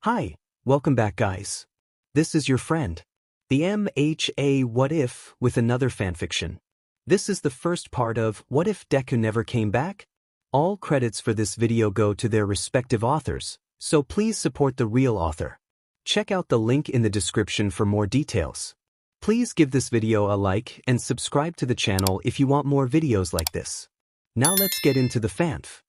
Hi, welcome back guys. This is your friend, the MHA What If with another fanfiction. This is the first part of What If Deku Never Came Back? All credits for this video go to their respective authors, so please support the real author. Check out the link in the description for more details. Please give this video a like and subscribe to the channel if you want more videos like this. Now let's get into the fanf.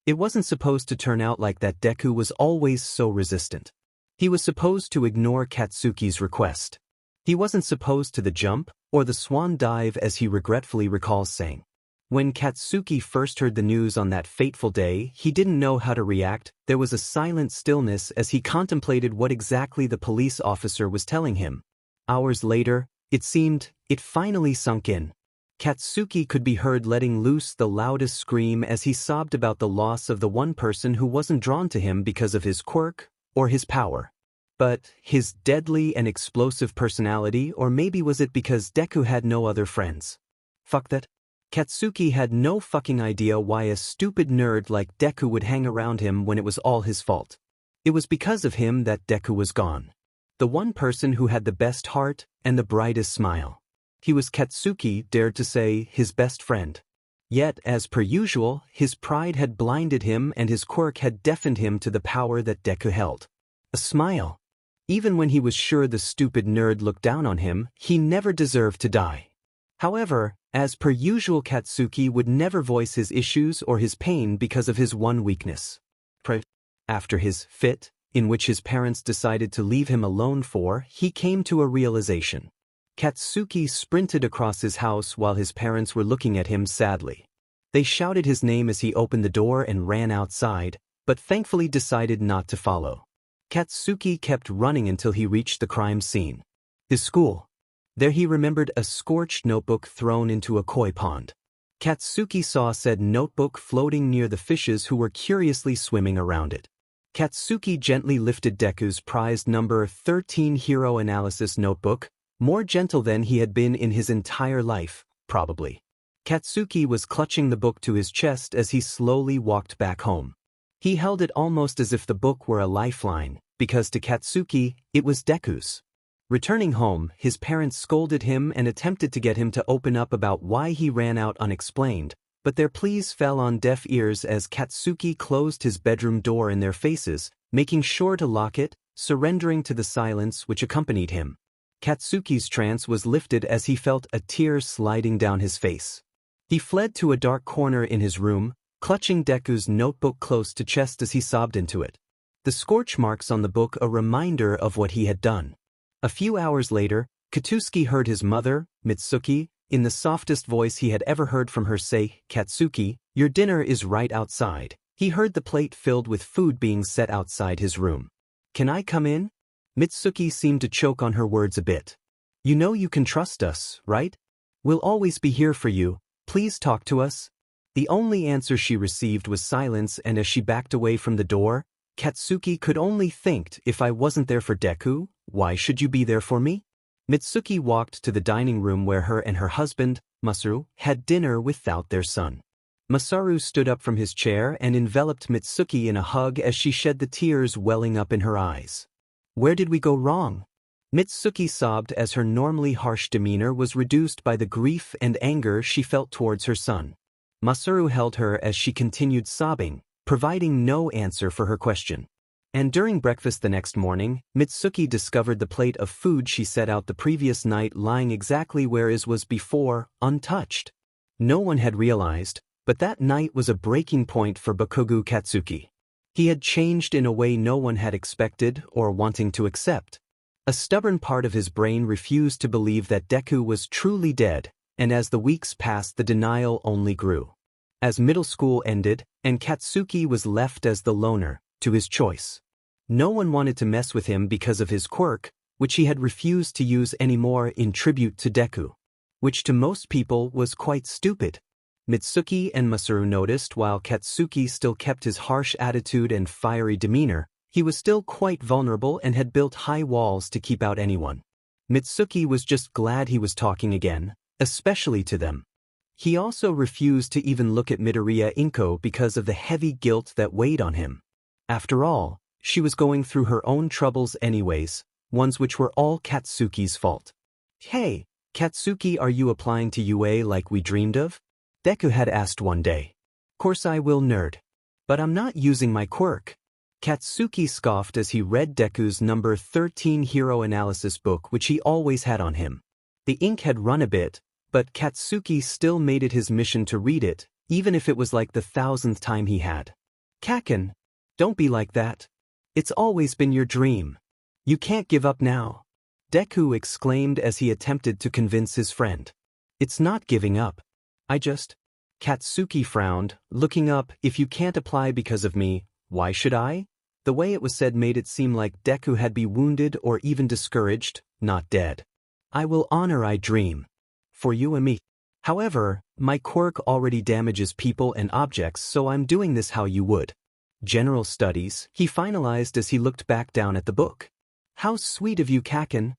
It wasn't supposed to turn out like that. Deku was always so resistant. He was supposed to ignore Katsuki's request. He wasn't supposed to the jump, or the swan dive as he regretfully recalls saying. When Katsuki first heard the news on that fateful day, he didn't know how to react. There was a silent stillness as he contemplated what exactly the police officer was telling him. Hours later, it seemed, it finally sunk in. Katsuki could be heard letting loose the loudest scream as he sobbed about the loss of the one person who wasn't drawn to him because of his quirk or his power. But his deadly and explosive personality, or maybe was it because Deku had no other friends? Fuck that. Katsuki had no fucking idea why a stupid nerd like Deku would hang around him when it was all his fault. It was because of him that Deku was gone. The one person who had the best heart and the brightest smile. He was Katsuki, dared to say, his best friend. Yet, as per usual, his pride had blinded him and his quirk had deafened him to the power that Deku held. A smile. Even when he was sure the stupid nerd looked down on him, he never deserved to die. However, as per usual, Katsuki would never voice his issues or his pain because of his one weakness. After his fit, in which his parents decided to leave him alone for, he came to a realization. Katsuki sprinted across his house while his parents were looking at him sadly. They shouted his name as he opened the door and ran outside, but thankfully decided not to follow. Katsuki kept running until he reached the crime scene. His school. There he remembered a scorched notebook thrown into a koi pond. Katsuki saw said notebook floating near the fishes who were curiously swimming around it. Katsuki gently lifted Deku's prized number 13 hero analysis notebook, more gentle than he had been in his entire life, probably. Katsuki was clutching the book to his chest as he slowly walked back home. He held it almost as if the book were a lifeline, because to Katsuki, it was Deku's. Returning home, his parents scolded him and attempted to get him to open up about why he ran out unexplained, but their pleas fell on deaf ears as Katsuki closed his bedroom door in their faces, making sure to lock it, surrendering to the silence which accompanied him. Katsuki's trance was lifted as he felt a tear sliding down his face. He fled to a dark corner in his room, clutching Deku's notebook close to chest as he sobbed into it. The scorch marks on the book a reminder of what he had done. A few hours later, Katsuki heard his mother, Mitsuki, in the softest voice he had ever heard from her say, "Katsuki, your dinner is right outside." He heard the plate filled with food being set outside his room. "Can I come in?" Mitsuki seemed to choke on her words a bit. "You know you can trust us, right? We'll always be here for you. Please talk to us." The only answer she received was silence, and as she backed away from the door, Katsuki could only think, if I wasn't there for Deku, why should you be there for me? Mitsuki walked to the dining room where her and her husband, Masaru, had dinner without their son. Masaru stood up from his chair and enveloped Mitsuki in a hug as she shed the tears welling up in her eyes. "Where did we go wrong?" Mitsuki sobbed as her normally harsh demeanor was reduced by the grief and anger she felt towards her son. Masaru held her as she continued sobbing, providing no answer for her question. And during breakfast the next morning, Mitsuki discovered the plate of food she set out the previous night lying exactly where it was before, untouched. No one had realized, but that night was a breaking point for Bakugo Katsuki. He had changed in a way no one had expected or wanting to accept. A stubborn part of his brain refused to believe that Deku was truly dead, and as the weeks passed the denial only grew. As middle school ended, and Katsuki was left as the loner, to his choice. No one wanted to mess with him because of his quirk, which he had refused to use anymore in tribute to Deku. Which to most people was quite stupid. Mitsuki and Masaru noticed while Katsuki still kept his harsh attitude and fiery demeanor, he was still quite vulnerable and had built high walls to keep out anyone. Mitsuki was just glad he was talking again, especially to them. He also refused to even look at Midoriya Inko because of the heavy guilt that weighed on him. After all, She was going through her own troubles anyways, ones which were all Katsuki's fault. "Hey, Katsuki, are you applying to UA like we dreamed of?" Deku had asked one day. "Course I will, nerd. But I'm not using my quirk." Katsuki scoffed as he read Deku's number 13 hero analysis book which he always had on him. The ink had run a bit, but Katsuki still made it his mission to read it, even if it was like the 1,000th time he had. "Kaken, don't be like that. It's always been your dream. You can't give up now," Deku exclaimed as he attempted to convince his friend. "It's not giving up. I just..." Katsuki frowned, looking up. "If you can't apply because of me, why should I?" The way it was said made it seem like Deku had been wounded or even discouraged, not dead. "I will honor I dream. For you and me. However, my quirk already damages people and objects, so I'm doing this how you would." "General studies," he finalized as he looked back down at the book. "How sweet of you, Kaken."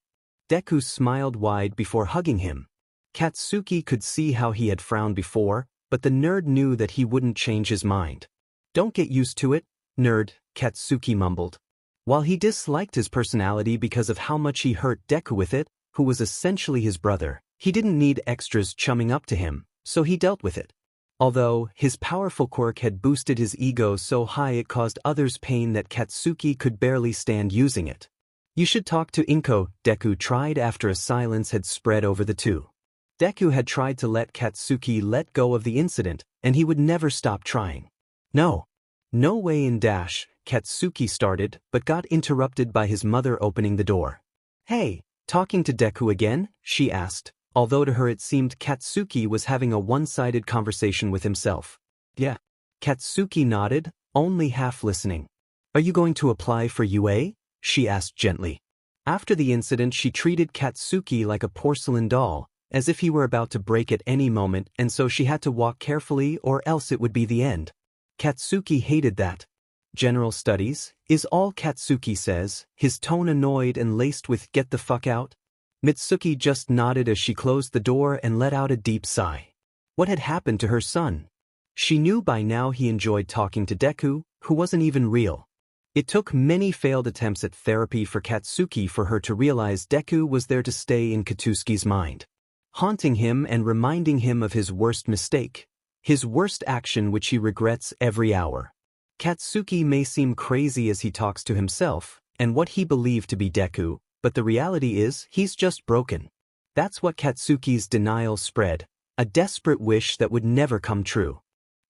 Deku smiled wide before hugging him. Katsuki could see how he had frowned before, but the nerd knew that he wouldn't change his mind. "Don't get used to it, nerd," Katsuki mumbled. While he disliked his personality because of how much he hurt Deku with it, who was essentially his brother, he didn't need extras chumming up to him, so he dealt with it. Although, his powerful quirk had boosted his ego so high it caused others pain that Katsuki could barely stand using it. "You should talk to Inko," Deku tried after a silence had spread over the two. Deku had tried to let Katsuki let go of the incident, and he would never stop trying. "No. No way in dash," Katsuki started, but got interrupted by his mother opening the door. "Hey, talking to Deku again?" she asked, although to her it seemed Katsuki was having a one-sided conversation with himself. "Yeah." Katsuki nodded, only half listening. "Are you going to apply for UA?" she asked gently. After the incident, she treated Katsuki like a porcelain doll, as if he were about to break at any moment, and so she had to walk carefully or else it would be the end. Katsuki hated that. "General studies," is all Katsuki says, his tone annoyed and laced with "get the fuck out." Mitsuki just nodded as she closed the door and let out a deep sigh. What had happened to her son? She knew by now he enjoyed talking to Deku, who wasn't even real. It took many failed attempts at therapy for Katsuki for her to realize Deku was there to stay in Katsuki's mind, haunting him and reminding him of his worst mistake, his worst action which he regrets every hour. Katsuki may seem crazy as he talks to himself, and what he believed to be Deku, but the reality is he's just broken. That's what Katsuki's denial spread, a desperate wish that would never come true.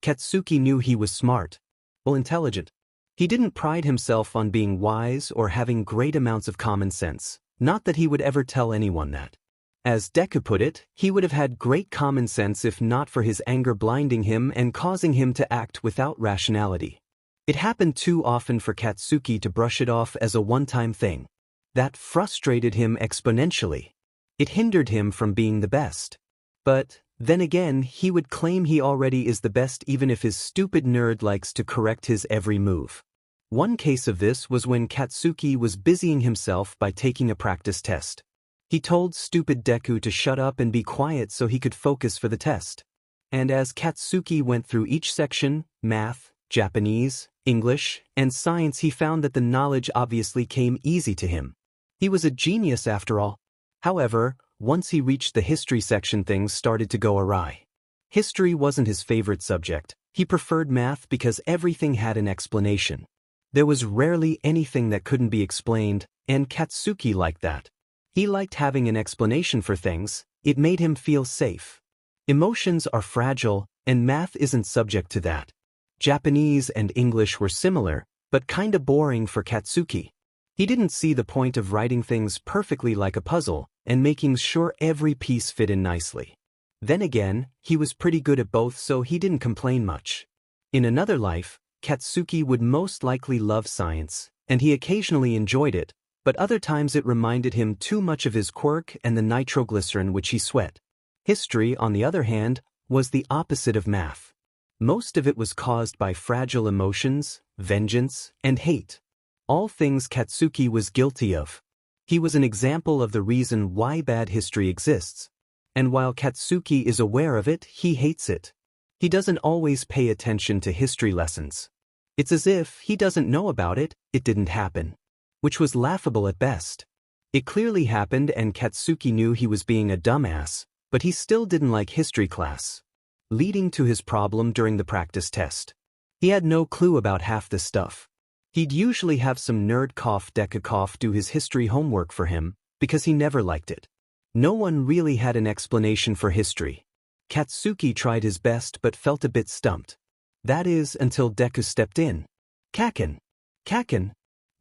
Katsuki knew he was smart, intelligent. He didn't pride himself on being wise or having great amounts of common sense, not that he would ever tell anyone that. As Deku put it, he would have had great common sense if not for his anger blinding him and causing him to act without rationality. It happened too often for Katsuki to brush it off as a one-time thing. That frustrated him exponentially. It hindered him from being the best. But, then again, he would claim he already is the best even if his stupid nerd likes to correct his every move. One case of this was when Katsuki was busying himself by taking a practice test. He told stupid Deku to shut up and be quiet so he could focus for the test. And as Katsuki went through each section, math, Japanese, English, and science, he found that the knowledge obviously came easy to him. He was a genius after all. However, once he reached the history section, things started to go awry. History wasn't his favorite subject. He preferred math because everything had an explanation. There was rarely anything that couldn't be explained, and Katsuki liked that. He liked having an explanation for things. It made him feel safe. Emotions are fragile, and math isn't subject to that. Japanese and English were similar, but kinda boring for Katsuki. He didn't see the point of writing things perfectly like a puzzle and making sure every piece fit in nicely. Then again, he was pretty good at both, so he didn't complain much. In another life, Katsuki would most likely love science, and he occasionally enjoyed it, but other times it reminded him too much of his quirk and the nitroglycerin which he sweat. History, on the other hand, was the opposite of math. Most of it was caused by fragile emotions, vengeance, and hate. All things Katsuki was guilty of. He was an example of the reason why bad history exists. And while Katsuki is aware of it, he hates it. He doesn't always pay attention to history lessons. It's as if he doesn't know about it, it didn't happen. Which was laughable at best. It clearly happened and Katsuki knew he was being a dumbass, but he still didn't like history class. Leading to his problem during the practice test. He had no clue about half the stuff. He'd usually have some nerd Deku do his history homework for him, because he never liked it. No one really had an explanation for history. Katsuki tried his best but felt a bit stumped. That is, until Deku stepped in. Kaken. Kaken.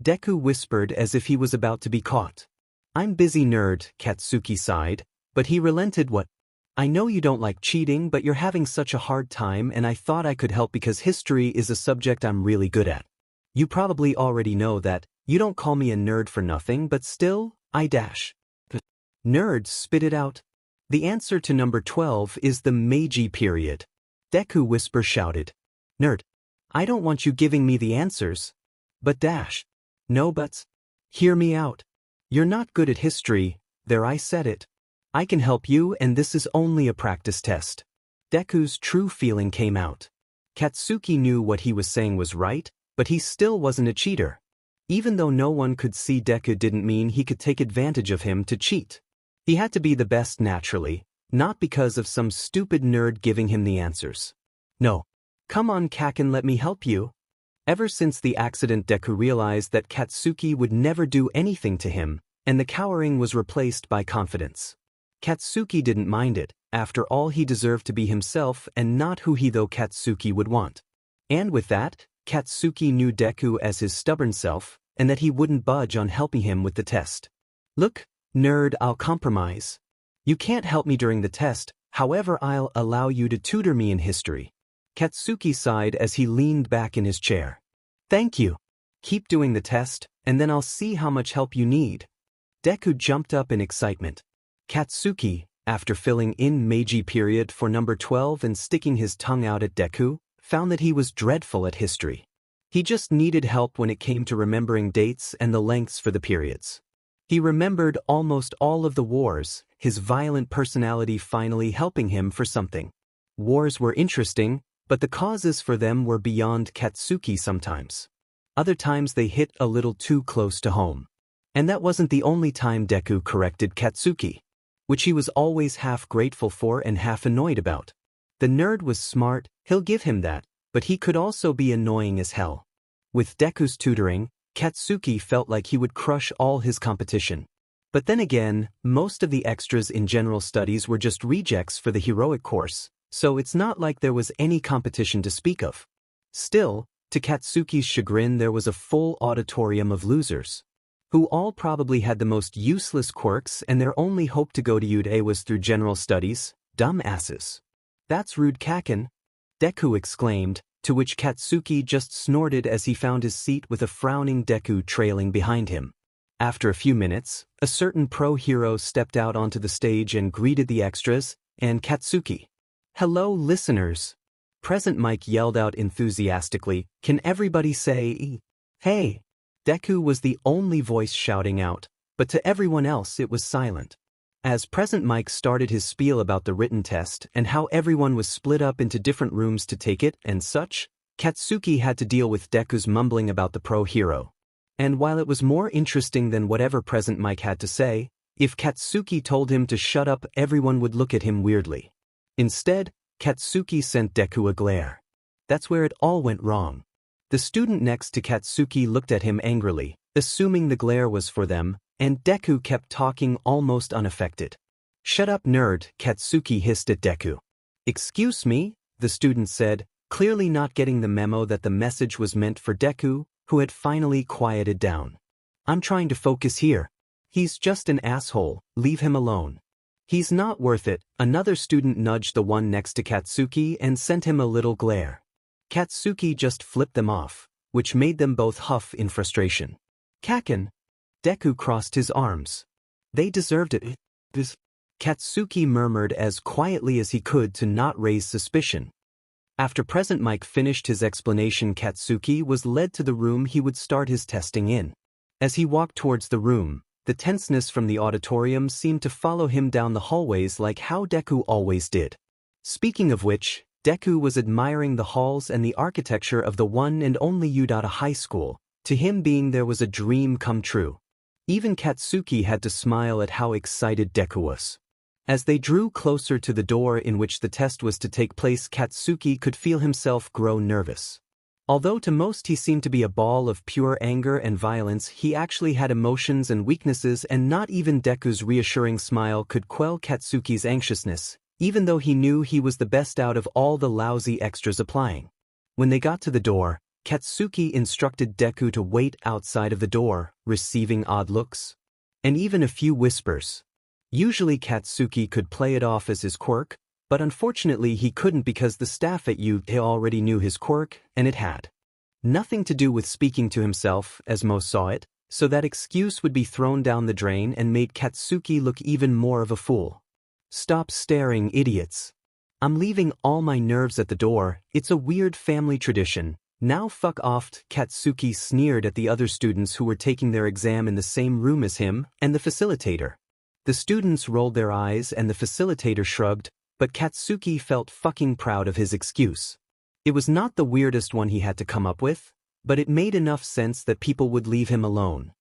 Deku whispered as if he was about to be caught. I'm busy, nerd, Katsuki sighed, but he relented. What? I know you don't like cheating, but you're having such a hard time and I thought I could help because history is a subject I'm really good at. You probably already know that. You don't call me a nerd for nothing, but still, I dash. Nerd, spit it out. The answer to number 12 is the Meiji period. Deku whisper shouted. Nerd. I don't want you giving me the answers. But dash. No buts. Hear me out. You're not good at history, there I said it. I can help you and this is only a practice test. Deku's true feeling came out. Katsuki knew what he was saying was right, but he still wasn't a cheater. Even though no one could see, Deku didn't mean he could take advantage of him to cheat. He had to be the best naturally, not because of some stupid nerd giving him the answers. No. Come on, Kaken, let me help you. Ever since the accident, Deku realized that Katsuki would never do anything to him, and the cowering was replaced by confidence. Katsuki didn't mind it. After all, he deserved to be himself and not who he thought Katsuki would want. And with that, Katsuki knew Deku as his stubborn self, and that he wouldn't budge on helping him with the test. Look, nerd, I'll compromise. You can't help me during the test, however I'll allow you to tutor me in history. Katsuki sighed as he leaned back in his chair. Thank you. Keep doing the test, and then I'll see how much help you need. Deku jumped up in excitement. Katsuki, after filling in Meiji period for number 12 and sticking his tongue out at Deku, found that he was dreadful at history. He just needed help when it came to remembering dates and the lengths for the periods. He remembered almost all of the wars, his violent personality finally helping him for something. Wars were interesting, but the causes for them were beyond Katsuki sometimes. Other times they hit a little too close to home. And that wasn't the only time Deku corrected Katsuki, which he was always half grateful for and half annoyed about. The nerd was smart, he'll give him that, but he could also be annoying as hell. With Deku's tutoring, Katsuki felt like he would crush all his competition. But then again, most of the extras in general studies were just rejects for the heroic course, so it's not like there was any competition to speak of. Still, to Katsuki's chagrin, there was a full auditorium of losers, who all probably had the most useless quirks and their only hope to go to UDA was through general studies. Dumb asses. That's rude, Kaken, Deku exclaimed, to which Katsuki just snorted as he found his seat with a frowning Deku trailing behind him. After a few minutes, a certain pro hero stepped out onto the stage and greeted the extras and Katsuki. Hello, listeners. Present Mike yelled out enthusiastically, can everybody say, hey? Deku was the only voice shouting out, but to everyone else it was silent. As Present Mike started his spiel about the written test and how everyone was split up into different rooms to take it and such, Katsuki had to deal with Deku's mumbling about the pro hero. And while it was more interesting than whatever Present Mike had to say, if Katsuki told him to shut up, everyone would look at him weirdly. Instead, Katsuki sent Deku a glare. That's where it all went wrong. The student next to Katsuki looked at him angrily, assuming the glare was for them, and Deku kept talking almost unaffected. Shut up, nerd, Katsuki hissed at Deku. Excuse me, the student said, clearly not getting the memo that the message was meant for Deku, who had finally quieted down. I'm trying to focus here. He's just an asshole, leave him alone. He's not worth it. Another student nudged the one next to Katsuki and sent him a little glare. Katsuki just flipped them off, which made them both huff in frustration. Kaken. Deku crossed his arms. They deserved it. Katsuki murmured as quietly as he could to not raise suspicion. After Present Mike finished his explanation, Katsuki was led to the room he would start his testing in. As he walked towards the room, the tenseness from the auditorium seemed to follow him down the hallways like how Deku always did. Speaking of which, Deku was admiring the halls and the architecture of the one and only Udata High School. To him being there was a dream come true. Even Katsuki had to smile at how excited Deku was. As they drew closer to the door in which the test was to take place, Katsuki could feel himself grow nervous. Although to most he seemed to be a ball of pure anger and violence, he actually had emotions and weaknesses, and not even Deku's reassuring smile could quell Katsuki's anxiousness, even though he knew he was the best out of all the lousy extras applying. When they got to the door, Katsuki instructed Deku to wait outside of the door, receiving odd looks and even a few whispers. Usually Katsuki could play it off as his quirk, but unfortunately he couldn't because the staff at UT already knew his quirk, and it had nothing to do with speaking to himself, as most saw it, so that excuse would be thrown down the drain and made Katsuki look even more of a fool. "Stop staring, idiots. I'm leaving all my nerves at the door, it's a weird family tradition. Now fuck off." Katsuki sneered at the other students who were taking their exam in the same room as him and the facilitator. The students rolled their eyes and the facilitator shrugged, but Katsuki felt fucking proud of his excuse. It was not the weirdest one he had to come up with, but it made enough sense that people would leave him alone.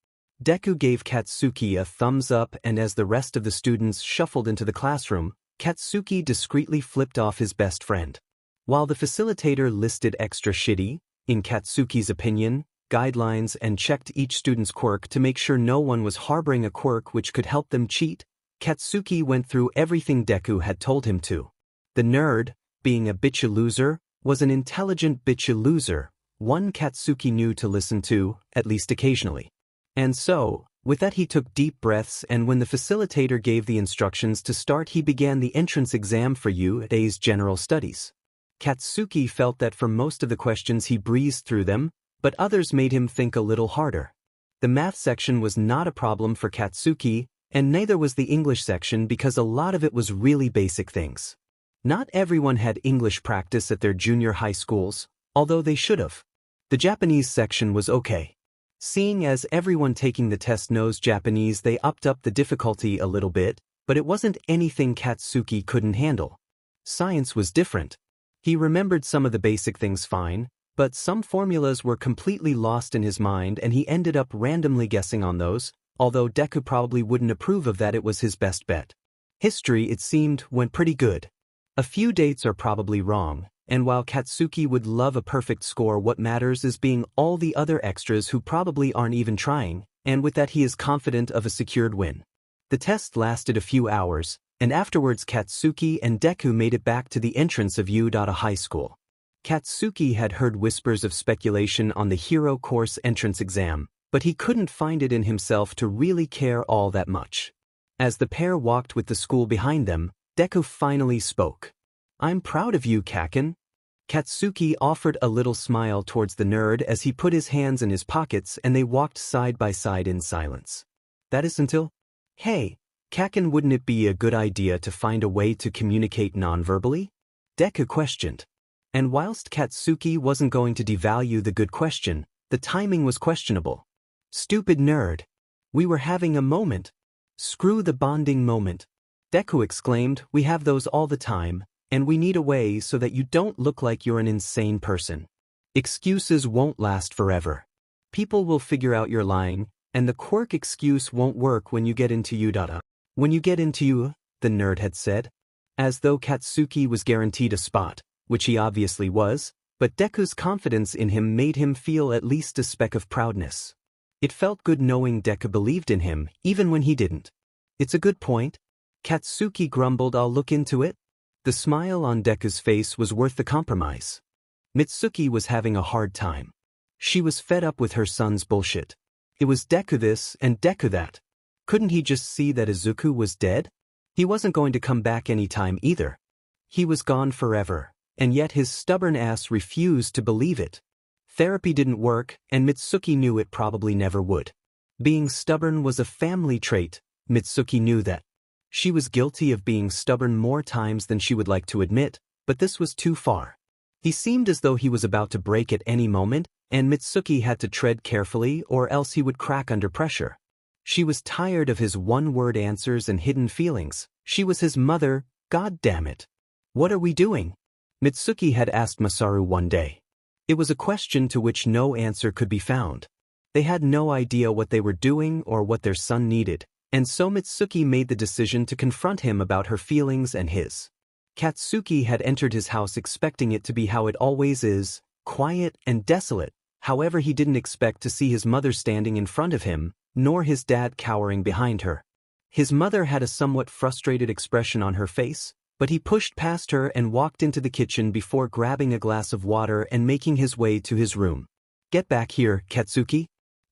Deku gave Katsuki a thumbs up, and as the rest of the students shuffled into the classroom, Katsuki discreetly flipped off his best friend. While the facilitator listed extra shitty, in Katsuki's opinion, guidelines and checked each student's quirk to make sure no one was harboring a quirk which could help them cheat, Katsuki went through everything Deku had told him to. The nerd, being a bitchy loser, was an intelligent bitchy loser, one Katsuki knew to listen to, at least occasionally. And so, with that he took deep breaths, and when the facilitator gave the instructions to start, he began the entrance exam for UT's general studies. Katsuki felt that for most of the questions he breezed through them, but others made him think a little harder. The math section was not a problem for Katsuki, and neither was the English section because a lot of it was really basic things. Not everyone had English practice at their junior high schools, although they should have. The Japanese section was okay. Seeing as everyone taking the test knows Japanese, they upped up the difficulty a little bit, but it wasn't anything Katsuki couldn't handle. Science was different. He remembered some of the basic things fine, but some formulas were completely lost in his mind and he ended up randomly guessing on those, although Deku probably wouldn't approve of that. It was his best bet. History, it seemed, went pretty good. A few dates are probably wrong, and while Katsuki would love a perfect score, what matters is being all the other extras who probably aren't even trying, and with that he is confident of a secured win. The test lasted a few hours, and afterwards Katsuki and Deku made it back to the entrance of Udata High School. Katsuki had heard whispers of speculation on the Hero Course entrance exam, but he couldn't find it in himself to really care all that much. As the pair walked with the school behind them, Deku finally spoke. "I'm proud of you, Kaken." Katsuki offered a little smile towards the nerd as he put his hands in his pockets and they walked side by side in silence. That is until, "Hey, Kaken, wouldn't it be a good idea to find a way to communicate non-verbally?" Deku questioned. And whilst Katsuki wasn't going to devalue the good question, the timing was questionable. "Stupid nerd. We were having a moment." "Screw the bonding moment," Deku exclaimed. "We have those all the time, and we need a way so that you don't look like you're an insane person. Excuses won't last forever. People will figure out you're lying, and the quirk excuse won't work when you get into Udata." "When you get into U," the nerd had said, as though Katsuki was guaranteed a spot, which he obviously was, but Deku's confidence in him made him feel at least a speck of proudness. It felt good knowing Deku believed in him, even when he didn't. "It's a good point." Katsuki grumbled. "I'll look into it." The smile on Deku's face was worth the compromise. Mitsuki was having a hard time. She was fed up with her son's bullshit. It was Deku this and Deku that. Couldn't he just see that Izuku was dead? He wasn't going to come back anytime either. He was gone forever, and yet his stubborn ass refused to believe it. Therapy didn't work, and Mitsuki knew it probably never would. Being stubborn was a family trait. Mitsuki knew that. She was guilty of being stubborn more times than she would like to admit, but this was too far. He seemed as though he was about to break at any moment, and Mitsuki had to tread carefully or else he would crack under pressure. She was tired of his one-word answers and hidden feelings. She was his mother, god damn it. "What are we doing?" Mitsuki had asked Masaru one day. It was a question to which no answer could be found. They had no idea what they were doing or what their son needed, and so Mitsuki made the decision to confront him about her feelings and his. Katsuki had entered his house expecting it to be how it always is, quiet and desolate. However, he didn't expect to see his mother standing in front of him, nor his dad cowering behind her. His mother had a somewhat frustrated expression on her face, but he pushed past her and walked into the kitchen before grabbing a glass of water and making his way to his room. "Get back here, Katsuki,"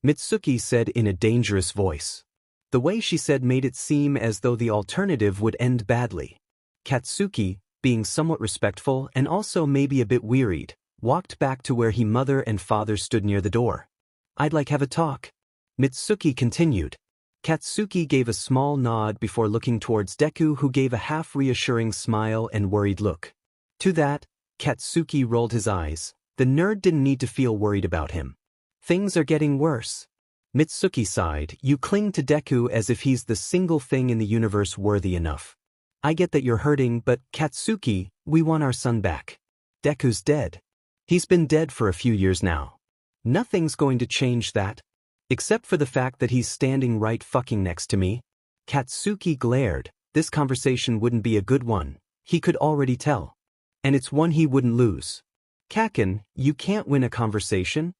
Mitsuki said in a dangerous voice. The way she said made it seem as though the alternative would end badly. Katsuki, being somewhat respectful and also maybe a bit wearied, walked back to where mother and father stood near the door. "I'd like have a talk," Mitsuki continued. Katsuki gave a small nod before looking towards Deku, who gave a half-reassuring smile and worried look. To that, Katsuki rolled his eyes. The nerd didn't need to feel worried about him. "Things are getting worse." Mitsuki sighed. "You cling to Deku as if he's the single thing in the universe worthy enough. I get that you're hurting, but Katsuki, we want our son back. Deku's dead. He's been dead for a few years now. Nothing's going to change that. Except for the fact that he's standing right fucking next to me." Katsuki glared. This conversation wouldn't be a good one. He could already tell. And it's one he wouldn't lose. "Kaken, you can't win a conversation?"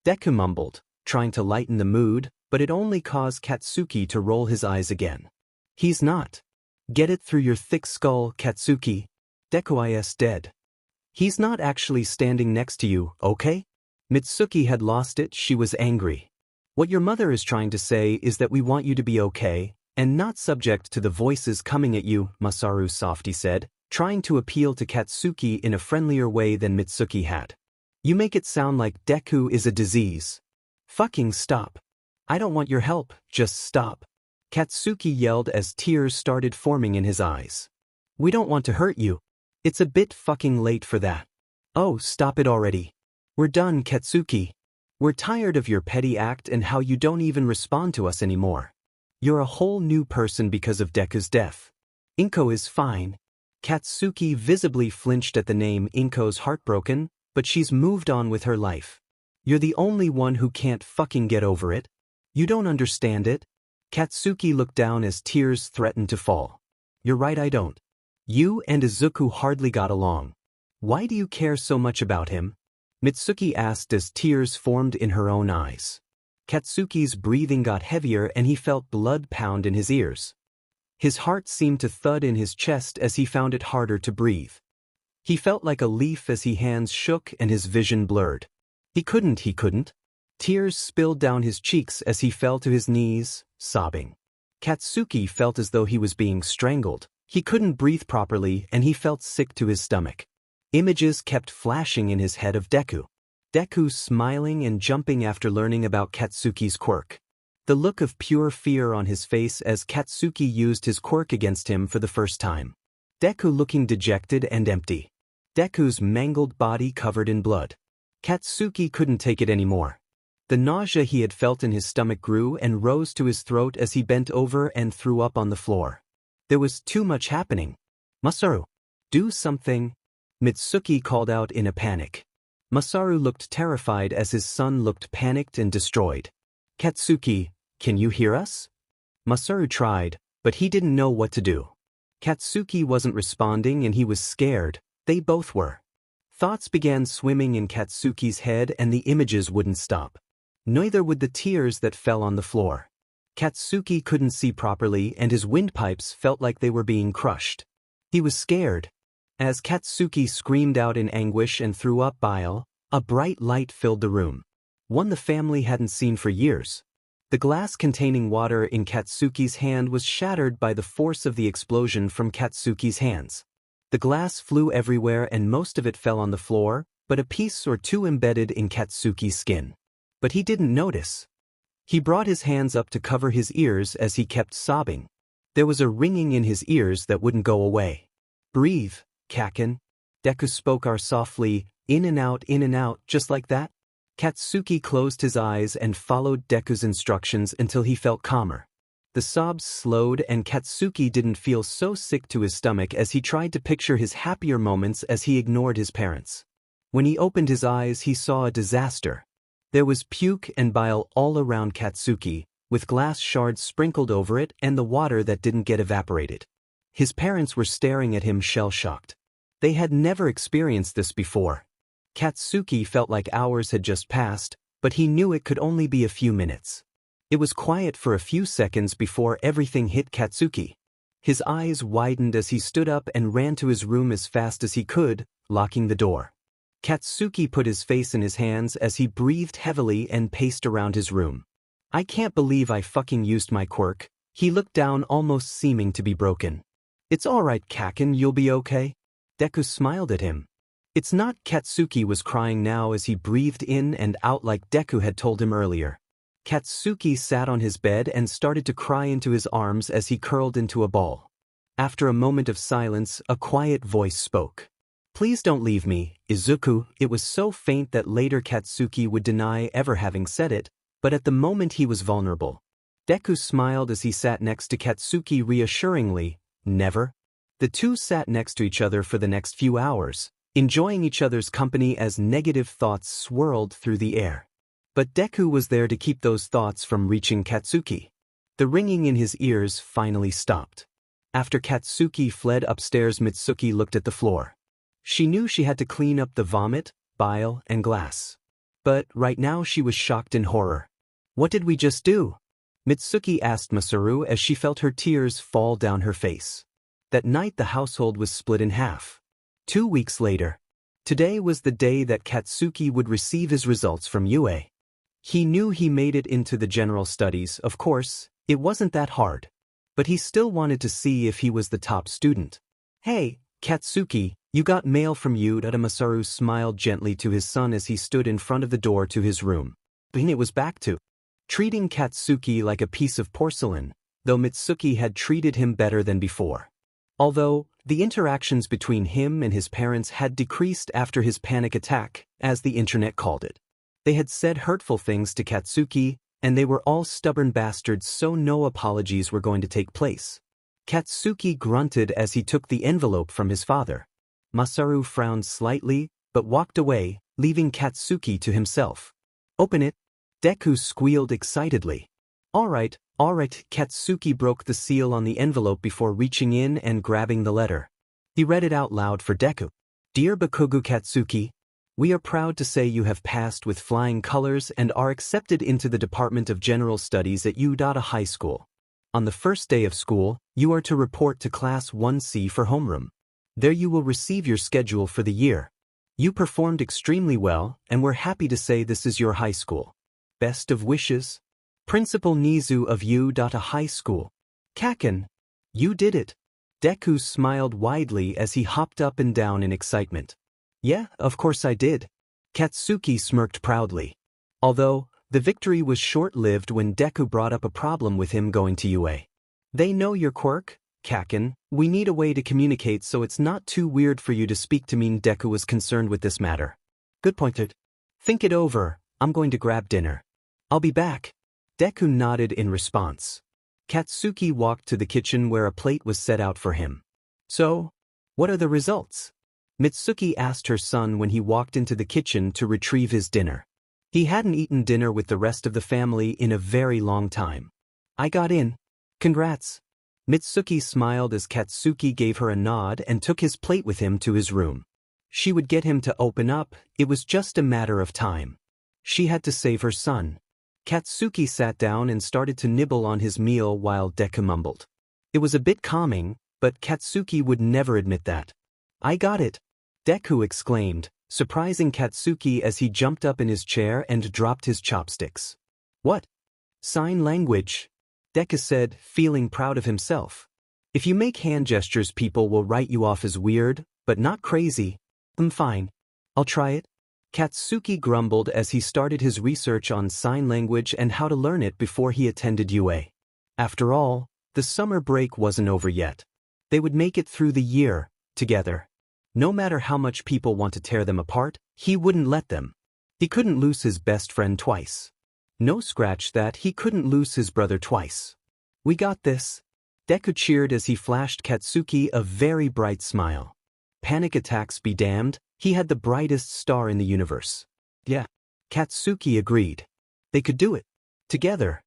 Deku mumbled, trying to lighten the mood, but it only caused Katsuki to roll his eyes again. "He's not. Get it through your thick skull, Katsuki. Deku is dead. He's not actually standing next to you, okay?" Mitsuki had lost it. She was angry. "What your mother is trying to say is that we want you to be okay, and not subject to the voices coming at you," Masaru softy said, trying to appeal to Katsuki in a friendlier way than Mitsuki had. "You make it sound like Deku is a disease. Fucking stop. I don't want your help, just stop." Katsuki yelled as tears started forming in his eyes. "We don't want to hurt you. It's a bit fucking late for that. Oh, stop it already. We're done, Katsuki. We're tired of your petty act and how you don't even respond to us anymore. You're a whole new person because of Deku's death. Inko is fine." Katsuki visibly flinched at the name. Inko's heartbroken, but she's moved on with her life. "You're the only one who can't fucking get over it. You don't understand it." Katsuki looked down as tears threatened to fall. "You're right, I don't. You and Izuku hardly got along. Why do you care so much about him?" Mitsuki asked as tears formed in her own eyes. Katsuki's breathing got heavier and he felt blood pound in his ears. His heart seemed to thud in his chest as he found it harder to breathe. He felt like a leaf as his hands shook and his vision blurred. He couldn't. Tears spilled down his cheeks as he fell to his knees, sobbing. Katsuki felt as though he was being strangled. He couldn't breathe properly and he felt sick to his stomach. Images kept flashing in his head of Deku. Deku smiling and jumping after learning about Katsuki's quirk. The look of pure fear on his face as Katsuki used his quirk against him for the first time. Deku looking dejected and empty. Deku's mangled body covered in blood. Katsuki couldn't take it anymore. The nausea he had felt in his stomach grew and rose to his throat as he bent over and threw up on the floor. There was too much happening. "Masaru, do something," Mitsuki called out in a panic. Masaru looked terrified as his son looked panicked and destroyed. "Katsuki, can you hear us?" Masaru tried, but he didn't know what to do. Katsuki wasn't responding and he was scared. They both were. Thoughts began swimming in Katsuki's head and the images wouldn't stop. Neither would the tears that fell on the floor. Katsuki couldn't see properly and his windpipes felt like they were being crushed. He was scared. As Katsuki screamed out in anguish and threw up bile, a bright light filled the room. One the family hadn't seen for years. The glass containing water in Katsuki's hand was shattered by the force of the explosion from Katsuki's hands. The glass flew everywhere and most of it fell on the floor, but a piece or two embedded in Katsuki's skin. But he didn't notice. He brought his hands up to cover his ears as he kept sobbing. There was a ringing in his ears that wouldn't go away. "Breathe, Kaken." Deku spoke softly, in and out, just like that. Katsuki closed his eyes and followed Deku's instructions until he felt calmer. The sobs slowed and Katsuki didn't feel so sick to his stomach as he tried to picture his happier moments as he ignored his parents. When he opened his eyes he saw a disaster. There was puke and bile all around Katsuki, with glass shards sprinkled over it and the water that didn't get evaporated. His parents were staring at him shell-shocked. They had never experienced this before. Katsuki felt like hours had just passed, but he knew it could only be a few minutes. It was quiet for a few seconds before everything hit Katsuki. His eyes widened as he stood up and ran to his room as fast as he could, locking the door. Katsuki put his face in his hands as he breathed heavily and paced around his room. I can't believe I fucking used my quirk. He looked down, almost seeming to be broken. It's alright, Kaken, you'll be okay. Deku smiled at him. It's not. Katsuki was crying now as he breathed in and out like Deku had told him earlier. Katsuki sat on his bed and started to cry into his arms as he curled into a ball. After a moment of silence, a quiet voice spoke. Please don't leave me, Izuku. It was so faint that later Katsuki would deny ever having said it, but at the moment he was vulnerable. Deku smiled as he sat next to Katsuki reassuringly. Never. The two sat next to each other for the next few hours, enjoying each other's company as negative thoughts swirled through the air. But Deku was there to keep those thoughts from reaching Katsuki. The ringing in his ears finally stopped. After Katsuki fled upstairs, Mitsuki looked at the floor. She knew she had to clean up the vomit, bile, and glass. But right now she was shocked in horror. What did we just do? Mitsuki asked Masaru as she felt her tears fall down her face. That night the household was split in half. 2 weeks later. Today was the day that Katsuki would receive his results from UA. He knew he made it into the general studies, of course, it wasn't that hard. But he still wanted to see if he was the top student. Hey, Katsuki, you got mail from Yuta. Masaru smiled gently to his son as he stood in front of the door to his room. But it was back to treating Katsuki like a piece of porcelain, though Mitsuki had treated him better than before. Although, the interactions between him and his parents had decreased after his panic attack, as the internet called it. They had said hurtful things to Katsuki, and they were all stubborn bastards, so no apologies were going to take place. Katsuki grunted as he took the envelope from his father. Masaru frowned slightly, but walked away, leaving Katsuki to himself. Open it. Deku squealed excitedly. Alright. Katsuki broke the seal on the envelope before reaching in and grabbing the letter. He read it out loud for Deku. Dear Bakugo Katsuki, we are proud to say you have passed with flying colors and are accepted into the Department of General Studies at Yuta High School. On the first day of school, you are to report to Class 1C for Homeroom. There you will receive your schedule for the year. You performed extremely well, and we're happy to say this is your high school. Best of wishes. Principal Nizu of Yuta High School. Kaken, you did it. Deku smiled widely as he hopped up and down in excitement. Yeah, of course I did. Katsuki smirked proudly. Although, the victory was short-lived when Deku brought up a problem with him going to UA. They know your quirk, Kaken. We need a way to communicate so it's not too weird for you to speak to me. Deku was concerned with this matter. Good point. Think it over. I'm going to grab dinner. I'll be back. Deku nodded in response. Katsuki walked to the kitchen where a plate was set out for him. So, what are the results? Mitsuki asked her son when he walked into the kitchen to retrieve his dinner. He hadn't eaten dinner with the rest of the family in a very long time. I got in. Congrats. Mitsuki smiled as Katsuki gave her a nod and took his plate with him to his room. She would get him to open up, it was just a matter of time. She had to save her son. Katsuki sat down and started to nibble on his meal while Deku mumbled. It was a bit calming, but Katsuki would never admit that. I got it. Deku exclaimed, surprising Katsuki as he jumped up in his chair and dropped his chopsticks. What? Sign language? Deku said, feeling proud of himself. If you make hand gestures, people will write you off as weird, but not crazy. Fine. I'll try it. Katsuki grumbled as he started his research on sign language and how to learn it before he attended UA. After all, the summer break wasn't over yet. They would make it through the year, together. No matter how much people want to tear them apart, he wouldn't let them. He couldn't lose his best friend twice. No, scratch that, he couldn't lose his brother twice. We got this. Deku cheered as he flashed Katsuki a very bright smile. Panic attacks be damned, he had the brightest star in the universe. Yeah. Katsuki agreed. They could do it. Together.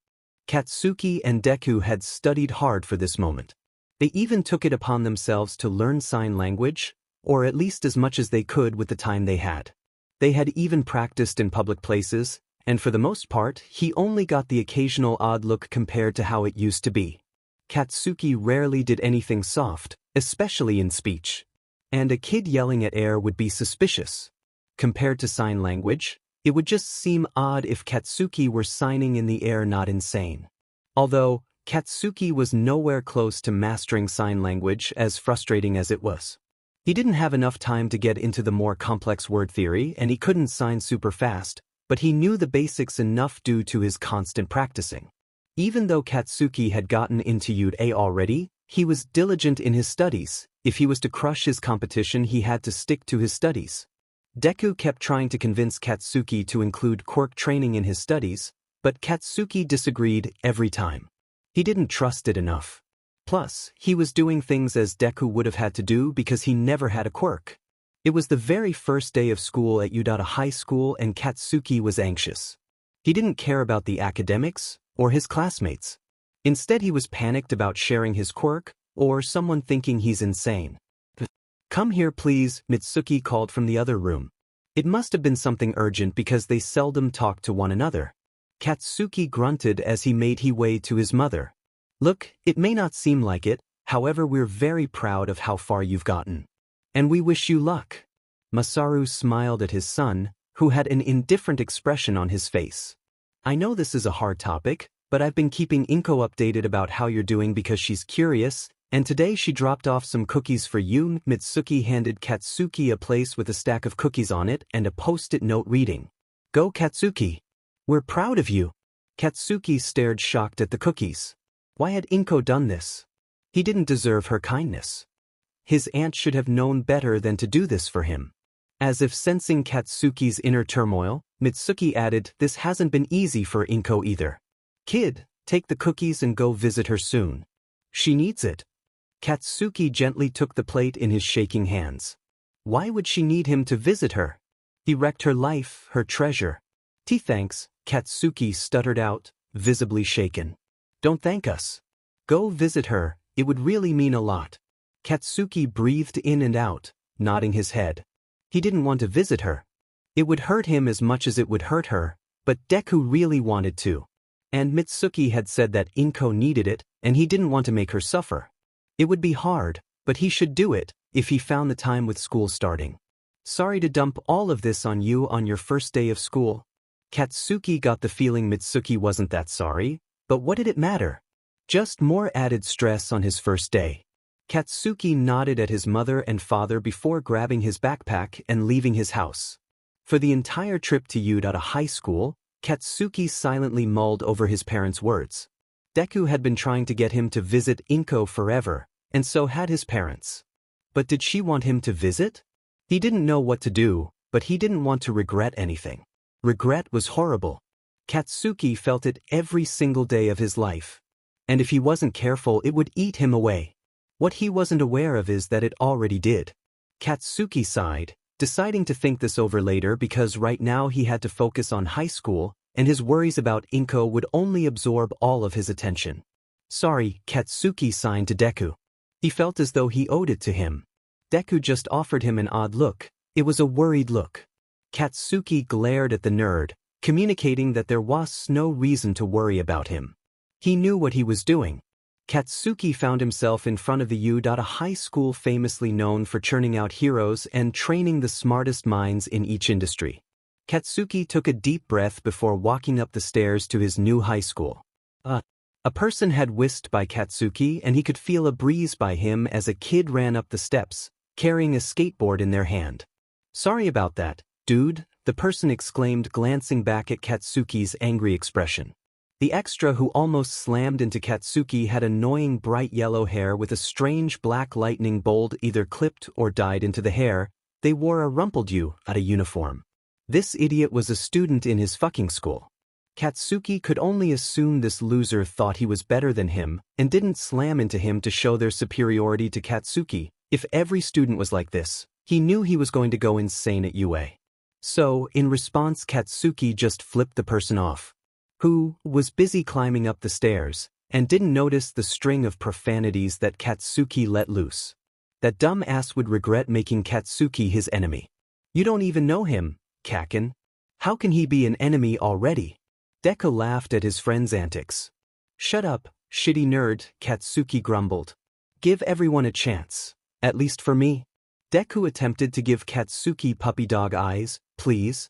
Katsuki and Deku had studied hard for this moment. They even took it upon themselves to learn sign language, or at least as much as they could with the time they had. They had even practiced in public places, and for the most part, he only got the occasional odd look compared to how it used to be. Katsuki rarely did anything soft, especially in speech. And a kid yelling at air would be suspicious. Compared to sign language, it would just seem odd if Katsuki were signing in the air, not insane. Although, Katsuki was nowhere close to mastering sign language, as frustrating as it was. He didn't have enough time to get into the more complex word theory, and he couldn't sign super fast, but he knew the basics enough due to his constant practicing. Even though Katsuki had gotten into UDA already, he was diligent in his studies. If he was to crush his competition, he had to stick to his studies. Deku kept trying to convince Katsuki to include quirk training in his studies, but Katsuki disagreed every time. He didn't trust it enough. Plus, he was doing things as Deku would have had to do because he never had a quirk. It was the very first day of school at Udata High School and Katsuki was anxious. He didn't care about the academics or his classmates. Instead, he was panicked about sharing his quirk or someone thinking he's insane. "Come here please," Mitsuki called from the other room. It must have been something urgent because they seldom talked to one another. Katsuki grunted as he made his way to his mother. "Look, it may not seem like it, however we're very proud of how far you've gotten. And we wish you luck." Masaru smiled at his son, who had an indifferent expression on his face. "I know this is a hard topic, but I've been keeping Inko updated about how you're doing because she's curious, and today she dropped off some cookies for you." Mitsuki handed Katsuki a place with a stack of cookies on it and a post-it note reading, "Go Katsuki. We're proud of you." Katsuki stared shocked at the cookies. Why had Inko done this? He didn't deserve her kindness. His aunt should have known better than to do this for him. As if sensing Katsuki's inner turmoil, Mitsuki added, "This hasn't been easy for Inko either. Kid, take the cookies and go visit her soon. She needs it." Katsuki gently took the plate in his shaking hands. Why would she need him to visit her? He wrecked her life, her treasure. Thanks," Katsuki stuttered out, visibly shaken. "Don't thank us. Go visit her, it would really mean a lot." Katsuki breathed in and out, nodding his head. He didn't want to visit her. It would hurt him as much as it would hurt her, but Deku really wanted to. And Mitsuki had said that Inko needed it, and he didn't want to make her suffer. It would be hard, but he should do it, if he found the time with school starting. "Sorry to dump all of this on you on your first day of school." Katsuki got the feeling Mitsuki wasn't that sorry, but what did it matter? Just more added stress on his first day. Katsuki nodded at his mother and father before grabbing his backpack and leaving his house. For the entire trip to Udata High School, Katsuki silently mulled over his parents' words. Deku had been trying to get him to visit Inko forever, and so had his parents. But did she want him to visit? He didn't know what to do, but he didn't want to regret anything. Regret was horrible. Katsuki felt it every single day of his life. And if he wasn't careful, it would eat him away. What he wasn't aware of is that it already did. Katsuki sighed, deciding to think this over later because right now he had to focus on high school, and his worries about Inko would only absorb all of his attention. "Sorry," Katsuki signed to Deku. He felt as though he owed it to him. Deku just offered him an odd look. It was a worried look. Katsuki glared at the nerd, communicating that there was no reason to worry about him. He knew what he was doing. Katsuki found himself in front of the Udata High School, famously known for churning out heroes and training the smartest minds in each industry. Katsuki took a deep breath before walking up the stairs to his new high school. A person had whisked by Katsuki and he could feel a breeze by him as a kid ran up the steps, carrying a skateboard in their hand. "Sorry about that, dude," the person exclaimed, glancing back at Katsuki's angry expression. The extra who almost slammed into Katsuki had annoying bright yellow hair with a strange black lightning bolt either clipped or dyed into the hair. They wore a rumpled uniform. This idiot was a student in his fucking school. Katsuki could only assume this loser thought he was better than him and didn't slam into him to show their superiority to Katsuki. If every student was like this, he knew he was going to go insane at UA. So, in response, Katsuki just flipped the person off, who was busy climbing up the stairs and didn't notice the string of profanities that Katsuki let loose. That dumb ass would regret making Katsuki his enemy. You don't even know him, Kaken. How can he be an enemy already? Deku laughed at his friend's antics. Shut up, shitty nerd, Katsuki grumbled. Give everyone a chance, at least for me. Deku attempted to give Katsuki puppy dog eyes. Please?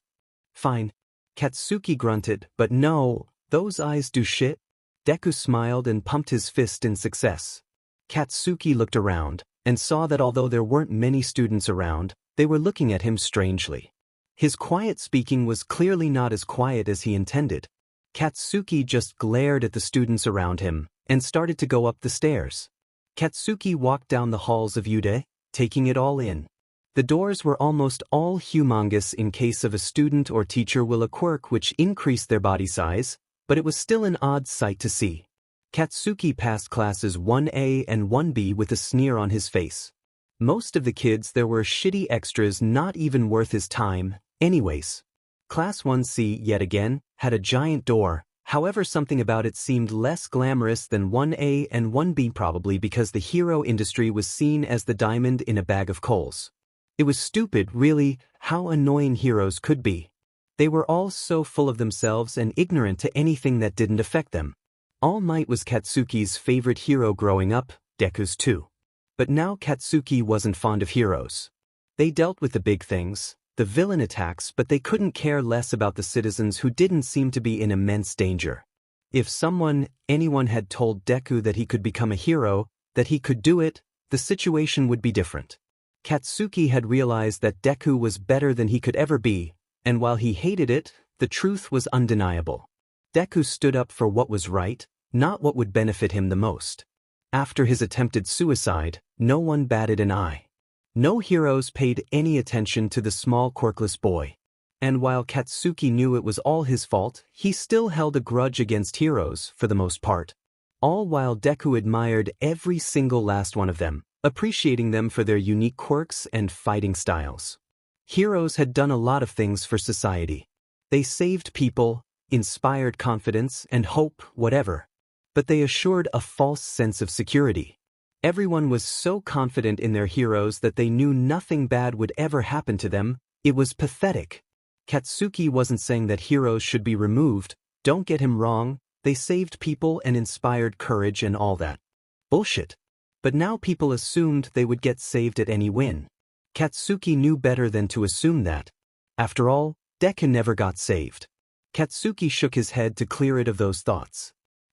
Fine. Katsuki grunted, but no, those eyes do shit. Deku smiled and pumped his fist in success. Katsuki looked around and saw that although there weren't many students around, they were looking at him strangely. His quiet speaking was clearly not as quiet as he intended. Katsuki just glared at the students around him and started to go up the stairs. Katsuki walked down the halls of Yude, taking it all in. The doors were almost all humongous in case of a student or teacher will a quirk which increased their body size, but it was still an odd sight to see. Katsuki passed classes 1A and 1B with a sneer on his face. Most of the kids there were shitty extras not even worth his time, anyways. Class 1C, yet again, had a giant door, however something about it seemed less glamorous than 1A and 1B, probably because the hero industry was seen as the diamond in a bag of coals. It was stupid, really, how annoying heroes could be. They were all so full of themselves and ignorant to anything that didn't affect them. All Might was Katsuki's favorite hero growing up, Deku's too. But now Katsuki wasn't fond of heroes. They dealt with the big things, the villain attacks, but they couldn't care less about the citizens who didn't seem to be in immense danger. If anyone had told Deku that he could become a hero, that he could do it, the situation would be different. Katsuki had realized that Deku was better than he could ever be, and while he hated it, the truth was undeniable. Deku stood up for what was right, not what would benefit him the most. After his attempted suicide, no one batted an eye. No heroes paid any attention to the small quirkless boy. And while Katsuki knew it was all his fault, he still held a grudge against heroes, for the most part. All while Deku admired every single last one of them, appreciating them for their unique quirks and fighting styles. Heroes had done a lot of things for society. They saved people, inspired confidence and hope, whatever. But they assured a false sense of security. Everyone was so confident in their heroes that they knew nothing bad would ever happen to them. It was pathetic. Katsuki wasn't saying that heroes should be removed, don't get him wrong, they saved people and inspired courage and all that. Bullshit. But now people assumed they would get saved at any win. Katsuki knew better than to assume that. After all, Deku never got saved. Katsuki shook his head to clear it of those thoughts.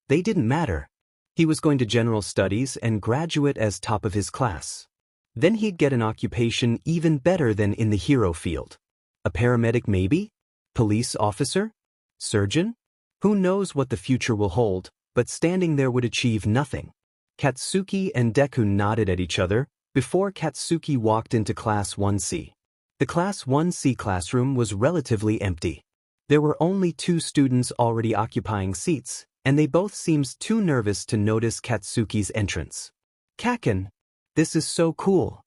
They didn't matter. He was going to general studies and graduate as top of his class. Then he'd get an occupation even better than in the hero field. A paramedic maybe? Police officer? Surgeon? Who knows what the future will hold, but standing there would achieve nothing. Katsuki and Deku nodded at each other before Katsuki walked into Class 1C. The Class 1C classroom was relatively empty. There were only 2 students already occupying seats, and they both seemed too nervous to notice Katsuki's entrance. Kaken, this is so cool.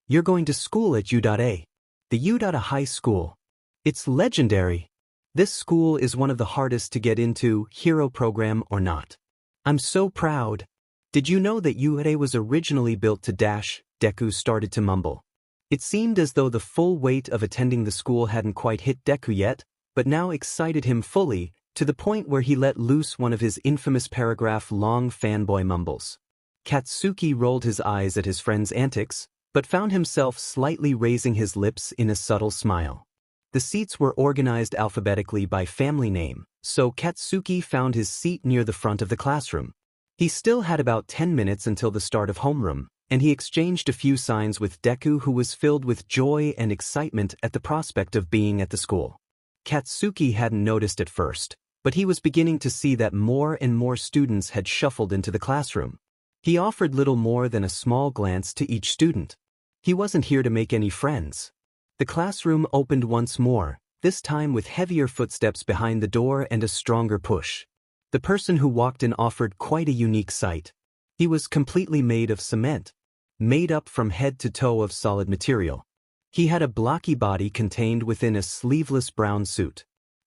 You're going to school at U.A. The U.A High School. It's legendary. This school is one of the hardest to get into, hero program or not. I'm so proud. Did you know that U.A was originally built to dash? Deku started to mumble. It seemed as though the full weight of attending the school hadn't quite hit Deku yet, but now excited him fully, to the point where he let loose one of his infamous paragraph-long fanboy mumbles. Katsuki rolled his eyes at his friend's antics, but found himself slightly raising his lips in a subtle smile. The seats were organized alphabetically by family name, so Katsuki found his seat near the front of the classroom. He still had about 10 minutes until the start of Homeroom, and he exchanged a few signs with Deku, who was filled with joy and excitement at the prospect of being at the school. Katsuki hadn't noticed at first, but he was beginning to see that more and more students had shuffled into the classroom. He offered little more than a small glance to each student. He wasn't here to make any friends. The classroom opened once more, this time with heavier footsteps behind the door and a stronger push. The person who walked in offered quite a unique sight. He was completely made of cement, made up from head to toe of solid material. He had a blocky body contained within a sleeveless brown suit.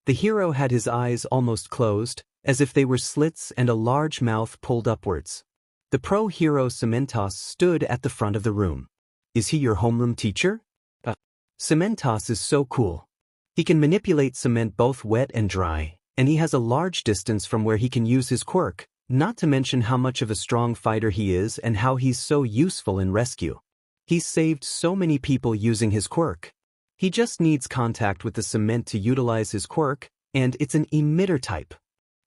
The hero had his eyes almost closed, as if they were slits, and a large mouth pulled upwards. The pro-hero Cementos stood at the front of the room. Is he your homeroom teacher? Cementos is so cool. He can manipulate cement both wet and dry, and he has a large distance from where he can use his quirk, not to mention how much of a strong fighter he is and how he's so useful in rescue. He's saved so many people using his quirk. He just needs contact with the cement to utilize his quirk, and it's an emitter type.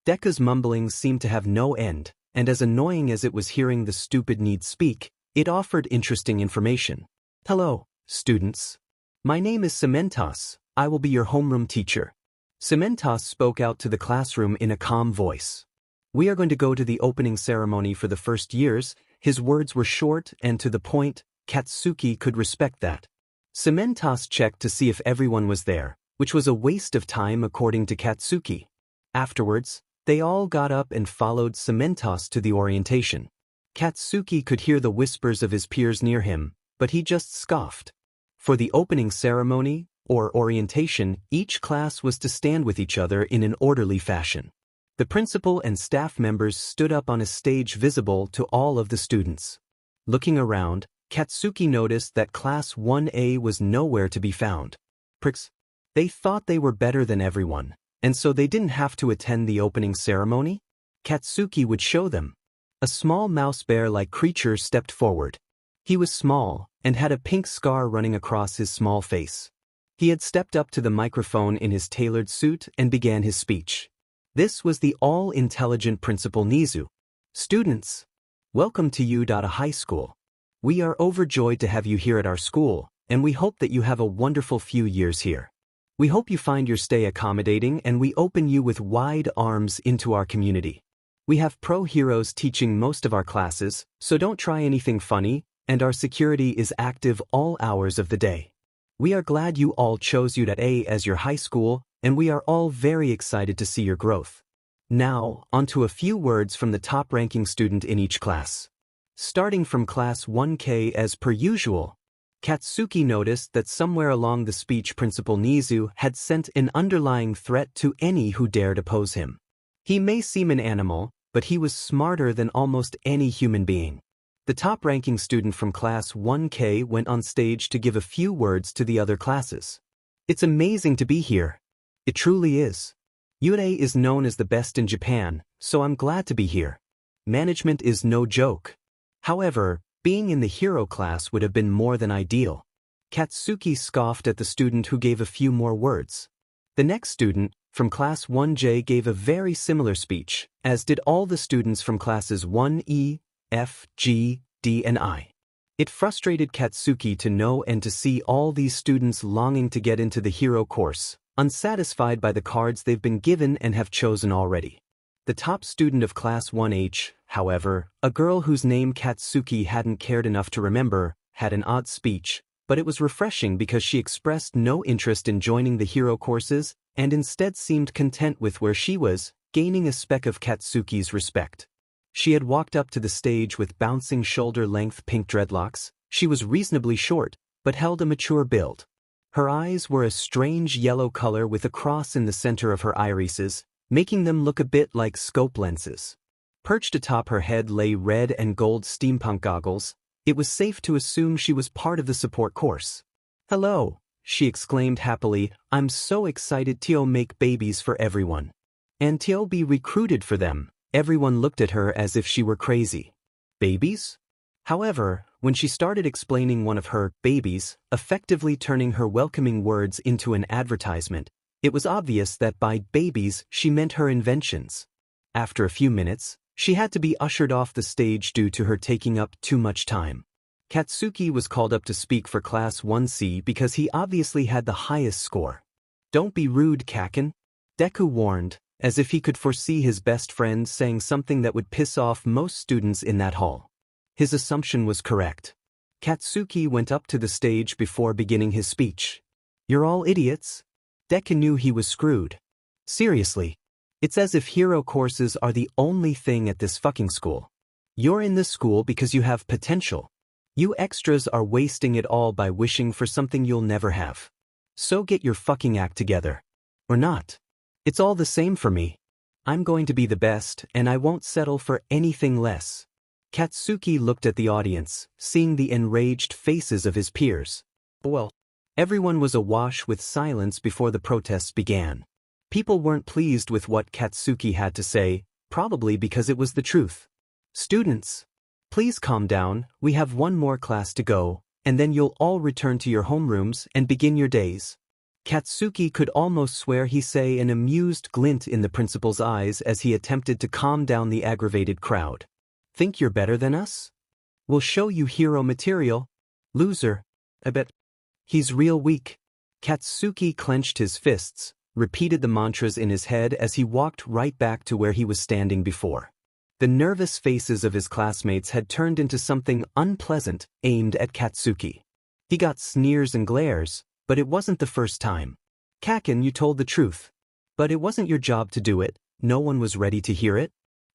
Deku's mumblings seemed to have no end, and as annoying as it was hearing the stupid need speak, it offered interesting information. Hello, students. My name is Cementos. I will be your homeroom teacher. Cementos spoke out to the classroom in a calm voice. We are going to go to the opening ceremony for the first years. His words were short and to the point. Katsuki could respect that. Cementos checked to see if everyone was there, which was a waste of time according to Katsuki. Afterwards, they all got up and followed Cementos to the orientation. Katsuki could hear the whispers of his peers near him, but he just scoffed. For the opening ceremony, or orientation, each class was to stand with each other in an orderly fashion. The principal and staff members stood up on a stage visible to all of the students. Looking around, Katsuki noticed that Class 1A was nowhere to be found. Pricks. They thought they were better than everyone, and so they didn't have to attend the opening ceremony? Katsuki would show them. A small mouse bear-like creature stepped forward. He was small, and had a pink scar running across his small face. He had stepped up to the microphone in his tailored suit and began his speech. This was the all-intelligent Principal Nizu. Students, welcome to Udata High School. We are overjoyed to have you here at our school, and we hope that you have a wonderful few years here. We hope you find your stay accommodating, and we open you with wide arms into our community. We have pro-heroes teaching most of our classes, so don't try anything funny, and our security is active all hours of the day. We are glad you all chose Udata as your high school, and we are all very excited to see your growth. Now, onto a few words from the top-ranking student in each class. Starting from Class 1K as per usual, Katsuki noticed that somewhere along the speech Principal Nizu had sent an underlying threat to any who dared oppose him. He may seem an animal, but he was smarter than almost any human being. The top-ranking student from Class 1K went on stage to give a few words to the other classes. It's amazing to be here. It truly is. Udata is known as the best in Japan, so I'm glad to be here. Management is no joke. However, being in the hero class would have been more than ideal. Katsuki scoffed at the student who gave a few more words. The next student, from Class 1J, gave a very similar speech, as did all the students from Classes 1E, F, G, D, and I. It frustrated Katsuki to know and to see all these students longing to get into the hero course, unsatisfied by the cards they've been given and have chosen already. The top student of Class 1H, however, a girl whose name Katsuki hadn't cared enough to remember, had an odd speech, but it was refreshing because she expressed no interest in joining the hero courses and instead seemed content with where she was, gaining a speck of Katsuki's respect. She had walked up to the stage with bouncing shoulder-length pink dreadlocks. She was reasonably short, but held a mature build. Her eyes were a strange yellow color with a cross in the center of her irises, making them look a bit like scope lenses. Perched atop her head lay red and gold steampunk goggles. It was safe to assume she was part of the support course. Hello, she exclaimed happily, I'm so excited to make babies for everyone. And to be recruited for them. Everyone looked at her as if she were crazy. Babies? However, when she started explaining one of her babies, effectively turning her welcoming words into an advertisement, it was obvious that by babies she meant her inventions. After a few minutes, she had to be ushered off the stage due to her taking up too much time. Katsuki was called up to speak for Class 1C because he obviously had the highest score. Don't be rude, Kaken, Deku warned, as if he could foresee his best friend saying something that would piss off most students in that hall. His assumption was correct. Katsuki went up to the stage before beginning his speech. You're all idiots. Deku knew he was screwed. Seriously. It's as if hero courses are the only thing at this fucking school. You're in this school because you have potential. You extras are wasting it all by wishing for something you'll never have. So get your fucking act together. Or not. It's all the same for me. I'm going to be the best, and I won't settle for anything less. Katsuki looked at the audience, seeing the enraged faces of his peers. Well, everyone was awash with silence before the protests began. People weren't pleased with what Katsuki had to say, probably because it was the truth. Students, please calm down, we have one more class to go, and then you'll all return to your homerooms and begin your days. Katsuki could almost swear he saw an amused glint in the principal's eyes as he attempted to calm down the aggravated crowd. Think you're better than us? We'll show you hero material. Loser. I bet. He's real weak. Katsuki clenched his fists, repeated the mantras in his head as he walked right back to where he was standing before. The nervous faces of his classmates had turned into something unpleasant aimed at Katsuki. He got sneers and glares, but it wasn't the first time. Kaken, you told the truth. But it wasn't your job to do it, no one was ready to hear it.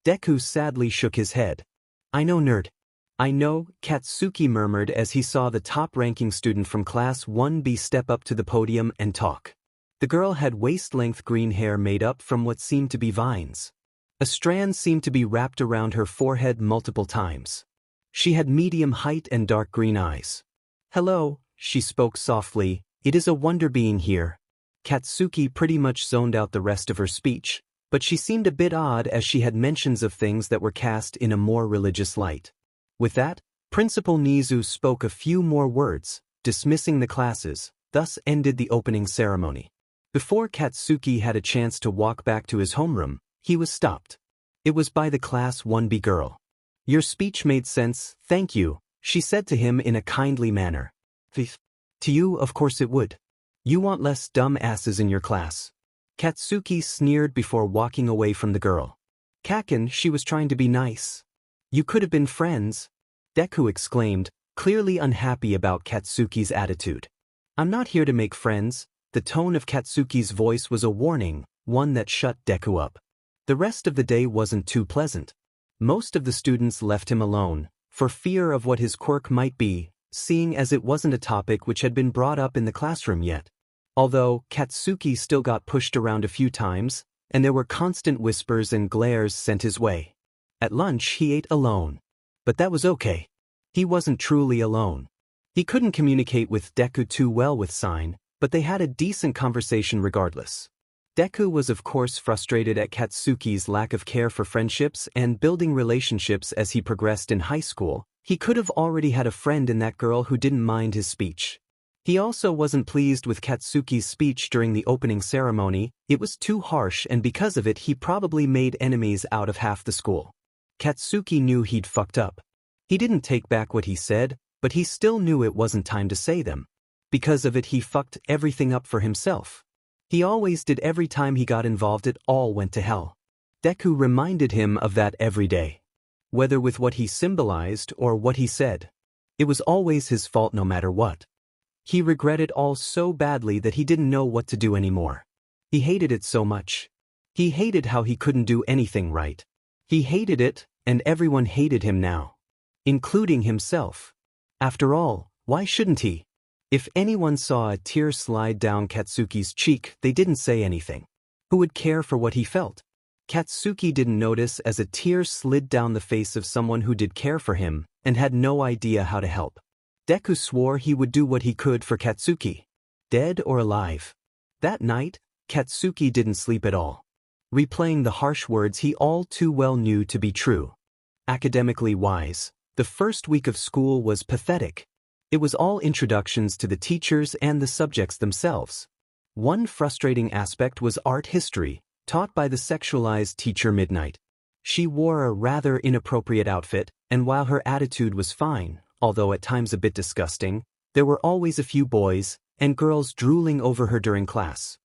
Deku sadly shook his head. I know, nerd. I know, Katsuki murmured as he saw the top-ranking student from Class 1B step up to the podium and talk. The girl had waist-length green hair made up from what seemed to be vines. A strand seemed to be wrapped around her forehead multiple times. She had medium height and dark green eyes. Hello, she spoke softly, it is a wonder being here. Katsuki pretty much zoned out the rest of her speech, but she seemed a bit odd as she had mentions of things that were cast in a more religious light. With that, Principal Nizu spoke a few more words, dismissing the classes, thus ended the opening ceremony. Before Katsuki had a chance to walk back to his homeroom, he was stopped. It was by the Class 1B girl. Your speech made sense, thank you, she said to him in a kindly manner. To you, of course it would. You want less dumb asses in your class. Katsuki sneered before walking away from the girl. Kaken, she was trying to be nice. You could have been friends, Deku exclaimed, clearly unhappy about Katsuki's attitude. I'm not here to make friends. The tone of Katsuki's voice was a warning, one that shut Deku up. The rest of the day wasn't too pleasant. Most of the students left him alone, for fear of what his quirk might be, seeing as it wasn't a topic which had been brought up in the classroom yet. Although, Katsuki still got pushed around a few times, and there were constant whispers and glares sent his way. At lunch he ate alone. But that was okay. He wasn't truly alone. He couldn't communicate with Deku too well with sign, but they had a decent conversation regardless. Deku was of course frustrated at Katsuki's lack of care for friendships and building relationships as he progressed in high school. He could have already had a friend in that girl who didn't mind his speech. He also wasn't pleased with Katsuki's speech during the opening ceremony. It was too harsh, and because of it he probably made enemies out of half the school. Katsuki knew he'd fucked up. He didn't take back what he said, but he still knew it wasn't time to say them. Because of it he fucked everything up for himself. He always did. Every time he got involved it all went to hell. Deku reminded him of that every day. Whether with what he symbolized or what he said. It was always his fault no matter what. He regretted all so badly that he didn't know what to do anymore. He hated it so much. He hated how he couldn't do anything right. He hated it, and everyone hated him now. Including himself. After all, why shouldn't he? If anyone saw a tear slide down Katsuki's cheek, they didn't say anything. Who would care for what he felt? Katsuki didn't notice as a tear slid down the face of someone who did care for him and had no idea how to help. Deku swore he would do what he could for Katsuki. Dead or alive. That night, Katsuki didn't sleep at all. Replaying the harsh words he all too well knew to be true. Academically wise, the first week of school was pathetic. It was all introductions to the teachers and the subjects themselves. One frustrating aspect was art history, taught by the sexualized teacher Midnight. She wore a rather inappropriate outfit, and while her attitude was fine, although at times a bit disgusting, there were always a few boys and girls drooling over her during class.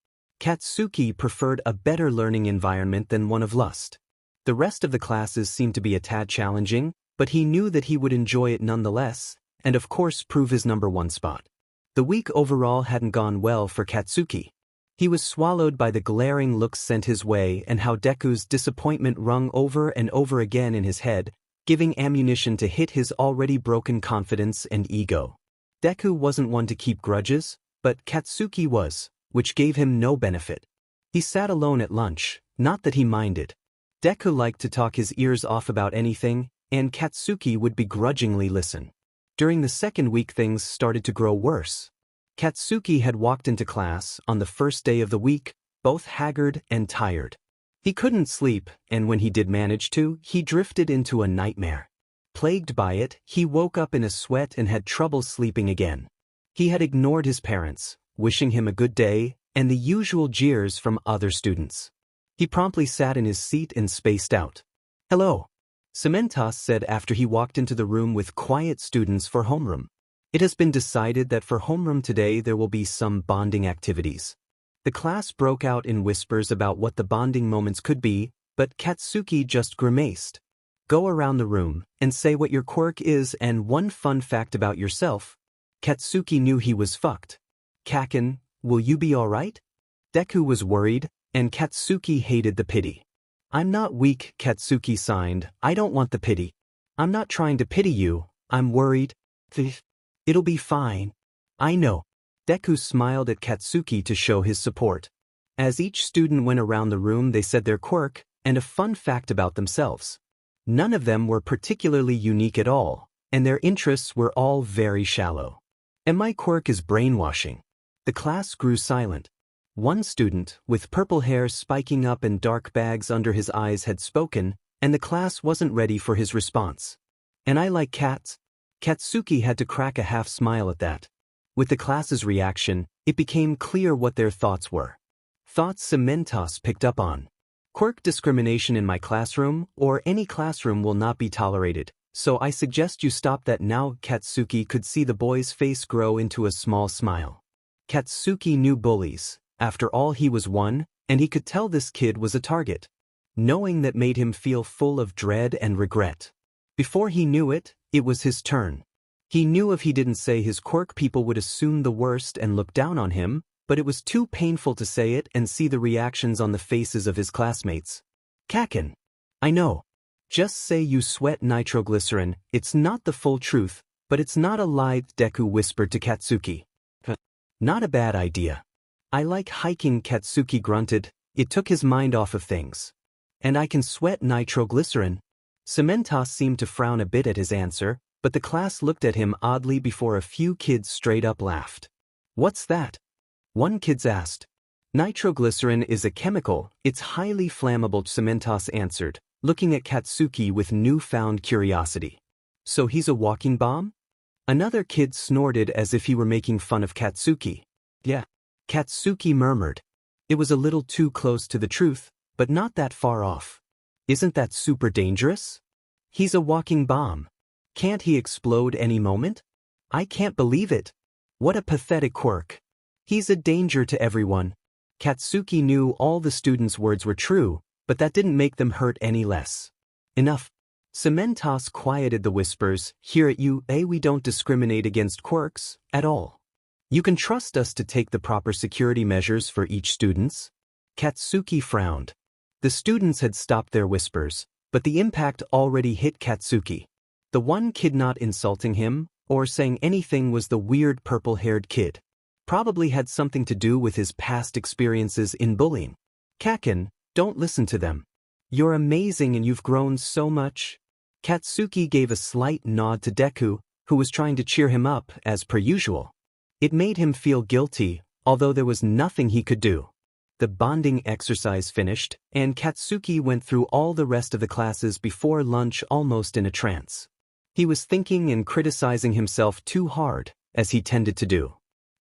Katsuki preferred a better learning environment than one of lust. The rest of the classes seemed to be a tad challenging, but he knew that he would enjoy it nonetheless, and of course prove his #1 spot. The week overall hadn't gone well for Katsuki. He was swallowed by the glaring looks sent his way and how Deku's disappointment rung over and over again in his head, giving ammunition to hit his already broken confidence and ego. Deku wasn't one to keep grudges, but Katsuki was, which gave him no benefit. He sat alone at lunch, not that he minded. Deku liked to talk his ears off about anything, and Katsuki would begrudgingly listen. During the second week things started to grow worse. Katsuki had walked into class on the first day of the week, both haggard and tired. He couldn't sleep, and when he did manage to, he drifted into a nightmare. Plagued by it, he woke up in a sweat and had trouble sleeping again. He had ignored his parents, wishing him a good day, and the usual jeers from other students. He promptly sat in his seat and spaced out. "Hello," Cementos said after he walked into the room with quiet students for homeroom. "It has been decided that for homeroom today there will be some bonding activities." The class broke out in whispers about what the bonding moments could be, but Katsuki just grimaced. "Go around the room and say what your quirk is and one fun fact about yourself." Katsuki knew he was fucked. "Kaken, will you be alright?" Deku was worried, and Katsuki hated the pity. "I'm not weak," Katsuki signed. "I don't want the pity. I'm not trying to pity you, I'm worried." "It'll be fine. I know." Deku smiled at Katsuki to show his support. As each student went around the room they said their quirk and a fun fact about themselves. None of them were particularly unique at all, and their interests were all very shallow. "And my quirk is brainwashing." The class grew silent. One student, with purple hair spiking up and dark bags under his eyes had spoken, and the class wasn't ready for his response. "And I like cats." Katsuki had to crack a half smile at that. With the class's reaction, it became clear what their thoughts were. Thoughts Cementos picked up on. "Quirk discrimination in my classroom or any classroom will not be tolerated, so I suggest you stop that now." Katsuki could see the boy's face grow into a small smile. Katsuki knew bullies. After all, he was one, and he could tell this kid was a target. Knowing that made him feel full of dread and regret. Before he knew it, it was his turn. He knew if he didn't say his quirk people would assume the worst and look down on him, but it was too painful to say it and see the reactions on the faces of his classmates. "Kaken, I know. Just say you sweat nitroglycerin. It's not the full truth, but it's not a lie," Deku whispered to Katsuki. "Not a bad idea. I like hiking," Katsuki grunted. It took his mind off of things. "And I can sweat nitroglycerin." Cementos seemed to frown a bit at his answer, but the class looked at him oddly before a few kids straight up laughed. "What's that?" one kid asked. "Nitroglycerin is a chemical, it's highly flammable," Cementos answered, looking at Katsuki with newfound curiosity. "So he's a walking bomb?" Another kid snorted as if he were making fun of Katsuki. "Yeah." Katsuki murmured. It was a little too close to the truth, but not that far off. "Isn't that super dangerous?" "He's a walking bomb. Can't he explode any moment?" "I can't believe it. What a pathetic quirk. He's a danger to everyone." Katsuki knew all the students' words were true, but that didn't make them hurt any less. "Enough." Cementos quieted the whispers. "Here at UA we don't discriminate against quirks, at all. You can trust us to take the proper security measures for each student." Katsuki frowned. The students had stopped their whispers, but the impact already hit Katsuki. The one kid not insulting him, or saying anything was the weird purple-haired kid. Probably had something to do with his past experiences in bullying. "Kaken, don't listen to them. You're amazing and you've grown so much." Katsuki gave a slight nod to Deku, who was trying to cheer him up, as per usual. It made him feel guilty, although there was nothing he could do. The bonding exercise finished, and Katsuki went through all the rest of the classes before lunch almost in a trance. He was thinking and criticizing himself too hard, as he tended to do.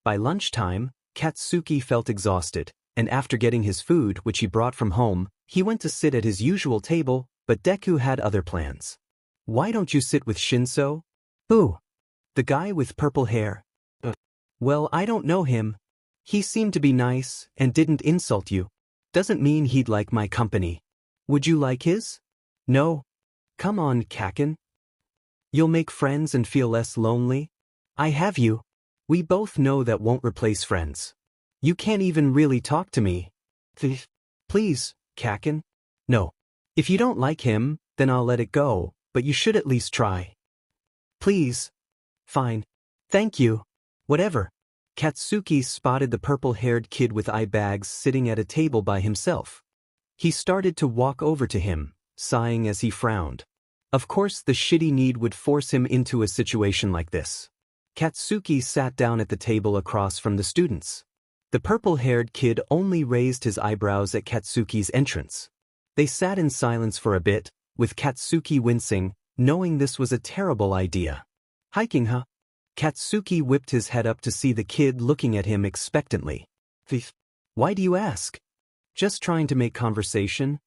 By lunchtime, Katsuki felt exhausted, and after getting his food which he brought from home, he went to sit at his usual table, but Deku had other plans. "Why don't you sit with Shinso?" "Who?" "The guy with purple hair." "Well, I don't know him. He seemed to be nice and didn't insult you. Doesn't mean he'd like my company. Would you like his?" "No." "Come on, Kaken. You'll make friends and feel less lonely. I have you. We both know that won't replace friends." You can't even really talk to me. Please, Kaken. No. If you don't like him, then I'll let it go, but you should at least try. Please. Fine. Thank you. Whatever. Katsuki spotted the purple-haired kid with eye bags sitting at a table by himself. He started to walk over to him, sighing as he frowned. Of course, the shitty need would force him into a situation like this. Katsuki sat down at the table across from the students. The purple-haired kid only raised his eyebrows at Katsuki's entrance. They sat in silence for a bit, with Katsuki wincing, knowing this was a terrible idea. Hiking, huh? Katsuki whipped his head up to see the kid looking at him expectantly. Why do you ask? Just trying to make conversation?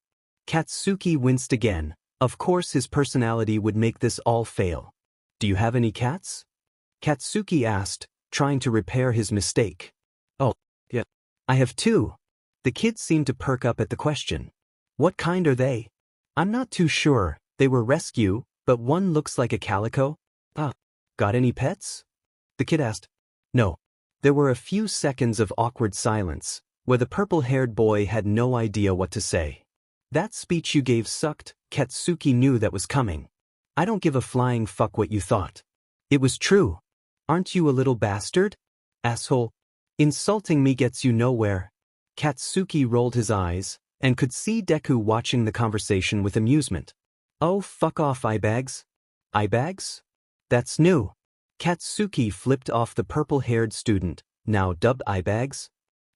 Katsuki winced again. Of course his personality would make this all fail. Do you have any cats? Katsuki asked, trying to repair his mistake. Oh, yeah. I have 2. The kid seemed to perk up at the question. What kind are they? I'm not too sure. They were rescue, but one looks like a calico. Got any pets? The kid asked. No. There were a few seconds of awkward silence, where the purple-haired boy had no idea what to say. That speech you gave sucked. Katsuki knew that was coming. I don't give a flying fuck what you thought. It was true. Aren't you a little bastard? Asshole. Insulting me gets you nowhere. Katsuki rolled his eyes, and could see Deku watching the conversation with amusement. Oh, fuck off, eyebags. Eyebags? That's new. Katsuki flipped off the purple-haired student, now dubbed eyebags.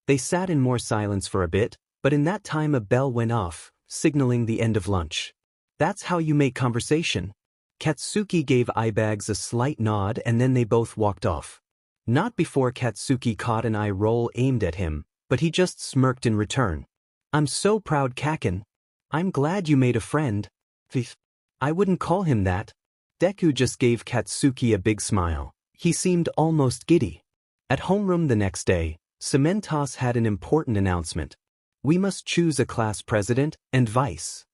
They sat in more silence for a bit, but in that time a bell went off, signaling the end of lunch. That's how you make conversation. Katsuki gave eyebags a slight nod and then they both walked off. Not before Katsuki caught an eye roll aimed at him, but he just smirked in return. I'm so proud, Kaken. I'm glad you made a friend. I wouldn't call him that. Deku just gave Katsuki a big smile. He seemed almost giddy. At homeroom the next day, Cementos had an important announcement. We must choose a class president and vice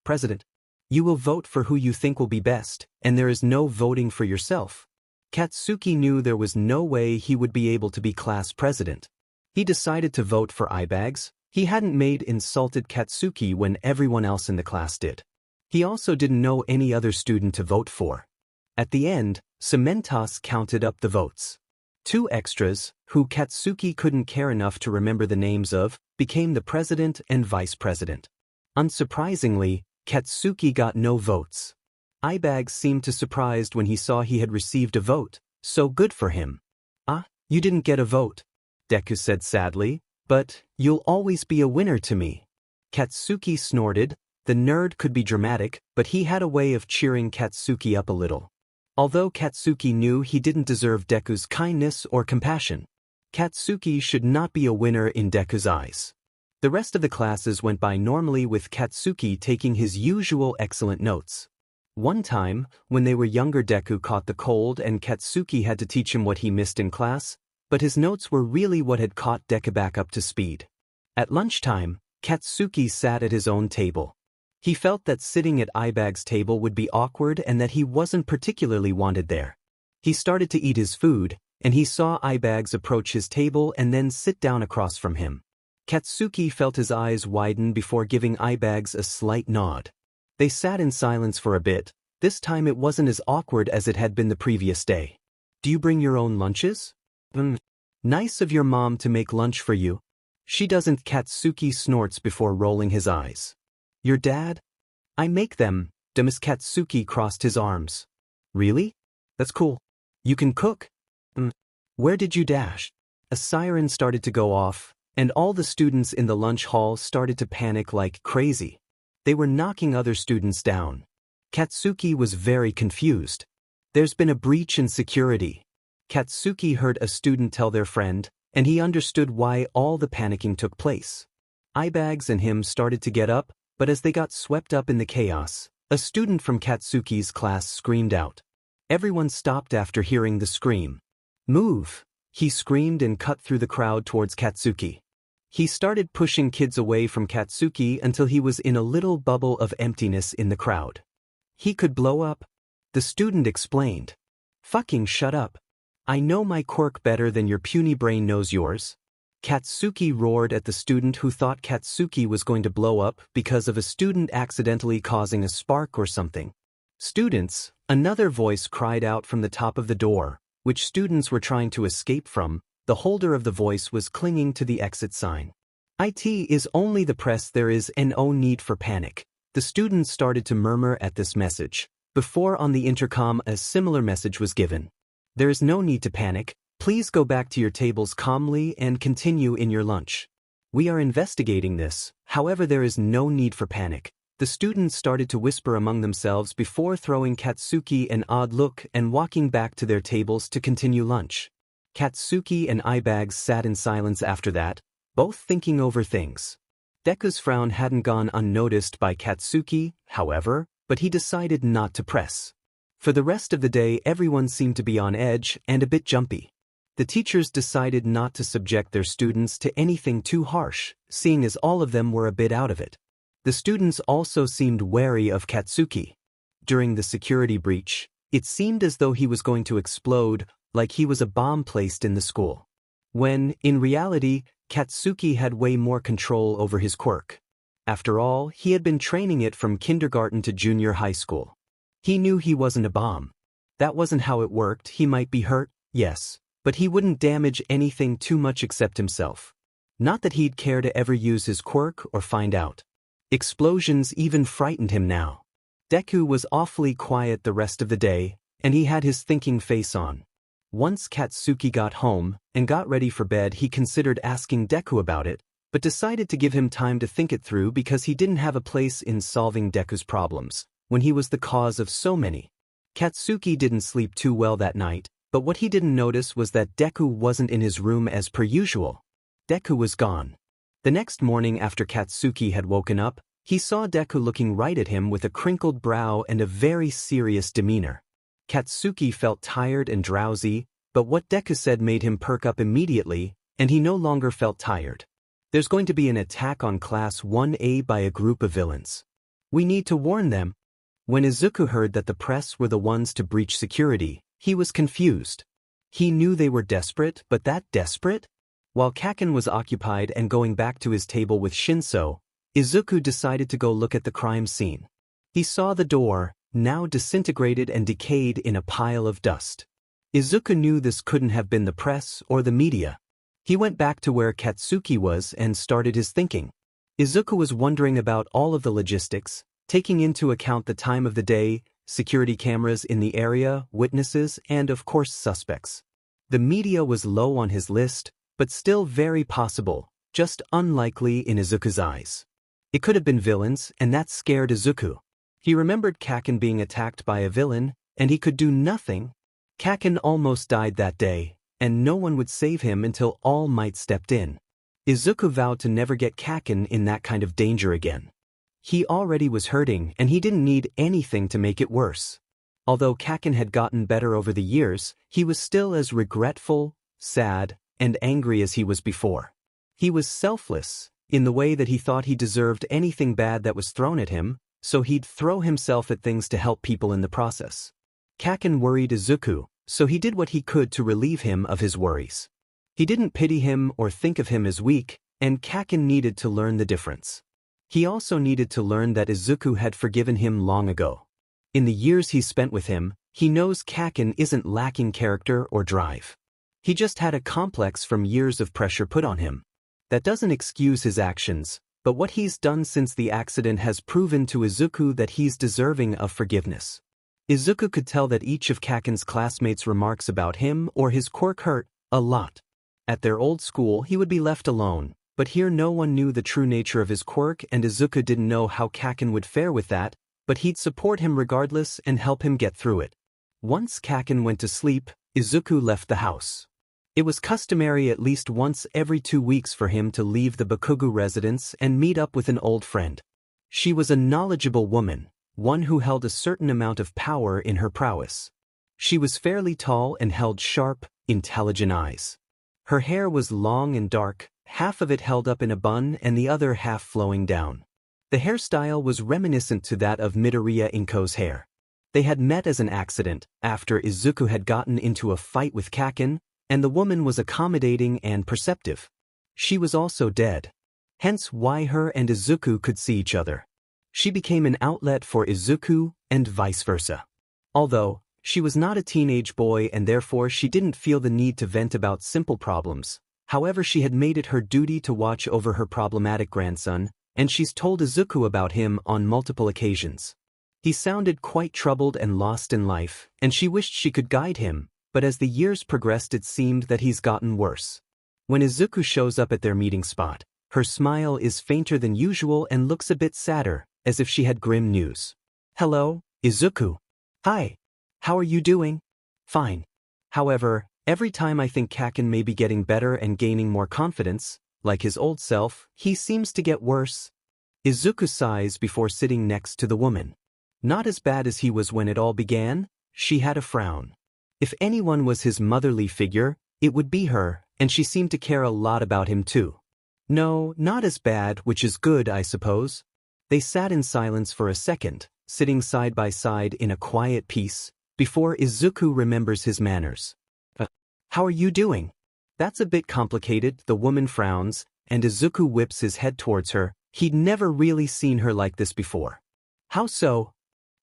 president. You will vote for who you think will be best, and there is no voting for yourself. Katsuki knew there was no way he would be able to be class president. He decided to vote for eyebags. He hadn't made insulted Katsuki when everyone else in the class did. He also didn't know any other student to vote for. At the end, Cementos counted up the votes. 2 extras, who Katsuki couldn't care enough to remember the names of, became the president and vice president. Unsurprisingly, Katsuki got no votes. Eyebags seemed surprised when he saw he had received a vote, so good for him. You didn't get a vote, Deku said sadly, but you'll always be a winner to me. Katsuki snorted. The nerd could be dramatic, but he had a way of cheering Katsuki up a little. Although Katsuki knew he didn't deserve Deku's kindness or compassion, Katsuki should not be a winner in Deku's eyes. The rest of the classes went by normally with Katsuki taking his usual excellent notes. One time, when they were younger, Deku caught the cold and Katsuki had to teach him what he missed in class, but his notes were really what had caught Deku back up to speed. At lunchtime, Katsuki sat at his own table. He felt that sitting at Eyebag's table would be awkward and that he wasn't particularly wanted there. He started to eat his food, and he saw Eyebags approach his table and then sit down across from him. Katsuki felt his eyes widen before giving Eyebags a slight nod. They sat in silence for a bit. This time it wasn't as awkward as it had been the previous day. Do you bring your own lunches? Nice of your mom to make lunch for you. She doesn't. Katsuki snorts before rolling his eyes. Your dad? I make them. Demis. Katsuki crossed his arms. Really? That's cool. You can cook? Where did you dash? A siren started to go off, and all the students in the lunch hall started to panic like crazy. They were knocking other students down. Katsuki was very confused. There's been a breach in security. Katsuki heard a student tell their friend, and he understood why all the panicking took place. Eyebags and him started to get up, but as they got swept up in the chaos, a student from Katsuki's class screamed out. Everyone stopped after hearing the scream. Move! He screamed and cut through the crowd towards Katsuki. He started pushing kids away from Katsuki until he was in a little bubble of emptiness in the crowd. He could blow up. The student explained. Fucking shut up. I know my quirk better than your puny brain knows yours. Katsuki roared at the student who thought Katsuki was going to blow up because of a student accidentally causing a spark or something. Students, another voice cried out from the top of the door, which students were trying to escape from. The holder of the voice was clinging to the exit sign. It is only the press, there is no need for panic. The students started to murmur at this message. Before on the intercom a similar message was given. There is no need to panic, please go back to your tables calmly and continue in your lunch. We are investigating this, however there is no need for panic. The students started to whisper among themselves before throwing Katsuki an odd look and walking back to their tables to continue lunch. Katsuki and Ibags sat in silence after that, both thinking over things. Deku's frown hadn't gone unnoticed by Katsuki, however, but he decided not to press. For the rest of the day everyone seemed to be on edge and a bit jumpy. The teachers decided not to subject their students to anything too harsh, seeing as all of them were a bit out of it. The students also seemed wary of Katsuki. During the security breach, it seemed as though he was going to explode, like he was a bomb placed in the school. When, in reality, Katsuki had way more control over his quirk. After all, he had been training it from kindergarten to junior high school. He knew he wasn't a bomb. That wasn't how it worked. He might be hurt, yes, but he wouldn't damage anything too much except himself. Not that he'd care to ever use his quirk or find out. Explosions even frightened him now. Deku was awfully quiet the rest of the day, and he had his thinking face on. Once Katsuki got home and got ready for bed, he considered asking Deku about it, but decided to give him time to think it through because he didn't have a place in solving Deku's problems, when he was the cause of so many. Katsuki didn't sleep too well that night, but what he didn't notice was that Deku wasn't in his room as per usual. Deku was gone. The next morning after Katsuki had woken up, he saw Deku looking right at him with a crinkled brow and a very serious demeanor. Katsuki felt tired and drowsy, but what Deku said made him perk up immediately, and he no longer felt tired. There's going to be an attack on Class 1A by a group of villains. We need to warn them. When Izuku heard that the press were the ones to breach security, he was confused. He knew they were desperate, but that desperate? While Kaken was occupied and going back to his table with Shinso, Izuku decided to go look at the crime scene. He saw the door, now disintegrated and decayed in a pile of dust. Izuku knew this couldn't have been the press or the media. He went back to where Katsuki was and started his thinking. Izuku was wondering about all of the logistics, taking into account the time of the day, security cameras in the area, witnesses, and of course suspects. The media was low on his list, but still very possible, just unlikely in Izuku's eyes. It could have been villains, and that scared Izuku. He remembered Kaken being attacked by a villain, and he could do nothing. Kaken almost died that day, and no one would save him until All Might stepped in. Izuku vowed to never get Kaken in that kind of danger again. He already was hurting, and he didn't need anything to make it worse. Although Kaken had gotten better over the years, he was still as regretful, sad, and angry as he was before. He was selfless, in the way that he thought he deserved anything bad that was thrown at him, so he'd throw himself at things to help people in the process. Kaken worried Izuku, so he did what he could to relieve him of his worries. He didn't pity him or think of him as weak, and Kaken needed to learn the difference. He also needed to learn that Izuku had forgiven him long ago. In the years he spent with him, he knows Kaken isn't lacking character or drive. He just had a complex from years of pressure put on him. That doesn't excuse his actions, but what he's done since the accident has proven to Izuku that he's deserving of forgiveness. Izuku could tell that each of Kaken's classmates' remarks about him or his quirk hurt a lot. At their old school he would be left alone, but here no one knew the true nature of his quirk and Izuku didn't know how Kaken would fare with that, but he'd support him regardless and help him get through it. Once Kaken went to sleep, Izuku left the house. It was customary at least once every 2 weeks for him to leave the Bakugu residence and meet up with an old friend. She was a knowledgeable woman, one who held a certain amount of power in her prowess. She was fairly tall and held sharp, intelligent eyes. Her hair was long and dark, half of it held up in a bun and the other half flowing down. The hairstyle was reminiscent to that of Midoriya Inko's hair. They had met as an accident, after Izuku had gotten into a fight with Kaken, and the woman was accommodating and perceptive. She was also dead. Hence why her and Izuku could see each other. She became an outlet for Izuku, and vice versa. Although, she was not a teenage boy and therefore she didn't feel the need to vent about simple problems. However, she had made it her duty to watch over her problematic grandson, and she's told Izuku about him on multiple occasions. He sounded quite troubled and lost in life, and she wished she could guide him, but as the years progressed it seemed that he's gotten worse. When Izuku shows up at their meeting spot, her smile is fainter than usual and looks a bit sadder, as if she had grim news. Hello, Izuku. Hi. How are you doing? Fine. However, every time I think Kaken may be getting better and gaining more confidence, like his old self, he seems to get worse. Izuku sighs before sitting next to the woman. Not as bad as he was when it all began. She had a frown. If anyone was his motherly figure, it would be her, and she seemed to care a lot about him too. No, not as bad, which is good, I suppose. They sat in silence for a second, sitting side by side in a quiet peace, before Izuku remembers his manners. How are you doing? That's a bit complicated, the woman frowns, and Izuku whips his head towards her. He'd never really seen her like this before. How so?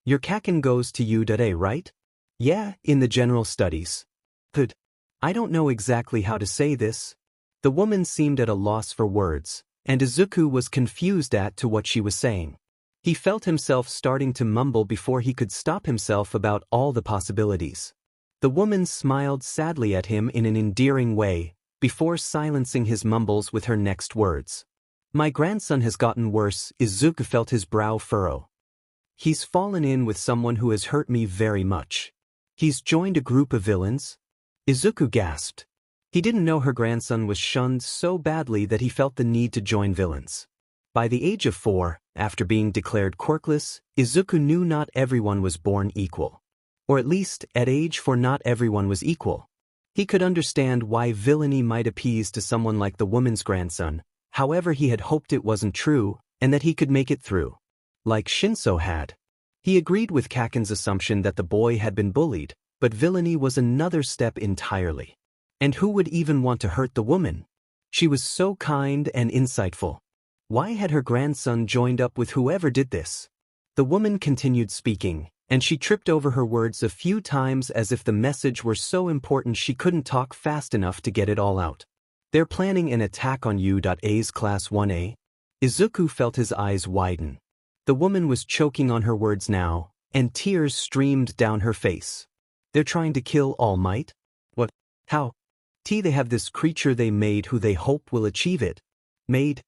Your Kaken goes to you today, right? Yeah, in the general studies. Good. I don't know exactly how to say this. The woman seemed at a loss for words, and Izuku was confused as to what she was saying. He felt himself starting to mumble before he could stop himself about all the possibilities. The woman smiled sadly at him in an endearing way, before silencing his mumbles with her next words. My grandson has gotten worse. Izuku felt his brow furrow. He's fallen in with someone who has hurt me very much. He's joined a group of villains. Izuku gasped. He didn't know her grandson was shunned so badly that he felt the need to join villains. By the age of 4, after being declared quirkless, Izuku knew not everyone was born equal. Or at least, at age 4 not everyone was equal. He could understand why villainy might appease to someone like the woman's grandson, however he had hoped it wasn't true, and that he could make it through. Like Shinso had. He agreed with Kaken's assumption that the boy had been bullied, but villainy was another step entirely. And who would even want to hurt the woman? She was so kind and insightful. Why had her grandson joined up with whoever did this? The woman continued speaking, and she tripped over her words a few times as if the message were so important she couldn't talk fast enough to get it all out. They're planning an attack on U.A's Class 1A? Izuku felt his eyes widen. The woman was choking on her words now, and tears streamed down her face. They're trying to kill All Might? What? How? They have this creature they made who they hope will achieve it. Made?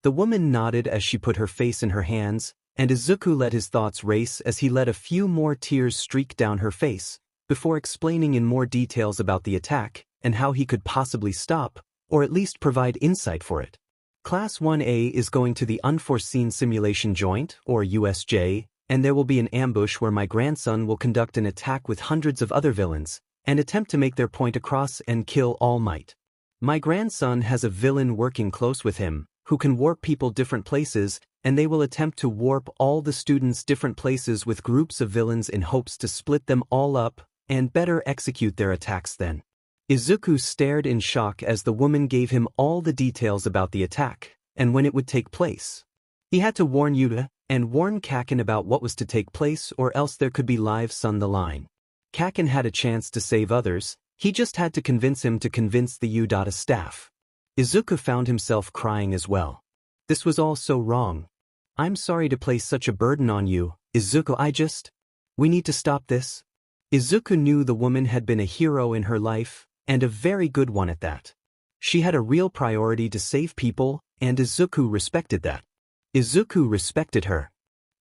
The woman nodded as she put her face in her hands, and Izuku let his thoughts race as he let a few more tears streak down her face, before explaining in more details about the attack, and how he could possibly stop, or at least provide insight for it. Class 1A is going to the Unforeseen Simulation Joint, or USJ, and there will be an ambush where my grandson will conduct an attack with hundreds of other villains, and attempt to make their point across and kill All Might. My grandson has a villain working close with him, who can warp people different places, and they will attempt to warp all the students different places with groups of villains in hopes to split them all up, and better execute their attacks then. Izuku stared in shock as the woman gave him all the details about the attack, and when it would take place. He had to warn Yuta, and warn Kaken about what was to take place or else there could be lives on the line. Kaken had a chance to save others, he just had to convince him to convince the U.A staff. Izuku found himself crying as well. This was all so wrong. I'm sorry to place such a burden on you, Izuku. We need to stop this. Izuku knew the woman had been a hero in her life, and a very good one at that. She had a real priority to save people, and Izuku respected that. Izuku respected her.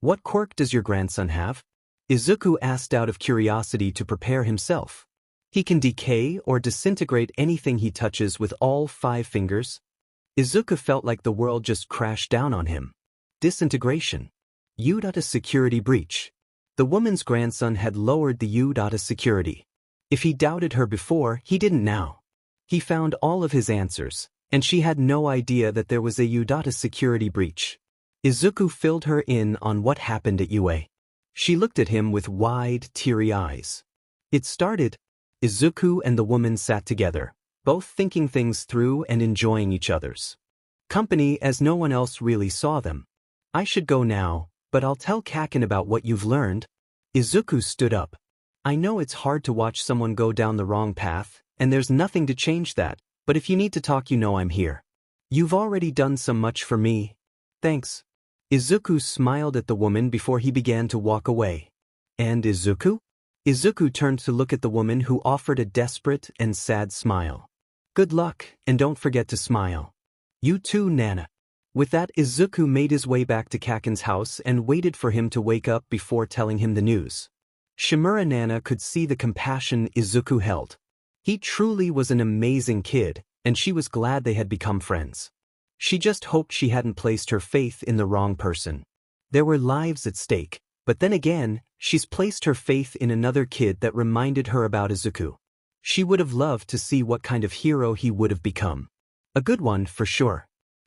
What quirk does your grandson have? Izuku asked out of curiosity to prepare himself. He can decay or disintegrate anything he touches with all 5 fingers. Izuku felt like the world just crashed down on him. Disintegration. U.A security breach. The woman's grandson had lowered the U.A security. If he doubted her before, he didn't now. He found all of his answers, and she had no idea that there was a U.A security breach. Izuku filled her in on what happened at UA. She looked at him with wide, teary eyes. It started. Izuku and the woman sat together, both thinking things through and enjoying each other's company as no one else really saw them. I should go now, but I'll tell Kaken about what you've learned. Izuku stood up. I know it's hard to watch someone go down the wrong path, and there's nothing to change that, but if you need to talk, you know I'm here. You've already done so much for me. Thanks. Izuku smiled at the woman before he began to walk away. And Izuku? Izuku turned to look at the woman who offered a desperate and sad smile. Good luck, and don't forget to smile. You too, Nana. With that, Izuku made his way back to Kaken's house and waited for him to wake up before telling him the news. Shimura Nana could see the compassion Izuku held. He truly was an amazing kid, and she was glad they had become friends. She just hoped she hadn't placed her faith in the wrong person. There were lives at stake, but then again, she's placed her faith in another kid that reminded her about Izuku. She would have loved to see what kind of hero he would have become. A good one, for sure.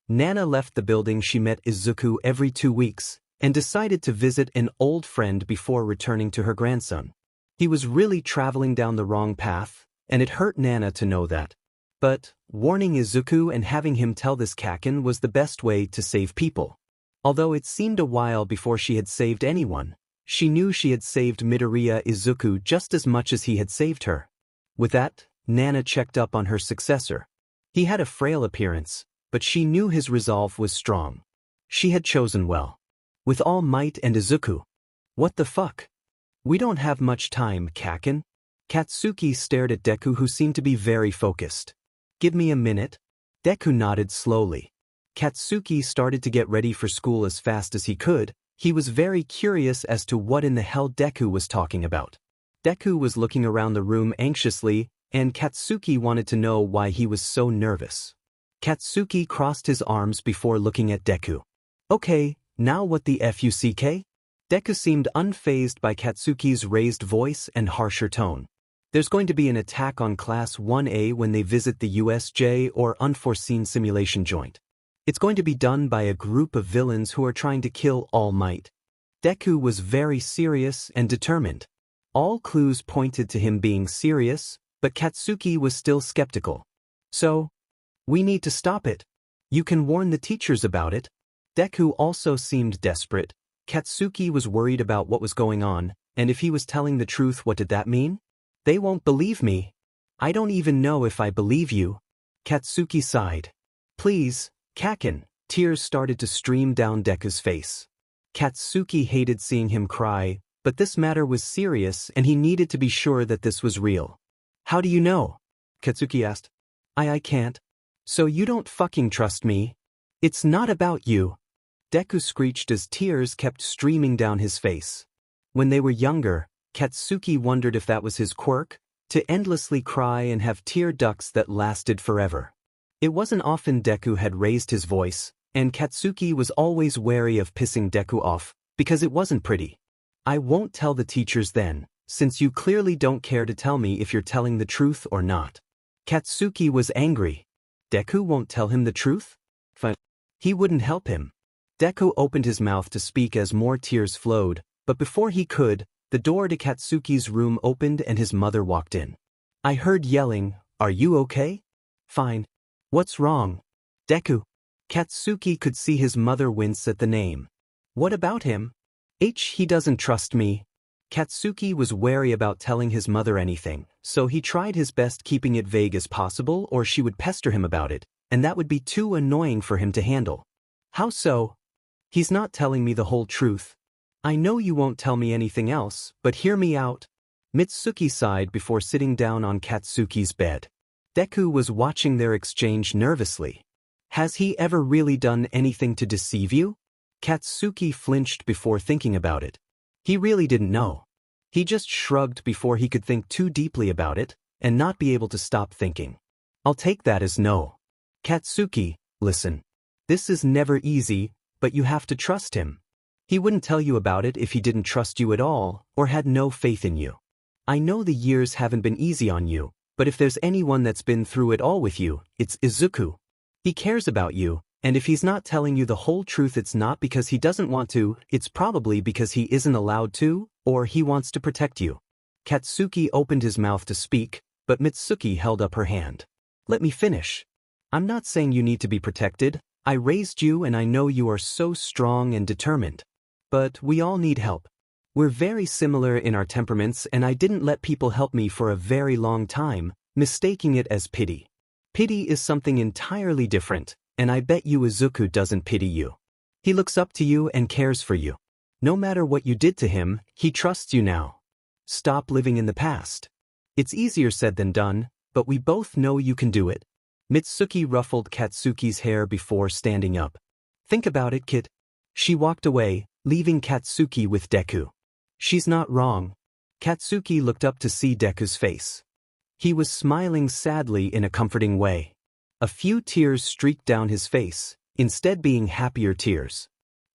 Nana left the building. She met Izuku every 2 weeks, and decided to visit an old friend before returning to her grandson. He was really traveling down the wrong path, and it hurt Nana to know that. But, warning Izuku and having him tell this Kaken was the best way to save people. Although it seemed a while before she had saved anyone, she knew she had saved Midoriya Izuku just as much as he had saved her. With that, Nana checked up on her successor. He had a frail appearance, but she knew his resolve was strong. She had chosen well. With all might and Izuku. What the fuck? We don't have much time, Kaken. Katsuki stared at Deku, who seemed to be very focused. Give me a minute. Deku nodded slowly. Katsuki started to get ready for school as fast as he could. He was very curious as to what in the hell Deku was talking about. Deku was looking around the room anxiously, and Katsuki wanted to know why he was so nervous. Katsuki crossed his arms before looking at Deku. Okay, now what the fuck? Deku seemed unfazed by Katsuki's raised voice and harsher tone. There's going to be an attack on Class 1A when they visit the USJ or unforeseen simulation joint. It's going to be done by a group of villains who are trying to kill All Might. Deku was very serious and determined. All clues pointed to him being serious, but Katsuki was still skeptical. So, we need to stop it. You can warn the teachers about it. Deku also seemed desperate. Katsuki was worried about what was going on, and if he was telling the truth, what did that mean? They won't believe me. I don't even know if I believe you. Katsuki sighed. Please, Kaken. Tears started to stream down Deku's face. Katsuki hated seeing him cry, but this matter was serious and he needed to be sure that this was real. How do you know? Katsuki asked. I can't. So you don't fucking trust me? It's not about you. Deku screeched as tears kept streaming down his face. When they were younger, Katsuki wondered if that was his quirk, to endlessly cry and have tear ducts that lasted forever. It wasn't often Deku had raised his voice, and Katsuki was always wary of pissing Deku off, because it wasn't pretty. I won't tell the teachers then, since you clearly don't care to tell me if you're telling the truth or not. Katsuki was angry. Deku won't tell him the truth? He wouldn't help him. Deku opened his mouth to speak as more tears flowed, but before he could, the door to Katsuki's room opened and his mother walked in. I heard yelling, are you okay? Fine. What's wrong? Deku. Katsuki could see his mother wince at the name. What about him? He doesn't trust me. Katsuki was wary about telling his mother anything, so he tried his best keeping it vague as possible or she would pester him about it, and that would be too annoying for him to handle. How so? He's not telling me the whole truth. I know you won't tell me anything else, but hear me out. Mitsuki sighed before sitting down on Katsuki's bed. Deku was watching their exchange nervously. Has he ever really done anything to deceive you? Katsuki flinched before thinking about it. He really didn't know. He just shrugged before he could think too deeply about it, and not be able to stop thinking. I'll take that as no. Katsuki, listen. This is never easy, but you have to trust him. He wouldn't tell you about it if he didn't trust you at all, or had no faith in you. I know the years haven't been easy on you, but if there's anyone that's been through it all with you, it's Izuku. He cares about you, and if he's not telling you the whole truth, it's not because he doesn't want to, it's probably because he isn't allowed to, or he wants to protect you. Katsuki opened his mouth to speak, but Mitsuki held up her hand. Let me finish. I'm not saying you need to be protected. I raised you and I know you are so strong and determined. But we all need help. We're very similar in our temperaments and I didn't let people help me for a very long time, mistaking it as pity. Pity is something entirely different, and I bet you Izuku doesn't pity you. He looks up to you and cares for you. No matter what you did to him, he trusts you now. Stop living in the past. It's easier said than done, but we both know you can do it. Mitsuki ruffled Katsuki's hair before standing up. Think about it, kid. She walked away, leaving Katsuki with Deku. She's not wrong. Katsuki looked up to see Deku's face. He was smiling sadly in a comforting way. A few tears streaked down his face, instead being happier tears.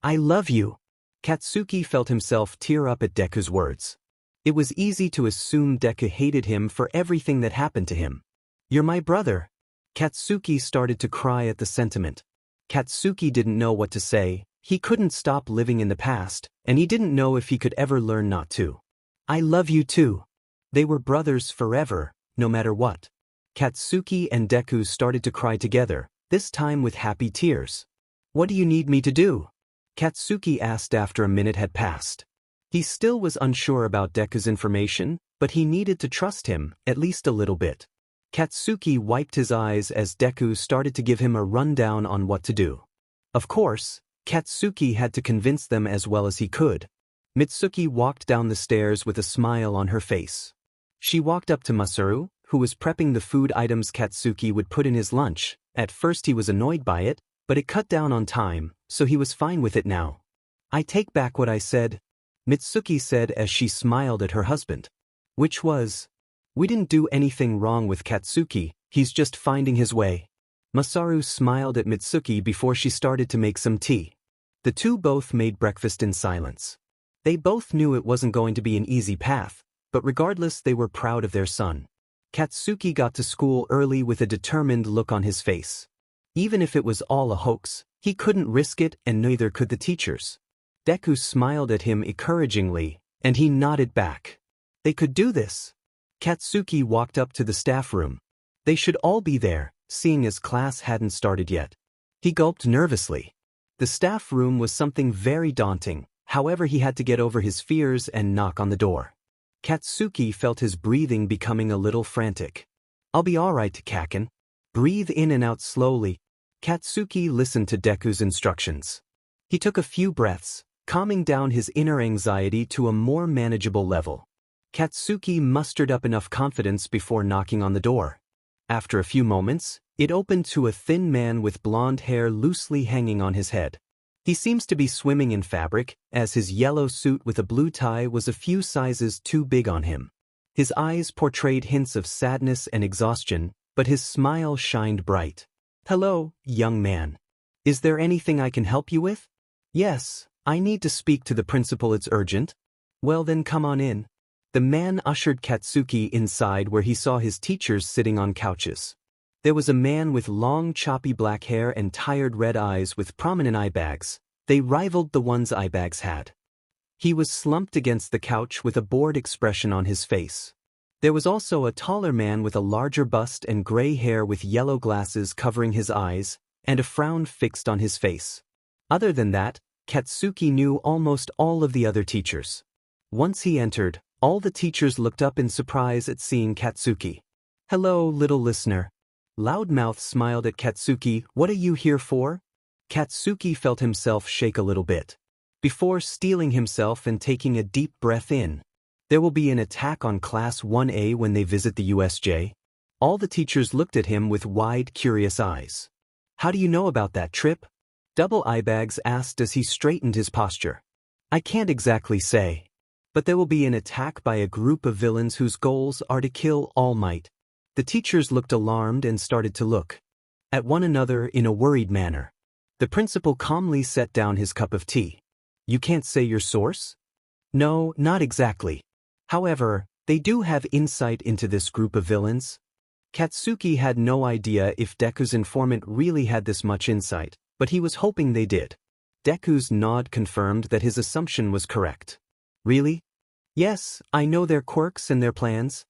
I love you. Katsuki felt himself tear up at Deku's words. It was easy to assume Deku hated him for everything that happened to him. You're my brother. Katsuki started to cry at the sentiment. Katsuki didn't know what to say. He couldn't stop living in the past, and he didn't know if he could ever learn not to. I love you too. They were brothers forever, no matter what. Katsuki and Deku started to cry together, this time with happy tears. What do you need me to do? Katsuki asked after a minute had passed. He still was unsure about Deku's information, but he needed to trust him, at least a little bit. Katsuki wiped his eyes as Deku started to give him a rundown on what to do. Of course, Katsuki had to convince them as well as he could. Mitsuki walked down the stairs with a smile on her face. She walked up to Masaru, who was prepping the food items Katsuki would put in his lunch. At first he was annoyed by it, but it cut down on time, so he was fine with it now. I take back what I said, Mitsuki said as she smiled at her husband. Which was, we didn't do anything wrong with Katsuki, he's just finding his way. Masaru smiled at Mitsuki before she started to make some tea. The two both made breakfast in silence. They both knew it wasn't going to be an easy path, but regardless they were proud of their son. Katsuki got to school early with a determined look on his face. Even if it was all a hoax, he couldn't risk it and neither could the teachers. Deku smiled at him encouragingly, and he nodded back. They could do this. Katsuki walked up to the staff room. They should all be there, seeing as class hadn't started yet. He gulped nervously. The staff room was something very daunting, however he had to get over his fears and knock on the door. Katsuki felt his breathing becoming a little frantic. I'll be alright, Kaken. Breathe in and out slowly. Katsuki listened to Deku's instructions. He took a few breaths, calming down his inner anxiety to a more manageable level. Katsuki mustered up enough confidence before knocking on the door. After a few moments, it opened to a thin man with blonde hair loosely hanging on his head. He seems to be swimming in fabric, as his yellow suit with a blue tie was a few sizes too big on him. His eyes portrayed hints of sadness and exhaustion, but his smile shined bright. Hello, young man. Is there anything I can help you with? Yes, I need to speak to the principal, it's urgent. Well then come on in. The man ushered Katsuki inside where he saw his teachers sitting on couches. There was a man with long choppy black hair and tired red eyes with prominent eye bags. They rivaled the ones eye bags had. He was slumped against the couch with a bored expression on his face. There was also a taller man with a larger bust and gray hair with yellow glasses covering his eyes, and a frown fixed on his face. Other than that, Katsuki knew almost all of the other teachers. Once he entered, all the teachers looked up in surprise at seeing Katsuki. Hello, little listener. Loudmouth smiled at Katsuki. What are you here for? Katsuki felt himself shake a little bit. Before steeling himself and taking a deep breath in. There will be an attack on Class 1A when they visit the USJ. All the teachers looked at him with wide, curious eyes. How do you know about that trip? Double Eyebags asked as he straightened his posture. I can't exactly say. But there will be an attack by a group of villains whose goals are to kill All Might. The teachers looked alarmed and started to look at one another in a worried manner. The principal calmly set down his cup of tea. You can't say your source? No, not exactly. However, they do have insight into this group of villains. Katsuki had no idea if Deku's informant really had this much insight, but he was hoping they did. Deku's nod confirmed that his assumption was correct. Really? Yes, I know their quirks and their plans.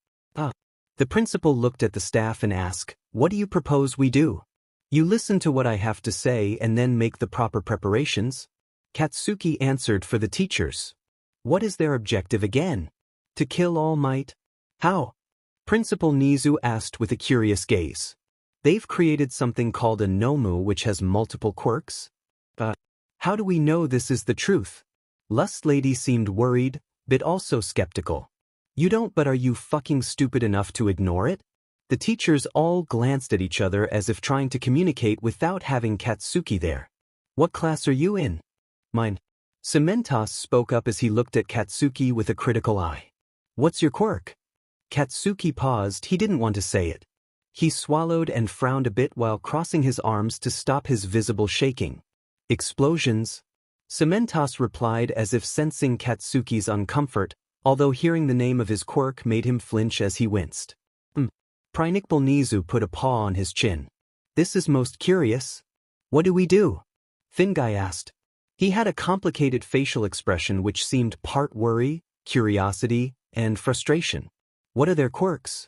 The principal looked at the staff and asked, "What do you propose we do? You listen to what I have to say and then make the proper preparations?" Katsuki answered for the teachers. "What is their objective again? To kill All Might? How?" Principal Nizu asked with a curious gaze. "They've created something called a Nomu which has multiple quirks. But how do we know this is the truth?" Lust Lady seemed worried, but also skeptical. "You don't, but are you fucking stupid enough to ignore it?" The teachers all glanced at each other as if trying to communicate without having Katsuki there. "What class are you in?" "Mine." Cementos spoke up as he looked at Katsuki with a critical eye. "What's your quirk?" Katsuki paused. He didn't want to say it. He swallowed and frowned a bit while crossing his arms to stop his visible shaking. "Explosions." Cementos replied as if sensing Katsuki's uncomfort, although hearing the name of his quirk made him flinch as he winced. Principal Nizu put a paw on his chin. "This is most curious. What do we do?" Thin Guy asked. He had a complicated facial expression which seemed part worry, curiosity, and frustration. "What are their quirks?"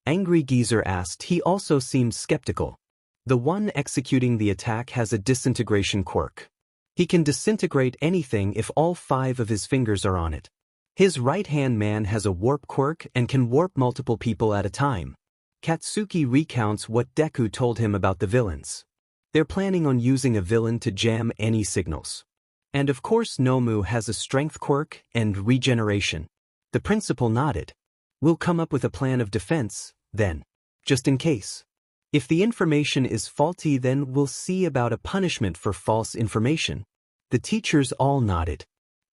Angry Geezer asked. He also seemed skeptical. "The one executing the attack has a disintegration quirk. He can disintegrate anything if all 5 of his fingers are on it. His right-hand man has a warp quirk and can warp multiple people at a time." Katsuki recounts what Deku told him about the villains. They're planning on using a villain to jam any signals. And of course Nomu has a strength quirk and regeneration. The principal nodded. "We'll come up with a plan of defense, then. Just in case. If the information is faulty, then we'll see about a punishment for false information." The teachers all nodded.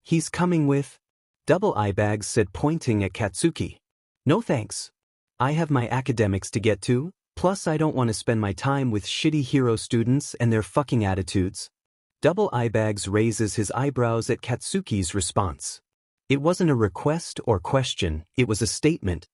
"He's coming with?" Double Eyebags said, pointing at Katsuki. "No thanks. I have my academics to get to, plus I don't want to spend my time with shitty hero students and their fucking attitudes." Double Eyebags raises his eyebrows at Katsuki's response. It wasn't a request or question, it was a statement.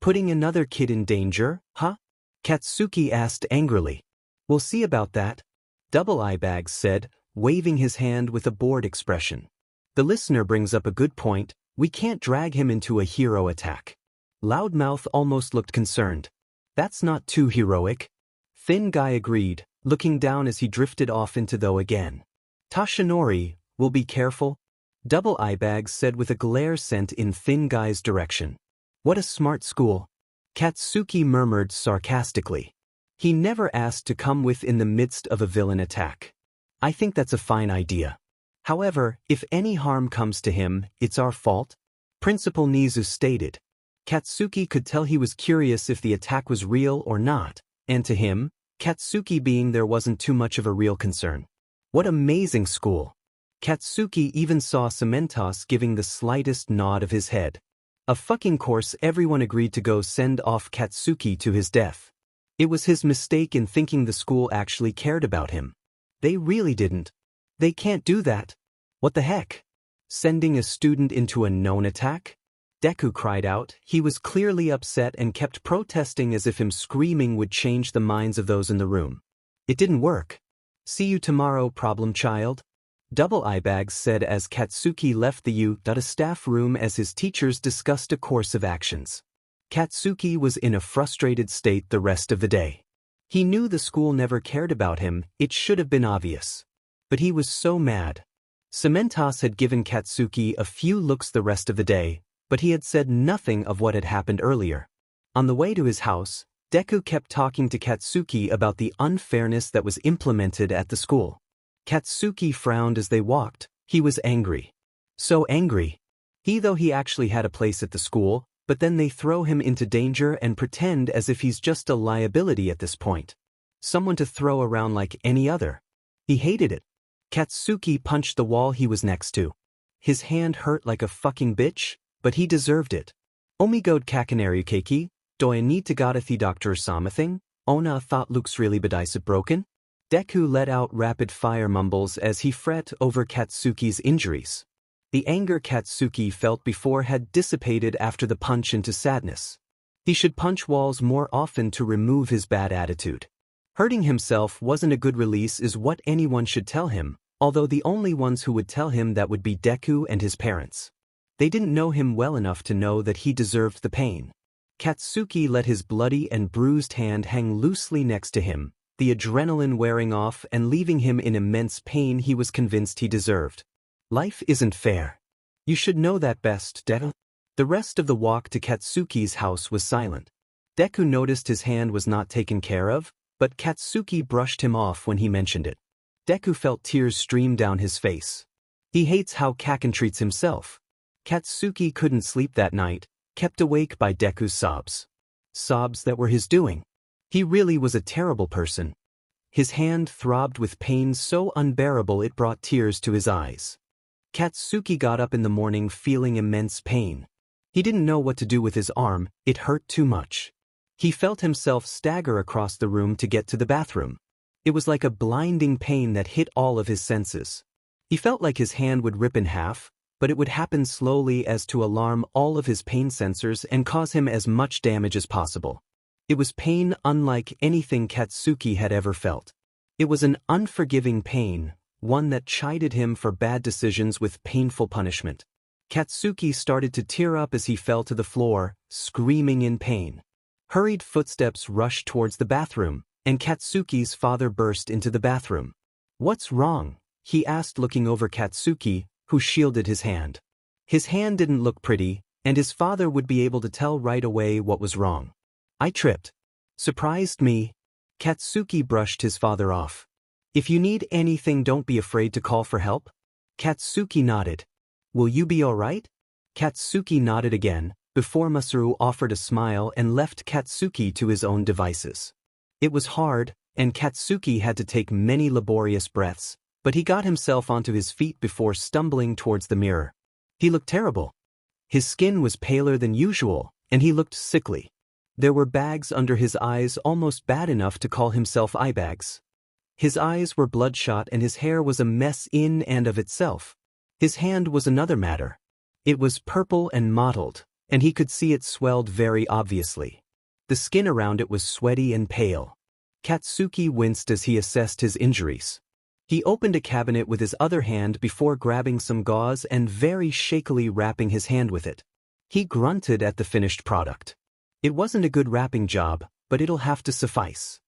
"Putting another kid in danger, huh?" Katsuki asked angrily. "We'll see about that," Double Eyebags said, waving his hand with a bored expression. "The listener brings up a good point. We can't drag him into a hero attack." Loudmouth almost looked concerned. "That's not too heroic." Thin Guy agreed, looking down as he drifted off into though again. "Tashinori, we'll be careful," Double Eyebags said with a glare sent in Thin Guy's direction. "What a smart school," Katsuki murmured sarcastically. "He never asked to come with in the midst of a villain attack. I think that's a fine idea. However, if any harm comes to him, it's our fault," Principal Nizu stated. Katsuki could tell he was curious if the attack was real or not, and to him, Katsuki being there wasn't too much of a real concern. What amazing school. Katsuki even saw Cementos giving the slightest nod of his head. Of fucking course everyone agreed to go send off Katsuki to his death. It was his mistake in thinking the school actually cared about him. They really didn't. They can't do that. What the heck? Sending a student into a known attack? Deku cried out. He was clearly upset and kept protesting as if him screaming would change the minds of those in the room. "It didn't work. See you tomorrow, problem child," Double Eyebags said as Katsuki left the staff room as his teachers discussed a course of actions. Katsuki was in a frustrated state the rest of the day. He knew the school never cared about him, it should have been obvious. But he was so mad. Cementos had given Katsuki a few looks the rest of the day, but he had said nothing of what had happened earlier. On the way to his house, Deku kept talking to Katsuki about the unfairness that was implemented at the school. Katsuki frowned as they walked. He was angry. So angry. Though he actually had a place at the school, but then they throw him into danger and pretend as if he's just a liability at this point. Someone to throw around like any other. He hated it. Katsuki punched the wall he was next to. His hand hurt like a fucking bitch, but he deserved it. "Omigode kakanari keiki, do I need to gotta the doctor something? Ona thought looks really bedice broken?" Deku let out rapid-fire mumbles as he fret over Katsuki's injuries. The anger Katsuki felt before had dissipated after the punch into sadness. He should punch walls more often to remove his bad attitude. Hurting himself wasn't a good release is what anyone should tell him, although the only ones who would tell him that would be Deku and his parents. They didn't know him well enough to know that he deserved the pain. Katsuki let his bloody and bruised hand hang loosely next to him, the adrenaline wearing off and leaving him in immense pain he was convinced he deserved. Life isn't fair. You should know that best, Deku. The rest of the walk to Katsuki's house was silent. Deku noticed his hand was not taken care of, but Katsuki brushed him off when he mentioned it. Deku felt tears stream down his face. He hates how Kaken treats himself. Katsuki couldn't sleep that night, kept awake by Deku's sobs. Sobs that were his doing. He really was a terrible person. His hand throbbed with pain so unbearable it brought tears to his eyes. Katsuki got up in the morning feeling immense pain. He didn't know what to do with his arm, it hurt too much. He felt himself stagger across the room to get to the bathroom. It was like a blinding pain that hit all of his senses. He felt like his hand would rip in half, but it would happen slowly as to alarm all of his pain sensors and cause him as much damage as possible. It was pain unlike anything Katsuki had ever felt. It was an unforgiving pain, one that chided him for bad decisions with painful punishment. Katsuki started to tear up as he fell to the floor, screaming in pain. Hurried footsteps rushed towards the bathroom, and Katsuki's father burst into the bathroom. "What's wrong?" he asked, looking over Katsuki, who shielded his hand. His hand didn't look pretty, and his father would be able to tell right away what was wrong. "I tripped." "Surprised me." Katsuki brushed his father off. "If you need anything, don't be afraid to call for help." Katsuki nodded. "Will you be all right?" Katsuki nodded again, before Masaru offered a smile and left Katsuki to his own devices. It was hard, and Katsuki had to take many laborious breaths, but he got himself onto his feet before stumbling towards the mirror. He looked terrible. His skin was paler than usual, and he looked sickly. There were bags under his eyes, almost bad enough to call himself eye bags. His eyes were bloodshot and his hair was a mess in and of itself. His hand was another matter. It was purple and mottled, and he could see it swelled very obviously. The skin around it was sweaty and pale. Katsuki winced as he assessed his injuries. He opened a cabinet with his other hand before grabbing some gauze and very shakily wrapping his hand with it. He grunted at the finished product. It wasn't a good wrapping job, but it'll have to suffice.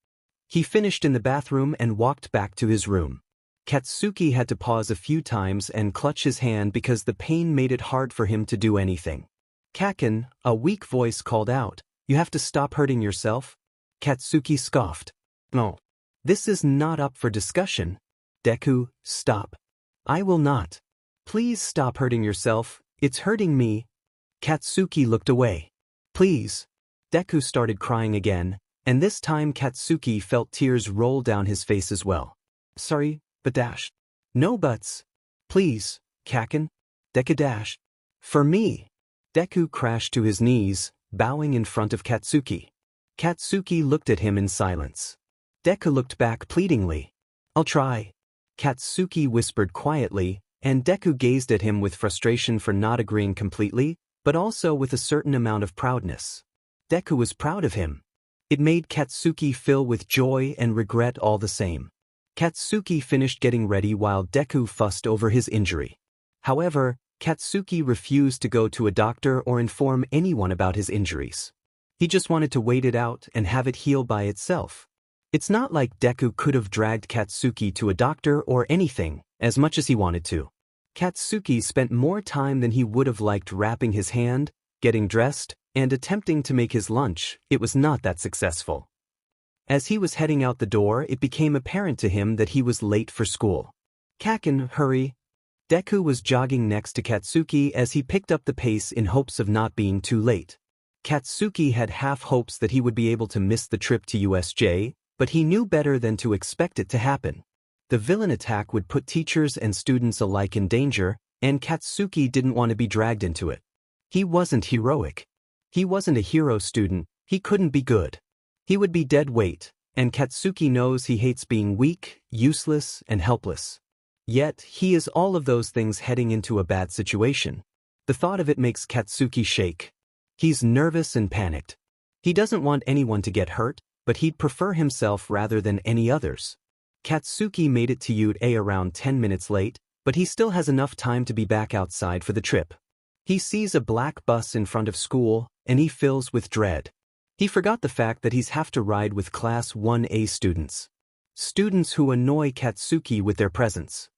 He finished in the bathroom and walked back to his room. Katsuki had to pause a few times and clutch his hand because the pain made it hard for him to do anything. "Kaken," a weak voice called out, "you have to stop hurting yourself." Katsuki scoffed. "No. This is not up for discussion." "Deku, stop." "I will not. Please stop hurting yourself, it's hurting me." Katsuki looked away. "Please." Deku started crying again, and this time Katsuki felt tears roll down his face as well. "Sorry, but dash." "No buts. Please, Kaken." "Deku dash." "For me." Deku crashed to his knees, bowing in front of Katsuki. Katsuki looked at him in silence. Deku looked back pleadingly. "I'll try." Katsuki whispered quietly, and Deku gazed at him with frustration for not agreeing completely, but also with a certain amount of proudness. Deku was proud of him. It made Katsuki fill with joy and regret all the same. Katsuki finished getting ready while Deku fussed over his injury. However, Katsuki refused to go to a doctor or inform anyone about his injuries. He just wanted to wait it out and have it heal by itself. It's not like Deku could have dragged Katsuki to a doctor or anything, as much as he wanted to. Katsuki spent more time than he would have liked wrapping his hand, getting dressed, and attempting to make his lunch. It was not that successful. As he was heading out the door, it became apparent to him that he was late for school. "Kaken, hurry." Deku was jogging next to Katsuki as he picked up the pace in hopes of not being too late. Katsuki had half hopes that he would be able to miss the trip to USJ, but he knew better than to expect it to happen. The villain attack would put teachers and students alike in danger, and Katsuki didn't want to be dragged into it. He wasn't heroic. He wasn't a hero student, he couldn't be good. He would be dead weight, and Katsuki knows he hates being weak, useless, and helpless. Yet, he is all of those things heading into a bad situation. The thought of it makes Katsuki shake. He's nervous and panicked. He doesn't want anyone to get hurt, but he'd prefer himself rather than any others. Katsuki made it to UA around 10 minutes late, but he still has enough time to be back outside for the trip. He sees a black bus in front of school, and he fills with dread. He forgot the fact that he's have to ride with Class 1A students. Students who annoy Katsuki with their presence.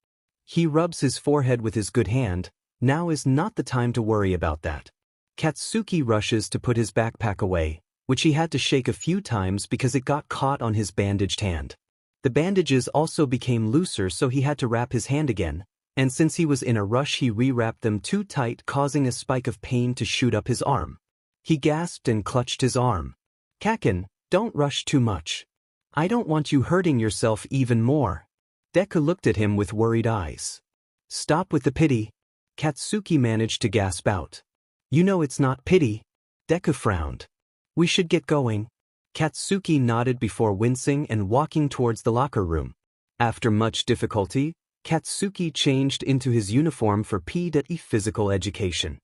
He rubs his forehead with his good hand. Now is not the time to worry about that. Katsuki rushes to put his backpack away, which he had to shake a few times because it got caught on his bandaged hand. The bandages also became looser, so he had to wrap his hand again, and since he was in a rush he re-wrapped them too tight, causing a spike of pain to shoot up his arm. He gasped and clutched his arm. "Kaken, don't rush too much. I don't want you hurting yourself even more." Deku looked at him with worried eyes. "Stop with the pity." Katsuki managed to gasp out. "You know it's not pity." Deku frowned. "We should get going." Katsuki nodded before wincing and walking towards the locker room. After much difficulty, Katsuki changed into his uniform for P.E. physical education.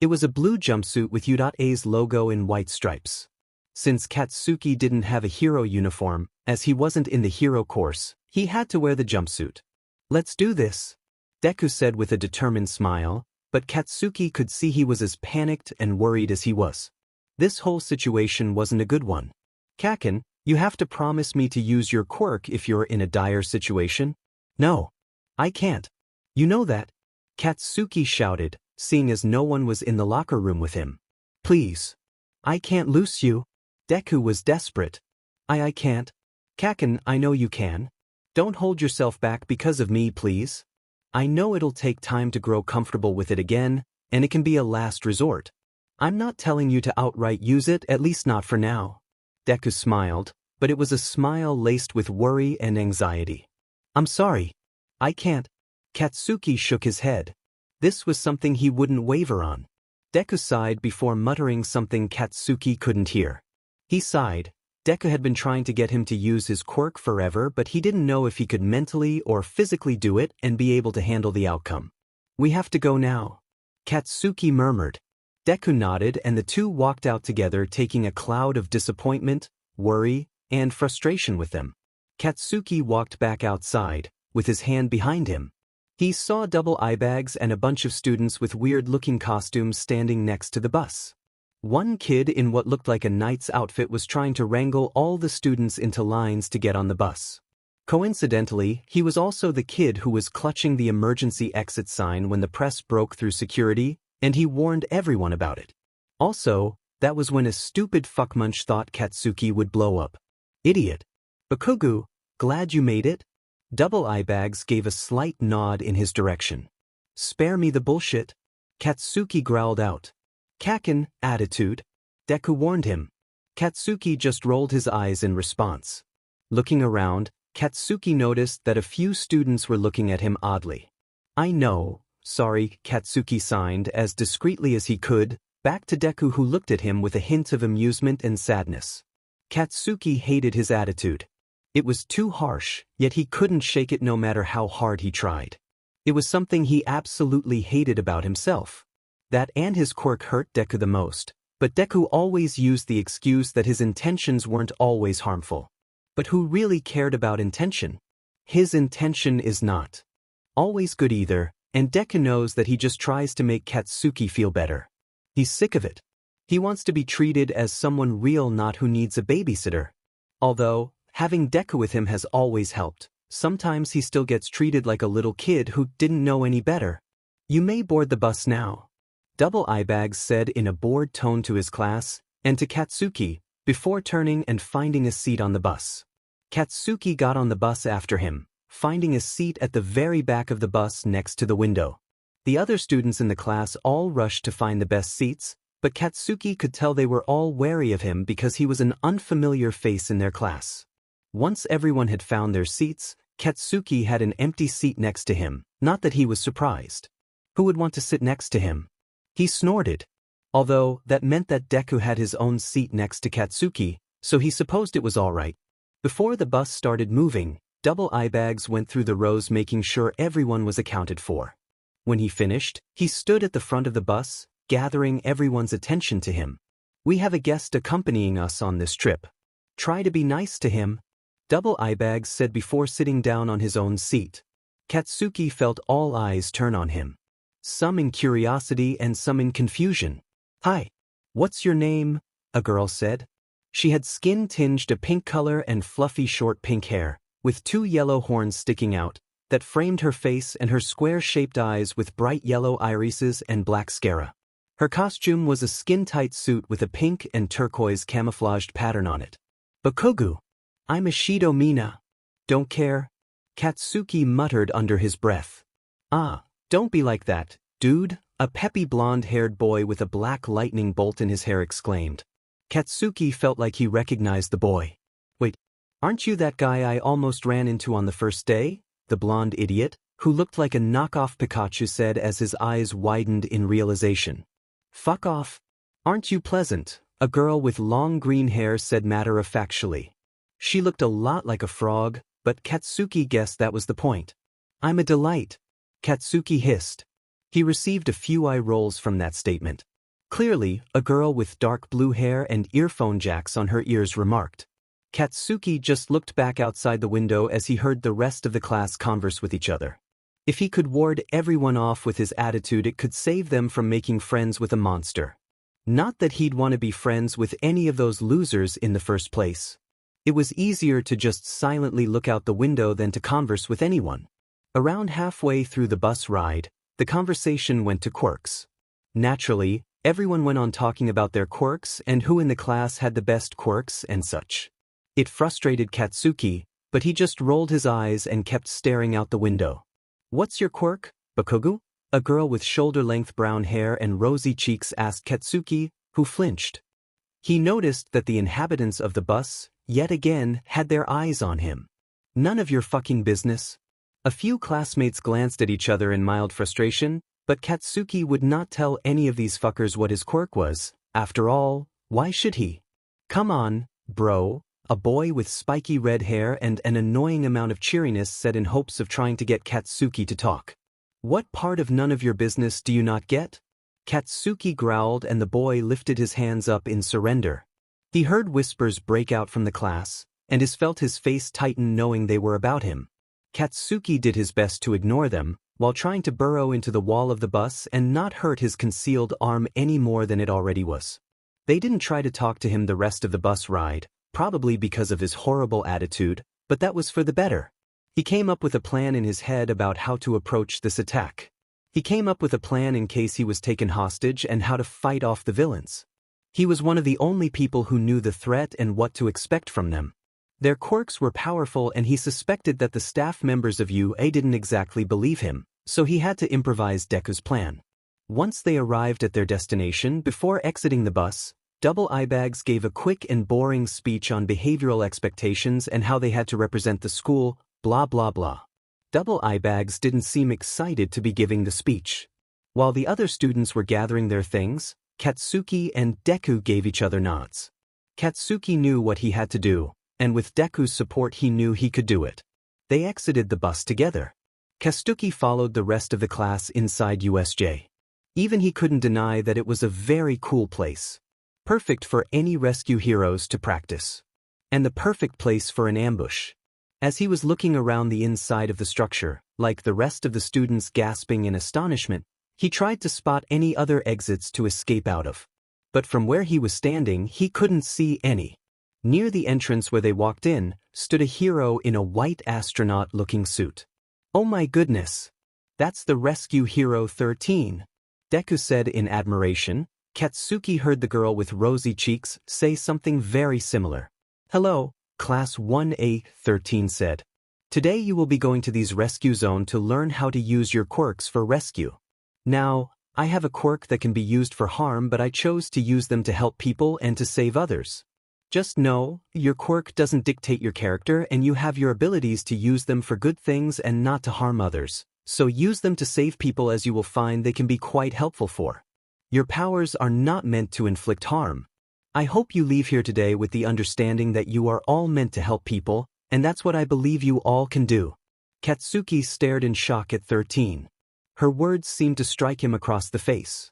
It was a blue jumpsuit with U.A's logo in white stripes. Since Katsuki didn't have a hero uniform, as he wasn't in the hero course, he had to wear the jumpsuit. "Let's do this," Deku said with a determined smile, but Katsuki could see he was as panicked and worried as he was. This whole situation wasn't a good one. "Kaken, you have to promise me to use your quirk if you're in a dire situation." "No. I can't. You know that," Katsuki shouted, seeing as no one was in the locker room with him. "Please. I can't lose you." Deku was desperate. I can't." "Kaken, I know you can. Don't hold yourself back because of me, please. I know it'll take time to grow comfortable with it again, and it can be a last resort. I'm not telling you to outright use it, at least not for now." Deku smiled, but it was a smile laced with worry and anxiety. "I'm sorry. I can't." Katsuki shook his head. This was something he wouldn't waver on. Deku sighed before muttering something Katsuki couldn't hear. He sighed. Deku had been trying to get him to use his quirk forever, but he didn't know if he could mentally or physically do it and be able to handle the outcome. "We have to go now," Katsuki murmured. Deku nodded and the two walked out together, taking a cloud of disappointment, worry, and frustration with them. Katsuki walked back outside, with his hand behind him. He saw double eye bags and a bunch of students with weird-looking costumes standing next to the bus. One kid in what looked like a knight's outfit was trying to wrangle all the students into lines to get on the bus. Coincidentally, he was also the kid who was clutching the emergency exit sign when the press broke through security, and he warned everyone about it. Also, that was when a stupid fuckmunch thought Katsuki would blow up. "Idiot. Bakugu, glad you made it?" Double eye bags gave a slight nod in his direction. "Spare me the bullshit," Katsuki growled out. "Kaken, attitude," Deku warned him. Katsuki just rolled his eyes in response. Looking around, Katsuki noticed that a few students were looking at him oddly. "I know, sorry," Katsuki signed as discreetly as he could, back to Deku, who looked at him with a hint of amusement and sadness. Katsuki hated his attitude. It was too harsh, yet he couldn't shake it no matter how hard he tried. It was something he absolutely hated about himself. That and his quirk hurt Deku the most, but Deku always used the excuse that his intentions weren't always harmful. But who really cared about intention? His intention is not always good either, and Deku knows that he just tries to make Katsuki feel better. He's sick of it. He wants to be treated as someone real, not who needs a babysitter. Although, having Deku with him has always helped, sometimes he still gets treated like a little kid who didn't know any better. "You may board the bus now," Double Eye Bags said in a bored tone to his class, and to Katsuki, before turning and finding a seat on the bus. Katsuki got on the bus after him, finding a seat at the very back of the bus next to the window. The other students in the class all rushed to find the best seats, but Katsuki could tell they were all wary of him because he was an unfamiliar face in their class. Once everyone had found their seats, Katsuki had an empty seat next to him, not that he was surprised. Who would want to sit next to him? He snorted. Although, that meant that Deku had his own seat next to Katsuki, so he supposed it was all right. Before the bus started moving, Double Eye Bags went through the rows making sure everyone was accounted for. When he finished, he stood at the front of the bus, gathering everyone's attention to him. "We have a guest accompanying us on this trip. Try to be nice to him," Double Eye Bags said before sitting down on his own seat. Katsuki felt all eyes turn on him. Some in curiosity and some in confusion. "Hi. "What's your name?" a girl said. She had skin tinged a pink color and fluffy short pink hair, with 2 yellow horns sticking out, that framed her face and her square-shaped eyes with bright yellow irises and black sclera. Her costume was a skin-tight suit with a pink and turquoise camouflaged pattern on it. "Bakugu. I'm Ishido Mina. Don't care?" Katsuki muttered under his breath. "Ah, don't be like that, dude," a peppy blonde-haired boy with a black lightning bolt in his hair exclaimed. Katsuki felt like he recognized the boy. "Wait, aren't you that guy I almost ran into on the first day?" the blonde idiot, who looked like a knockoff Pikachu, said as his eyes widened in realization. "Fuck off. Aren't you pleasant?" a girl with long green hair said matter-of-factually. She looked a lot like a frog, but Katsuki guessed that was the point. "I'm a delight," Katsuki hissed. He received a few eye rolls from that statement. Clearly, a girl with dark blue hair and earphone jacks on her ears remarked. Katsuki just looked back outside the window as he heard the rest of the class converse with each other. If he could ward everyone off with his attitude, it could save them from making friends with a monster. Not that he'd want to be friends with any of those losers in the first place. It was easier to just silently look out the window than to converse with anyone. Around halfway through the bus ride, the conversation went to quirks. Naturally, everyone went on talking about their quirks and who in the class had the best quirks and such. It frustrated Katsuki, but he just rolled his eyes and kept staring out the window. "What's your quirk, Bakugu?" a girl with shoulder-length brown hair and rosy cheeks asked Katsuki, who flinched. He noticed that the inhabitants of the bus, yet again, had their eyes on him. "None of your fucking business." A few classmates glanced at each other in mild frustration, but Katsuki would not tell any of these fuckers what his quirk was. After all, why should he? "Come on, bro," a boy with spiky red hair and an annoying amount of cheeriness said in hopes of trying to get Katsuki to talk. "What part of none of your business do you not get?" Katsuki growled and the boy lifted his hands up in surrender. He heard whispers break out from the class, and felt his face tighten knowing they were about him. Katsuki did his best to ignore them, while trying to burrow into the wall of the bus and not hurt his concealed arm any more than it already was. They didn't try to talk to him the rest of the bus ride, probably because of his horrible attitude, but that was for the better. He came up with a plan in his head about how to approach this attack. He came up with a plan in case he was taken hostage and how to fight off the villains. He was one of the only people who knew the threat and what to expect from them. Their quirks were powerful and he suspected that the staff members of UA didn't exactly believe him, so he had to improvise Deku's plan. Once they arrived at their destination, before exiting the bus, Double Eyebags gave a quick and boring speech on behavioral expectations and how they had to represent the school, blah blah blah. Double Eyebags didn't seem excited to be giving the speech. While the other students were gathering their things, Katsuki and Deku gave each other nods. Katsuki knew what he had to do, and with Deku's support he knew he could do it. They exited the bus together. Katsuki followed the rest of the class inside USJ. Even he couldn't deny that it was a very cool place. Perfect for any rescue heroes to practice. And the perfect place for an ambush. As he was looking around the inside of the structure, like the rest of the students gasping in astonishment, he tried to spot any other exits to escape out of. But from where he was standing, he couldn't see any. Near the entrance where they walked in, stood a hero in a white astronaut-looking suit. "Oh my goodness! That's the Rescue Hero 13, Deku said in admiration. Katsuki heard the girl with rosy cheeks say something very similar. "Hello, Class 1A, 13 said. "Today you will be going to these rescue zone to learn how to use your quirks for rescue. Now, I have a quirk that can be used for harm, but I chose to use them to help people and to save others. Just know, your quirk doesn't dictate your character and you have your abilities to use them for good things and not to harm others, so use them to save people as you will find they can be quite helpful for. Your powers are not meant to inflict harm. I hope you leave here today with the understanding that you are all meant to help people, and that's what I believe you all can do." Katsuki stared in shock at 13. Her words seemed to strike him across the face.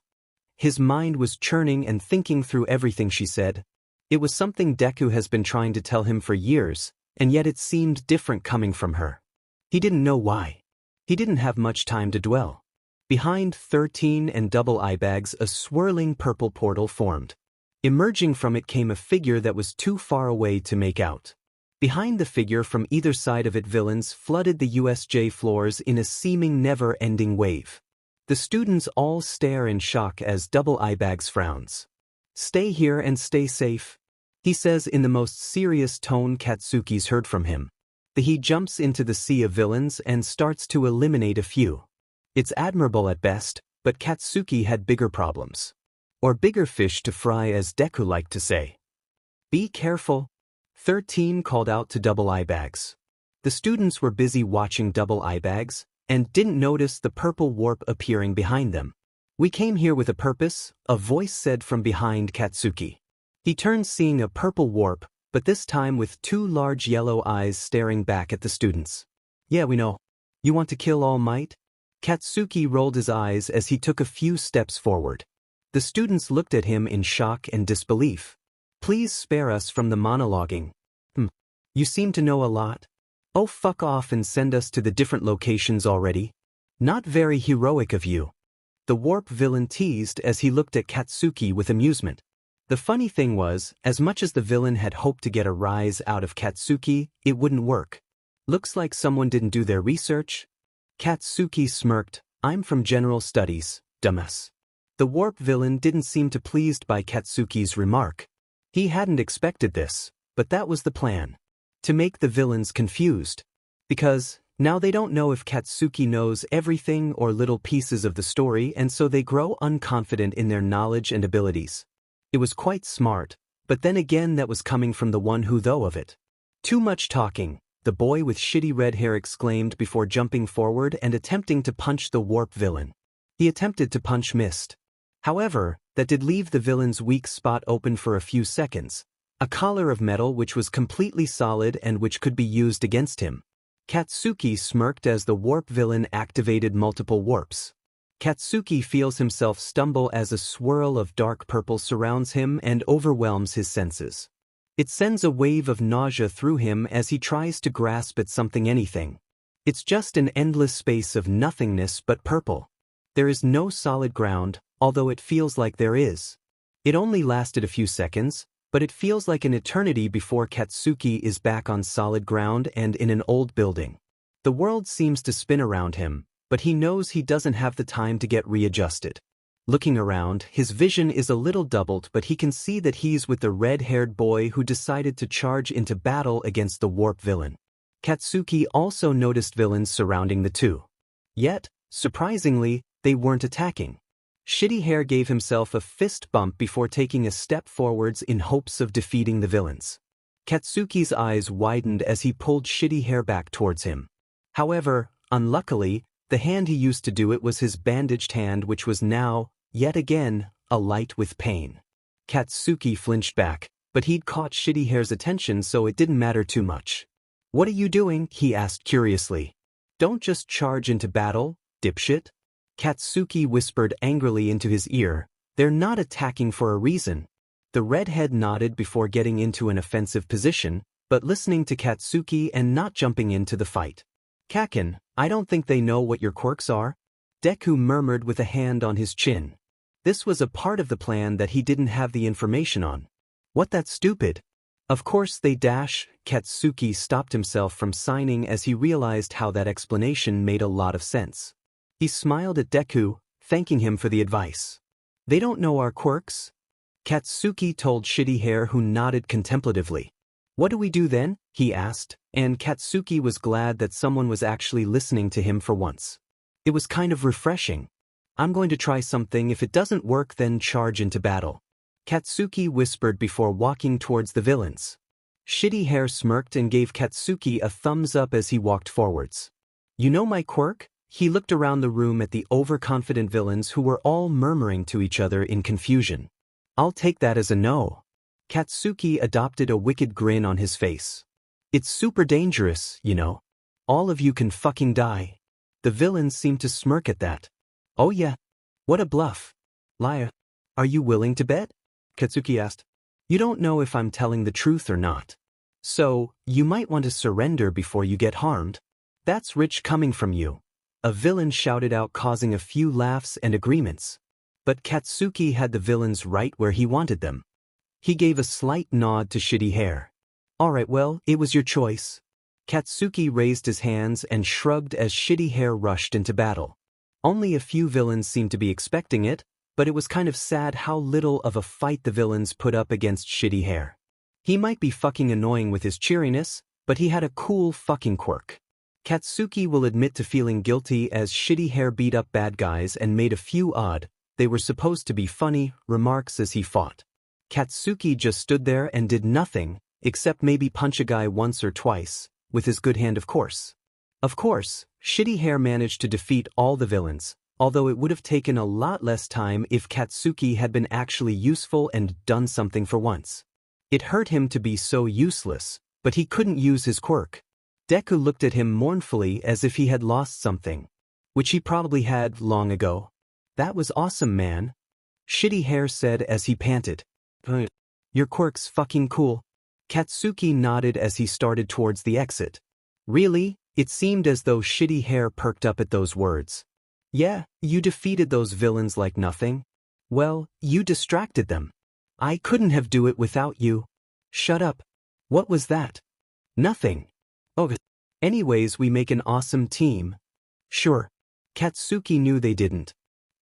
His mind was churning and thinking through everything she said. It was something Deku has been trying to tell him for years, and yet it seemed different coming from her. He didn't know why. He didn't have much time to dwell. Behind 13 and Double Eyebags, a swirling purple portal formed. Emerging from it came a figure that was too far away to make out. Behind the figure from either side of it, villains flooded the USJ floors in a seeming never-ending wave. The students all stare in shock as Double Eyebags frowns. "Stay here and stay safe," he says in the most serious tone Katsuki's heard from him. He jumps into the sea of villains and starts to eliminate a few. It's admirable at best, but Katsuki had bigger problems. Or bigger fish to fry, as Deku liked to say. "Be careful," 13 called out to Double Eyebags. The students were busy watching Double Eyebags and didn't notice the purple warp appearing behind them. "We came here with a purpose," a voice said from behind Katsuki. He turned, seeing a purple warp, but this time with two large yellow eyes staring back at the students. "Yeah, we know. You want to kill All Might?" Katsuki rolled his eyes as he took a few steps forward. The students looked at him in shock and disbelief. "Please spare us from the monologuing. You seem to know a lot. Oh, fuck off and send us to the different locations already. Not very heroic of you," the warp villain teased as he looked at Katsuki with amusement. The funny thing was, as much as the villain had hoped to get a rise out of Katsuki, it wouldn't work. "Looks like someone didn't do their research." Katsuki smirked. "I'm from General Studies, dumbass." The warp villain didn't seem too pleased by Katsuki's remark. He hadn't expected this, but that was the plan. To make the villains confused. Because now they don't know if Katsuki knows everything or little pieces of the story, and so they grow unconfident in their knowledge and abilities. It was quite smart, but then again that was coming from the one who though of it. "Too much talking," the boy with shitty red hair exclaimed before jumping forward and attempting to punch the warp villain. He attempted to punch, missed. However, that did leave the villain's weak spot open for a few seconds. A collar of metal which was completely solid and which could be used against him. Katsuki smirked as the warp villain activated multiple warps. Katsuki feels himself stumble as a swirl of dark purple surrounds him and overwhelms his senses. It sends a wave of nausea through him as he tries to grasp at something, anything. It's just an endless space of nothingness but purple. There is no solid ground, although it feels like there is. It only lasted a few seconds, but it feels like an eternity before Katsuki is back on solid ground and in an old building. The world seems to spin around him, but he knows he doesn't have the time to get readjusted. Looking around, his vision is a little doubled, but he can see that he's with the red-haired boy who decided to charge into battle against the warp villain. Katsuki also noticed villains surrounding the two. Yet, surprisingly, they weren't attacking. Shitty Hair gave himself a fist bump before taking a step forwards in hopes of defeating the villains. Katsuki's eyes widened as he pulled Shitty Hair back towards him. However, unluckily, the hand he used to do it was his bandaged hand, which was now, yet again, alight with pain. Katsuki flinched back, but he'd caught Shitty Hair's attention, so it didn't matter too much. "What are you doing?" he asked curiously. "Don't just charge into battle, dipshit." Katsuki whispered angrily into his ear, "They're not attacking for a reason." The redhead nodded before getting into an offensive position, but listening to Katsuki and not jumping into the fight. "Kaken, I don't think they know what your quirks are," Deku murmured with a hand on his chin. This was a part of the plan that he didn't have the information on. "What, that's stupid." "Of course they dash." Katsuki stopped himself from signing as he realized how that explanation made a lot of sense. He smiled at Deku, thanking him for the advice. "They don't know our quirks?" Katsuki told Shitty Hair, who nodded contemplatively. "What do we do then?" he asked, and Katsuki was glad that someone was actually listening to him for once. It was kind of refreshing. "I'm going to try something. If it doesn't work, then charge into battle," Katsuki whispered before walking towards the villains. Shitty Hair smirked and gave Katsuki a thumbs up as he walked forwards. "You know my quirk?" He looked around the room at the overconfident villains who were all murmuring to each other in confusion. "I'll take that as a no." Katsuki adopted a wicked grin on his face. "It's super dangerous, you know. All of you can fucking die." The villains seemed to smirk at that. "Oh yeah? What a bluff. Liar. Are you willing to bet?" Katsuki asked. "You don't know if I'm telling the truth or not. So, you might want to surrender before you get harmed." "That's rich coming from you," a villain shouted out, causing a few laughs and agreements. But Katsuki had the villains right where he wanted them. He gave a slight nod to Shitty Hair. Alright, well, it was your choice. Katsuki raised his hands and shrugged as Shitty Hair rushed into battle. Only a few villains seemed to be expecting it, but it was kind of sad how little of a fight the villains put up against Shitty Hair. He might be fucking annoying with his cheeriness, but he had a cool fucking quirk. Katsuki will admit to feeling guilty as Shitty Hair beat up bad guys and made a few odd, they were supposed to be funny, remarks as he fought. Katsuki just stood there and did nothing, except maybe punch a guy once or twice, with his good hand of course. Of course, Shitty Hair managed to defeat all the villains, although it would have taken a lot less time if Katsuki had been actually useful and done something for once. It hurt him to be so useless, but he couldn't use his quirk. Deku looked at him mournfully as if he had lost something, which he probably had long ago. That was awesome, man. Shitty Hair said as he panted. Your quirk's fucking cool. Katsuki nodded as he started towards the exit. Really? It seemed as though Shitty Hair perked up at those words. Yeah, you defeated those villains like nothing. Well, you distracted them. I couldn't have do it without you. Shut up. What was that? Nothing. Oh, anyways, we make an awesome team. Sure. Katsuki knew they didn't.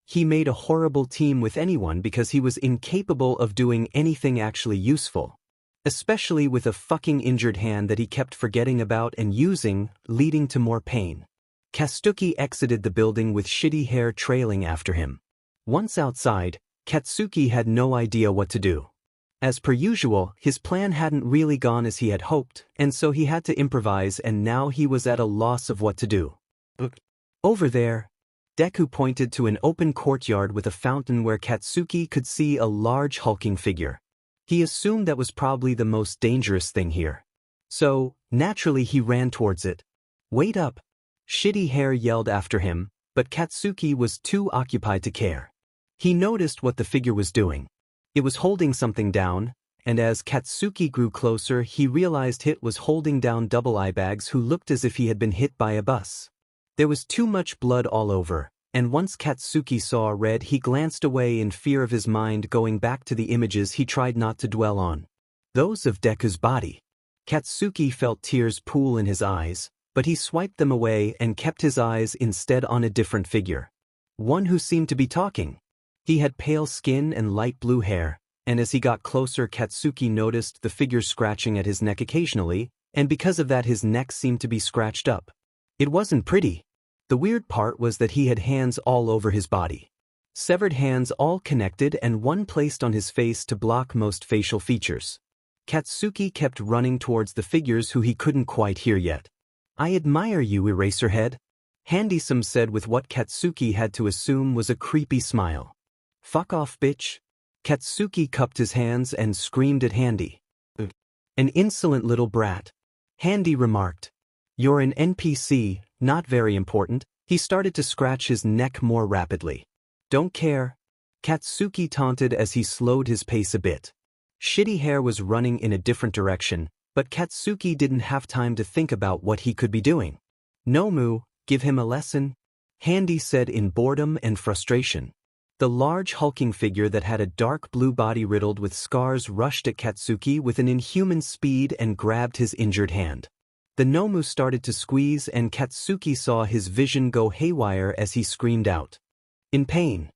He made a horrible team with anyone because he was incapable of doing anything actually useful. Especially with a fucking injured hand that he kept forgetting about and using, leading to more pain. Katsuki exited the building with Shitty Hair trailing after him. Once outside, Katsuki had no idea what to do. As per usual, his plan hadn't really gone as he had hoped, and so he had to improvise, and now he was at a loss of what to do. Over there, Deku pointed to an open courtyard with a fountain where Katsuki could see a large hulking figure. He assumed that was probably the most dangerous thing here. So, naturally he ran towards it. Wait up! Shitty Hair yelled after him, but Katsuki was too occupied to care. He noticed what the figure was doing. It was holding something down, and as Katsuki grew closer he realized it was holding down Double Eyebags, who looked as if he had been hit by a bus. There was too much blood all over, and once Katsuki saw red he glanced away in fear of his mind going back to the images he tried not to dwell on. Those of Deku's body. Katsuki felt tears pool in his eyes, but he swiped them away and kept his eyes instead on a different figure. One who seemed to be talking. He had pale skin and light blue hair, and as he got closer Katsuki noticed the figure scratching at his neck occasionally, and because of that his neck seemed to be scratched up. It wasn't pretty. The weird part was that he had hands all over his body. Severed hands all connected and one placed on his face to block most facial features. Katsuki kept running towards the figures who he couldn't quite hear yet. I admire you, Eraserhead. Handsome said with what Katsuki had to assume was a creepy smile. Fuck off, bitch. Katsuki cupped his hands and screamed at Handy. An insolent little brat. Handy remarked. You're an NPC, not very important. He started to scratch his neck more rapidly. Don't care. Katsuki taunted as he slowed his pace a bit. Shitty Hair was running in a different direction, but Katsuki didn't have time to think about what he could be doing. Nomu, give him a lesson? Handy said in boredom and frustration. The large hulking figure that had a dark blue body riddled with scars rushed at Katsuki with an inhuman speed and grabbed his injured hand. The Nomu started to squeeze and Katsuki saw his vision go haywire as he screamed out. In pain.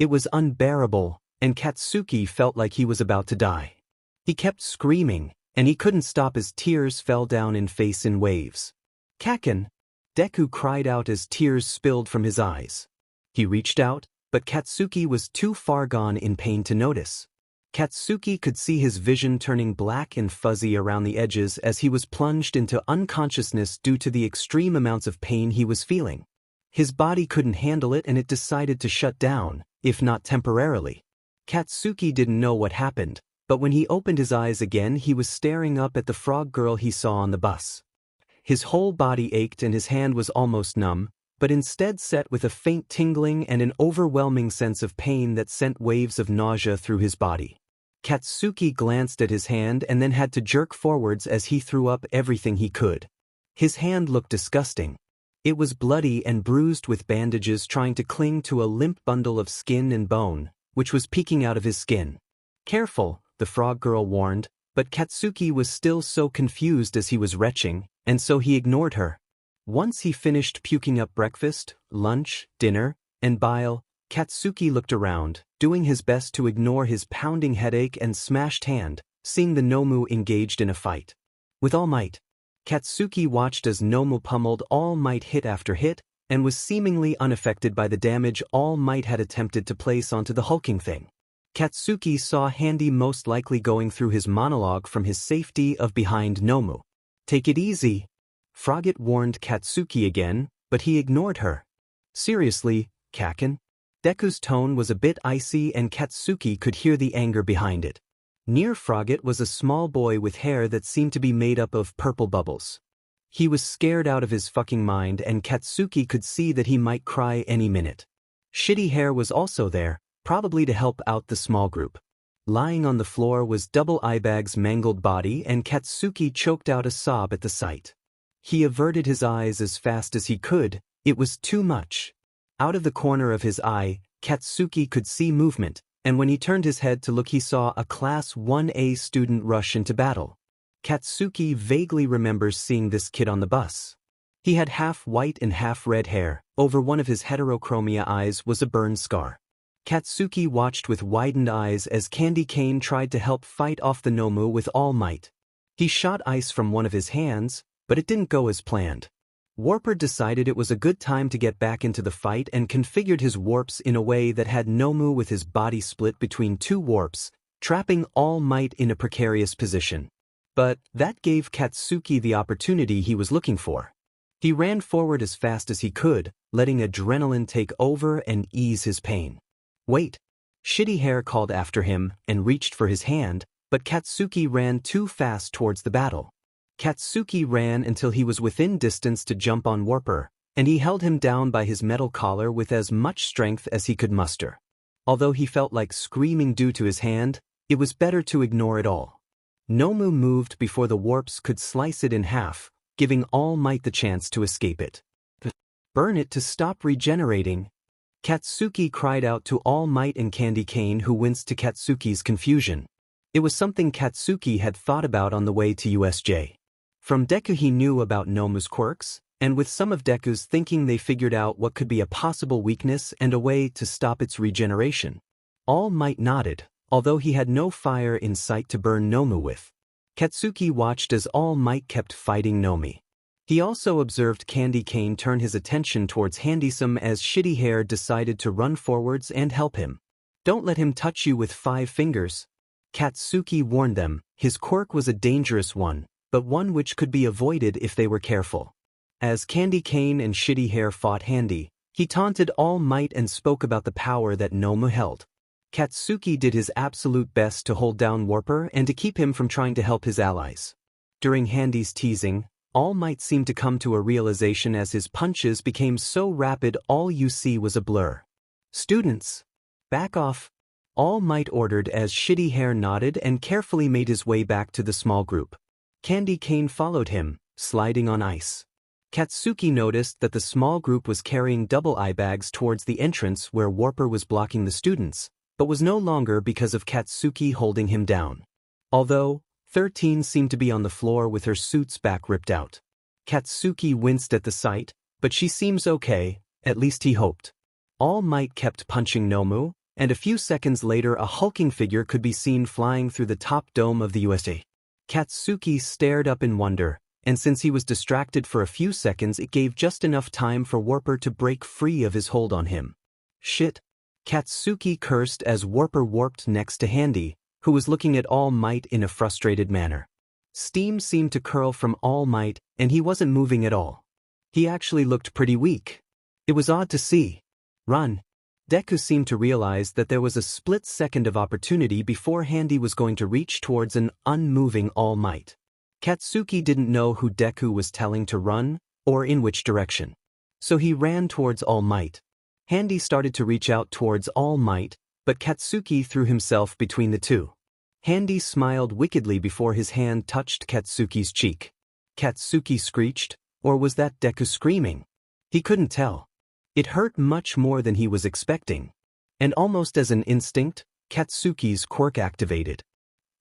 It was unbearable, and Katsuki felt like he was about to die. He kept screaming, and he couldn't stop as tears fell down in face in waves. Kaken! Deku cried out as tears spilled from his eyes. He reached out, but Katsuki was too far gone in pain to notice. Katsuki could see his vision turning black and fuzzy around the edges as he was plunged into unconsciousness due to the extreme amounts of pain he was feeling. His body couldn't handle it and it decided to shut down, if not temporarily. Katsuki didn't know what happened, but when he opened his eyes again he was staring up at the frog girl he saw on the bus. His whole body ached and his hand was almost numb, but instead set with a faint tingling and an overwhelming sense of pain that sent waves of nausea through his body. Katsuki glanced at his hand and then had to jerk forwards as he threw up everything he could. His hand looked disgusting. It was bloody and bruised with bandages trying to cling to a limp bundle of skin and bone, which was peeking out of his skin. Careful, the frog girl warned, but Katsuki was still so confused as he was retching, and so he ignored her. Once he finished puking up breakfast, lunch, dinner, and bile, Katsuki looked around, doing his best to ignore his pounding headache and smashed hand, seeing the Nomu engaged in a fight. With all might, Katsuki watched as Nomu pummeled All Might hit after hit, and was seemingly unaffected by the damage All Might had attempted to place onto the hulking thing. Katsuki saw Handy most likely going through his monologue from his safety of behind Nomu. "Take it easy." Frogget warned Katsuki again, but he ignored her. "Seriously, Kaken?" Deku's tone was a bit icy and Katsuki could hear the anger behind it. Near Frogget was a small boy with hair that seemed to be made up of purple bubbles. He was scared out of his fucking mind and Katsuki could see that he might cry any minute. Shitty Hair was also there, probably to help out the small group. Lying on the floor was Double Eyebag's mangled body and Katsuki choked out a sob at the sight. He averted his eyes as fast as he could, it was too much. Out of the corner of his eye, Katsuki could see movement, and when he turned his head to look he saw a Class 1A student rush into battle. Katsuki vaguely remembers seeing this kid on the bus. He had half white and half red hair, over one of his heterochromia eyes was a burn scar. Katsuki watched with widened eyes as Candy Cane tried to help fight off the Nomu with all might. He shot ice from one of his hands, but it didn't go as planned. Warper decided it was a good time to get back into the fight and configured his warps in a way that had Nomu with his body split between two warps, trapping All Might in a precarious position. But that gave Katsuki the opportunity he was looking for. He ran forward as fast as he could, letting adrenaline take over and ease his pain. "Wait!" Shitty Hair called after him and reached for his hand, but Katsuki ran too fast towards the battle. Katsuki ran until he was within distance to jump on Warper, and he held him down by his metal collar with as much strength as he could muster. Although he felt like screaming due to his hand, it was better to ignore it all. Nomu moved before the warps could slice it in half, giving All Might the chance to escape it. "Burn it to stop regenerating." Katsuki cried out to All Might and Candy Cane, who winced to Katsuki's confusion. It was something Katsuki had thought about on the way to USJ. From Deku he knew about Nomu's quirks, and with some of Deku's thinking they figured out what could be a possible weakness and a way to stop its regeneration. All Might nodded, although he had no fire in sight to burn Nomu with. Katsuki watched as All Might kept fighting Nomi. He also observed Candy Cane turn his attention towards Handysome as Shitty Hair decided to run forwards and help him. "Don't let him touch you with 5 fingers. Katsuki warned them. His quirk was a dangerous one, but one which could be avoided if they were careful. As Candy Cane and Shitty Hair fought Handy, he taunted All Might and spoke about the power that Nomu held. Katsuki did his absolute best to hold down Warper and to keep him from trying to help his allies. During Handy's teasing, All Might seemed to come to a realization as his punches became so rapid all you see was a blur. "Students, back off," All Might ordered as Shitty Hair nodded and carefully made his way back to the small group. Candy Cane followed him, sliding on ice. Katsuki noticed that the small group was carrying double eye bags towards the entrance where Warper was blocking the students, but was no longer because of Katsuki holding him down. Although 13 seemed to be on the floor with her suit's back ripped out. Katsuki winced at the sight, but she seems okay, at least he hoped. All Might kept punching Nomu, and a few seconds later a hulking figure could be seen flying through the top dome of the USA. Katsuki stared up in wonder, and since he was distracted for a few seconds it gave just enough time for Warper to break free of his hold on him. "Shit!" Katsuki cursed as Warper warped next to Handy, who was looking at All Might in a frustrated manner. Steam seemed to curl from All Might, and he wasn't moving at all. He actually looked pretty weak. It was odd to see. "Run!" Deku seemed to realize that there was a split second of opportunity before Handy was going to reach towards an unmoving All Might. Katsuki didn't know who Deku was telling to run, or in which direction. So he ran towards All Might. Handy started to reach out towards All Might, but Katsuki threw himself between the two. Handy smiled wickedly before his hand touched Katsuki's cheek. Katsuki screeched, or was that Deku screaming? He couldn't tell. It hurt much more than he was expecting. And almost as an instinct, Katsuki's quirk activated.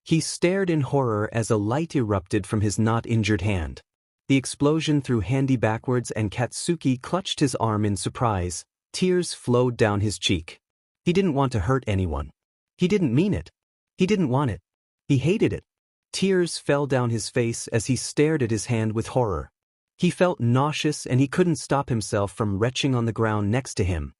He stared in horror as a light erupted from his not-injured hand. The explosion threw Handy backwards and Katsuki clutched his arm in surprise. Tears flowed down his cheek. He didn't want to hurt anyone. He didn't mean it. He didn't want it. He hated it. Tears fell down his face as he stared at his hand with horror. He felt nauseous and he couldn't stop himself from retching on the ground next to him.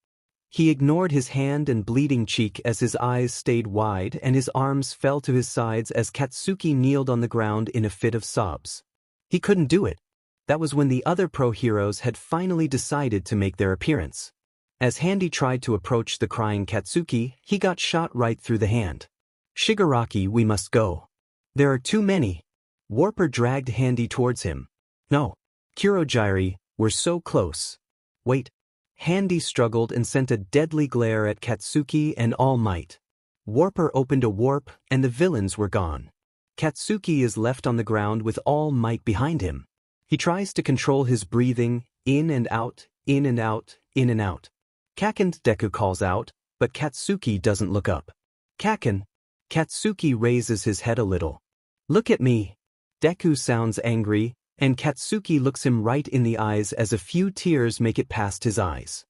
He ignored his hand and bleeding cheek as his eyes stayed wide and his arms fell to his sides as Katsuki kneeled on the ground in a fit of sobs. He couldn't do it. That was when the other pro heroes had finally decided to make their appearance. As Handy tried to approach the crying Katsuki, he got shot right through the hand. Shigaraki, we must go. There are too many. Warper dragged Handy towards him. No. Kurogiri, we're so close. Wait. Handy struggled and sent a deadly glare at Katsuki and All Might. Warper opened a warp and the villains were gone. Katsuki is left on the ground with All Might behind him. He tries to control his breathing, in and out, in and out, in and out. Kaken, Deku calls out, but Katsuki doesn't look up. Kaken. Katsuki raises his head a little. Look at me. Deku sounds angry, and Katsuki looks him right in the eyes as a few tears make it past his eyes.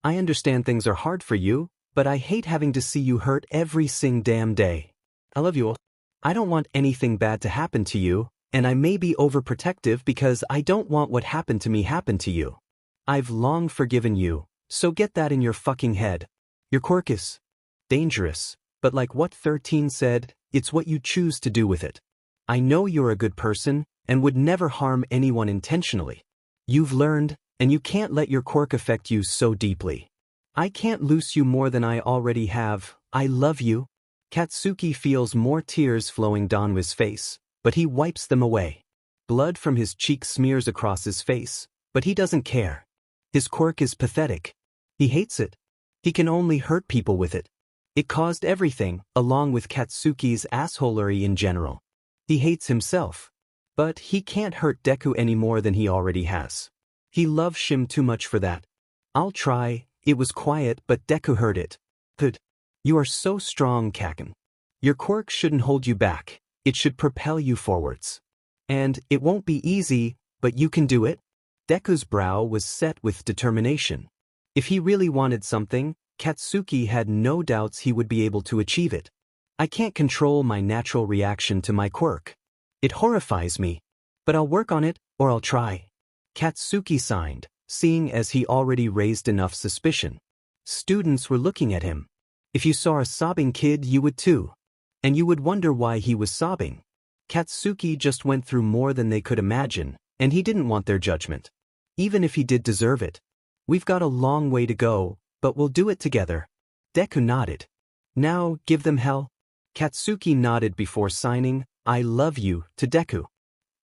I understand things are hard for you, but I hate having to see you hurt every damn day. I love you all. I don't want anything bad to happen to you, and I may be overprotective because I don't want what happened to me happen to you. I've long forgiven you, so get that in your fucking head. Your quirk is dangerous, but like what 13 said, it's what you choose to do with it. I know you're a good person, and would never harm anyone intentionally. You've learned, and you can't let your quirk affect you so deeply. I can't loose you more than I already have. I love you. Katsuki feels more tears flowing down his face, but he wipes them away. Blood from his cheek smears across his face, but he doesn't care. His quirk is pathetic. He hates it. He can only hurt people with it. It caused everything, along with Katsuki's assholery in general. He hates himself. But he can't hurt Deku any more than he already has. He loves Shim too much for that. I'll try. It was quiet, but Deku heard it. Good. You are so strong, Kaken. Your quirk shouldn't hold you back. It should propel you forwards. And it won't be easy, but you can do it. Deku's brow was set with determination. If he really wanted something, Katsuki had no doubts he would be able to achieve it. I can't control my natural reaction to my quirk. It horrifies me. But I'll work on it, or I'll try. Katsuki signed, seeing as he already raised enough suspicion. Students were looking at him. If you saw a sobbing kid, you would too. And you would wonder why he was sobbing. Katsuki just went through more than they could imagine, and he didn't want their judgment. Even if he did deserve it. We've got a long way to go, but we'll do it together. Deku nodded. Now, give them hell. Katsuki nodded before signing, I love you, to Deku.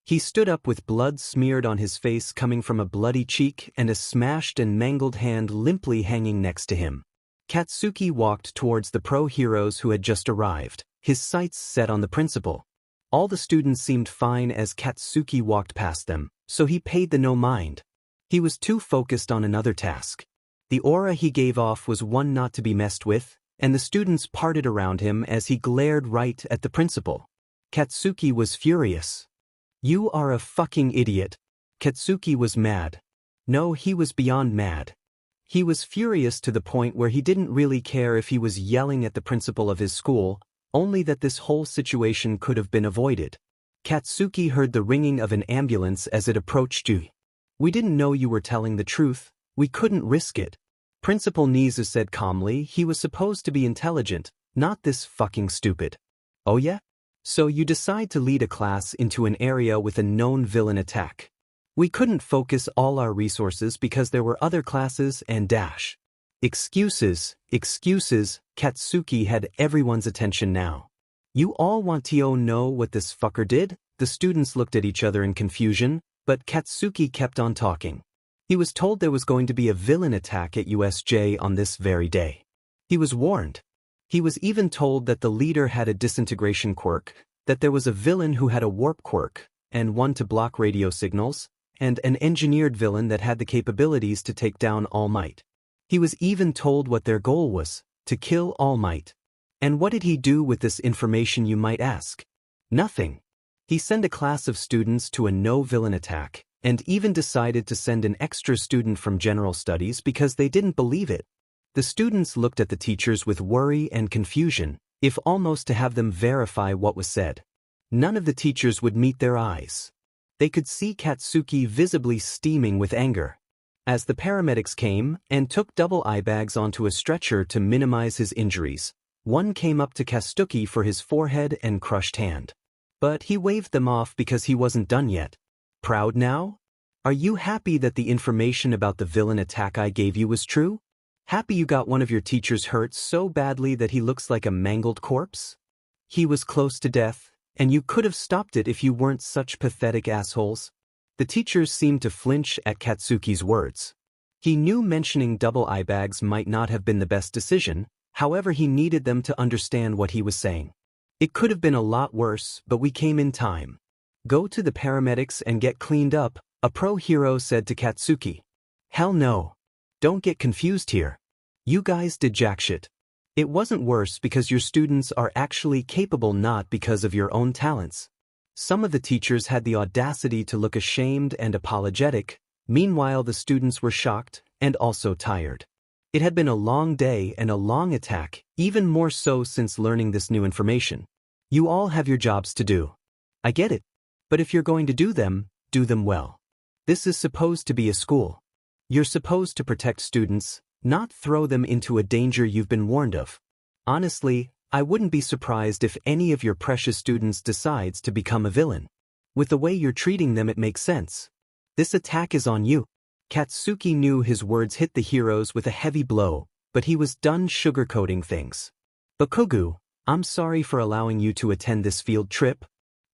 He stood up with blood smeared on his face coming from a bloody cheek and a smashed and mangled hand limply hanging next to him. Katsuki walked towards the pro heroes who had just arrived, his sights set on the principal. All the students seemed fine as Katsuki walked past them, so he paid the no mind. He was too focused on another task. The aura he gave off was one not to be messed with, and the students parted around him as he glared right at the principal. Katsuki was furious. You are a fucking idiot. Katsuki was mad. No, he was beyond mad. He was furious to the point where he didn't really care if he was yelling at the principal of his school, only that this whole situation could have been avoided. Katsuki heard the ringing of an ambulance as it approached you. We didn't know you were telling the truth. We couldn't risk it. Principal Nizu said calmly he was supposed to be intelligent, not this fucking stupid. Oh yeah? So you decide to lead a class into an area with a known villain attack. We couldn't focus all our resources because there were other classes and dash. Excuses, excuses, Katsuki had everyone's attention now. You all want to know what this fucker did? The students looked at each other in confusion, but Katsuki kept on talking. He was told there was going to be a villain attack at USJ on this very day. He was warned. He was even told that the leader had a disintegration quirk, that there was a villain who had a warp quirk, and one to block radio signals, and an engineered villain that had the capabilities to take down All Might. He was even told what their goal was, to kill All Might. And what did he do with this information, you might ask? Nothing. He sent a class of students to a no-villain attack, and even decided to send an extra student from general studies because they didn't believe it. The students looked at the teachers with worry and confusion, if almost to have them verify what was said. None of the teachers would meet their eyes. They could see Katsuki visibly steaming with anger. As the paramedics came and took double eye bags onto a stretcher to minimize his injuries, one came up to Katsuki for his forehead and crushed hand. But he waved them off because he wasn't done yet. Proud now? Are you happy that the information about the villain attack I gave you was true? Happy you got one of your teachers hurt so badly that he looks like a mangled corpse? He was close to death, and you could have stopped it if you weren't such pathetic assholes. The teachers seemed to flinch at Katsuki's words. He knew mentioning double eye bags might not have been the best decision, however he needed them to understand what he was saying. It could have been a lot worse, but we came in time. Go to the paramedics and get cleaned up, a pro hero said to Katsuki. Hell no. Don't get confused here. You guys did jack shit. It wasn't worse because your students are actually capable, not because of your own talents. Some of the teachers had the audacity to look ashamed and apologetic, meanwhile the students were shocked and also tired. It had been a long day and a long attack, even more so since learning this new information. You all have your jobs to do. I get it. But if you're going to do them well. This is supposed to be a school. You're supposed to protect students, not throw them into a danger you've been warned of. Honestly, I wouldn't be surprised if any of your precious students decides to become a villain. With the way you're treating them, it makes sense. This attack is on you. Katsuki knew his words hit the heroes with a heavy blow, but he was done sugarcoating things. Bakugo, I'm sorry for allowing you to attend this field trip,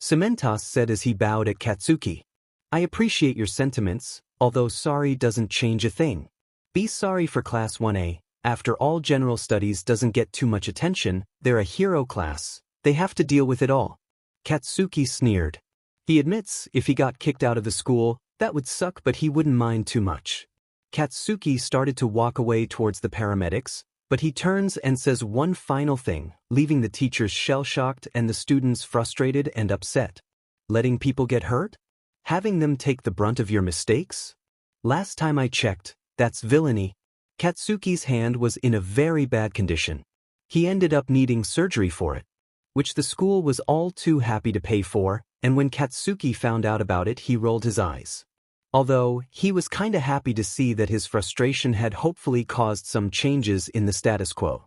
Cementos said as he bowed at Katsuki. I appreciate your sentiments, although sorry doesn't change a thing. Be sorry for Class 1A. After all, general studies doesn't get too much attention, they're a hero class, they have to deal with it all. Katsuki sneered. He admits if he got kicked out of the school, that would suck, but he wouldn't mind too much. Katsuki started to walk away towards the paramedics, but he turns and says one final thing, leaving the teachers shell-shocked and the students frustrated and upset. Letting people get hurt? Having them take the brunt of your mistakes? Last time I checked, that's villainy. Katsuki's hand was in a very bad condition. He ended up needing surgery for it, which the school was all too happy to pay for, and when Katsuki found out about it, he rolled his eyes. Although, he was kinda happy to see that his frustration had hopefully caused some changes in the status quo.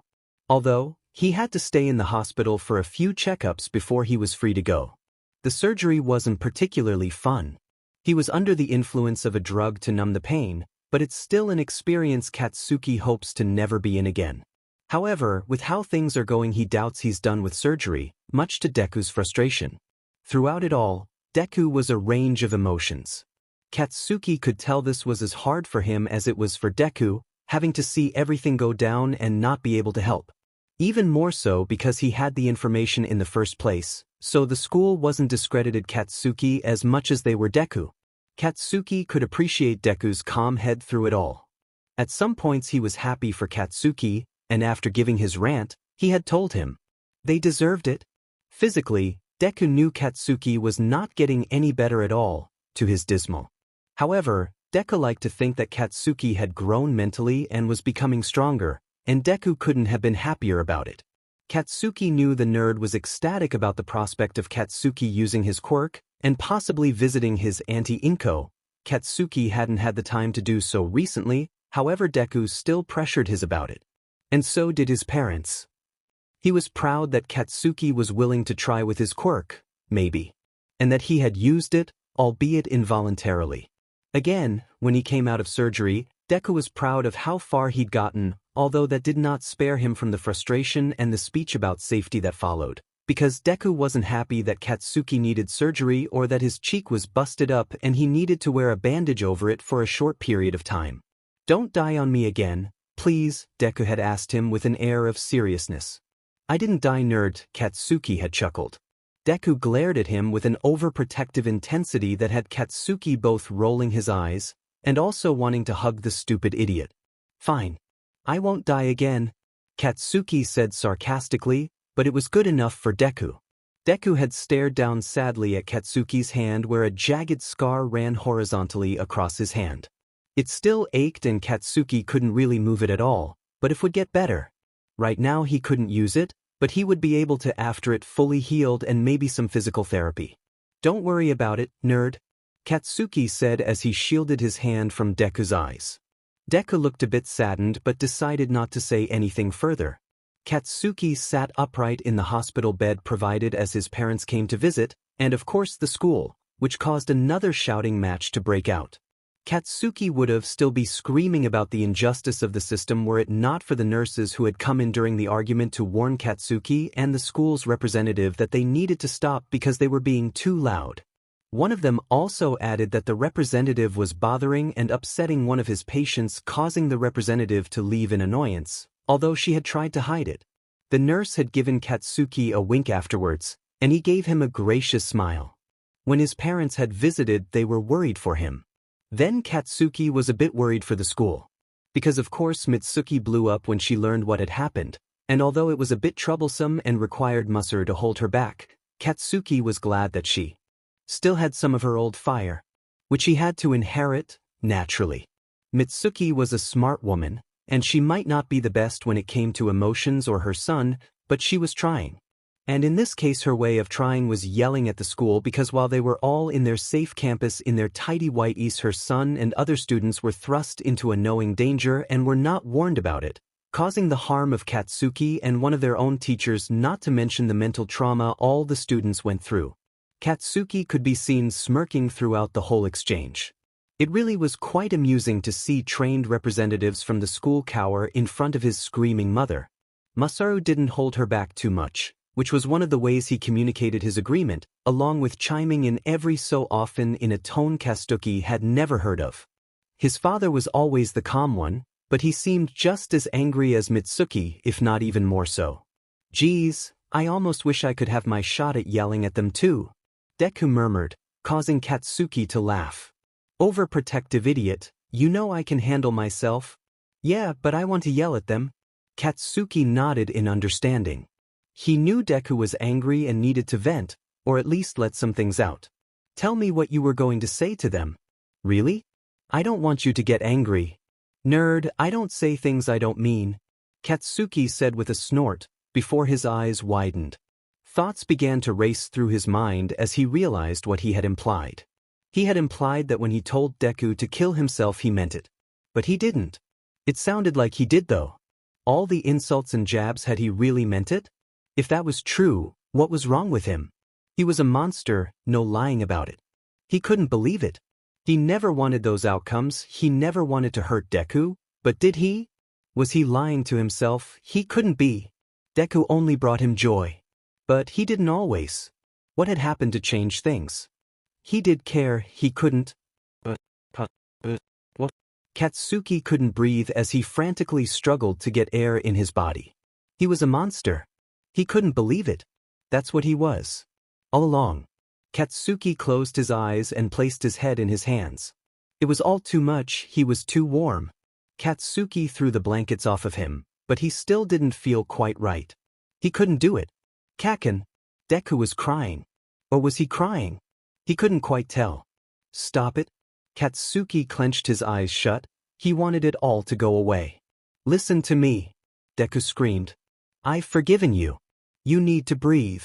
Although, he had to stay in the hospital for a few checkups before he was free to go. The surgery wasn't particularly fun. He was under the influence of a drug to numb the pain, but it's still an experience Katsuki hopes to never be in again. However, with how things are going, he doubts he's done with surgery, much to Deku's frustration. Throughout it all, Deku was a range of emotions. Katsuki could tell this was as hard for him as it was for Deku, having to see everything go down and not be able to help. Even more so because he had the information in the first place, so the school wasn't discredited Katsuki as much as they were Deku. Katsuki could appreciate Deku's calm head through it all. At some points he was happy for Katsuki, and after giving his rant, he had told him. They deserved it. Physically, Deku knew Katsuki was not getting any better at all, to his dismal. However, Deku liked to think that Katsuki had grown mentally and was becoming stronger, and Deku couldn't have been happier about it. Katsuki knew the nerd was ecstatic about the prospect of Katsuki using his quirk, and possibly visiting his auntie Inko. Katsuki hadn't had the time to do so recently, however Deku still pressured his about it. And so did his parents. He was proud that Katsuki was willing to try with his quirk, maybe. And that he had used it, albeit involuntarily. Again, when he came out of surgery, Deku was proud of how far he'd gotten, although that did not spare him from the frustration and the speech about safety that followed. Because Deku wasn't happy that Katsuki needed surgery or that his cheek was busted up and he needed to wear a bandage over it for a short period of time. Don't die on me again, please, Deku had asked him with an air of seriousness. I didn't die, nerd, Katsuki had chuckled. Deku glared at him with an overprotective intensity that had Katsuki both rolling his eyes and also wanting to hug the stupid idiot. Fine. I won't die again, Katsuki said sarcastically, but it was good enough for Deku. Deku had stared down sadly at Katsuki's hand where a jagged scar ran horizontally across his hand. It still ached and Katsuki couldn't really move it at all, but it would get better. Right now he couldn't use it, but he would be able to after it fully healed and maybe some physical therapy. Don't worry about it, nerd, Katsuki said as he shielded his hand from Deku's eyes. Deku looked a bit saddened but decided not to say anything further. Katsuki sat upright in the hospital bed provided as his parents came to visit, and of course the school, which caused another shouting match to break out. Katsuki would have still be screaming about the injustice of the system were it not for the nurses who had come in during the argument to warn Katsuki and the school's representative that they needed to stop because they were being too loud. One of them also added that the representative was bothering and upsetting one of his patients, causing the representative to leave in annoyance, although she had tried to hide it. The nurse had given Katsuki a wink afterwards, and he gave him a gracious smile. When his parents had visited, they were worried for him. Then Katsuki was a bit worried for the school. Because of course Mitsuki blew up when she learned what had happened, and although it was a bit troublesome and required Musser to hold her back, Katsuki was glad that she still had some of her old fire, which he had to inherit, naturally. Mitsuki was a smart woman, and she might not be the best when it came to emotions or her son, but she was trying. And in this case her way of trying was yelling at the school because while they were all in their safe campus in their tidy white ease, her son and other students were thrust into a knowing danger and were not warned about it, causing the harm of Katsuki and one of their own teachers, not to mention the mental trauma all the students went through. Katsuki could be seen smirking throughout the whole exchange. It really was quite amusing to see trained representatives from the school cower in front of his screaming mother. Masaru didn't hold her back too much, which was one of the ways he communicated his agreement, along with chiming in every so often in a tone Katsuki had never heard of. His father was always the calm one, but he seemed just as angry as Mitsuki, if not even more so. Geez, I almost wish I could have my shot at yelling at them too, Deku murmured, causing Katsuki to laugh. Overprotective idiot, you know I can handle myself. Yeah, but I want to yell at them. Katsuki nodded in understanding. He knew Deku was angry and needed to vent, or at least let some things out. Tell me what you were going to say to them. Really? I don't want you to get angry. Nerd, I don't say things I don't mean, Katsuki said with a snort, before his eyes widened. Thoughts began to race through his mind as he realized what he had implied. He had implied that when he told Deku to kill himself he meant it. But he didn't. It sounded like he did though. All the insults and jabs, had he really meant it? If that was true, what was wrong with him? He was a monster, no lying about it. He couldn't believe it. He never wanted those outcomes, he never wanted to hurt Deku, but did he? Was he lying to himself? He couldn't be. Deku only brought him joy. But he didn't always. What had happened to change things? He did care, he couldn't. What? Katsuki couldn't breathe as he frantically struggled to get air in his body. He was a monster. He couldn't believe it. That's what he was. All along. Katsuki closed his eyes and placed his head in his hands. It was all too much, he was too warm. Katsuki threw the blankets off of him, but he still didn't feel quite right. He couldn't do it. Kaken. Deku was crying. Or was he crying? He couldn't quite tell. Stop it. Katsuki clenched his eyes shut. He wanted it all to go away. Listen to me. Deku screamed. I've forgiven you. You need to breathe.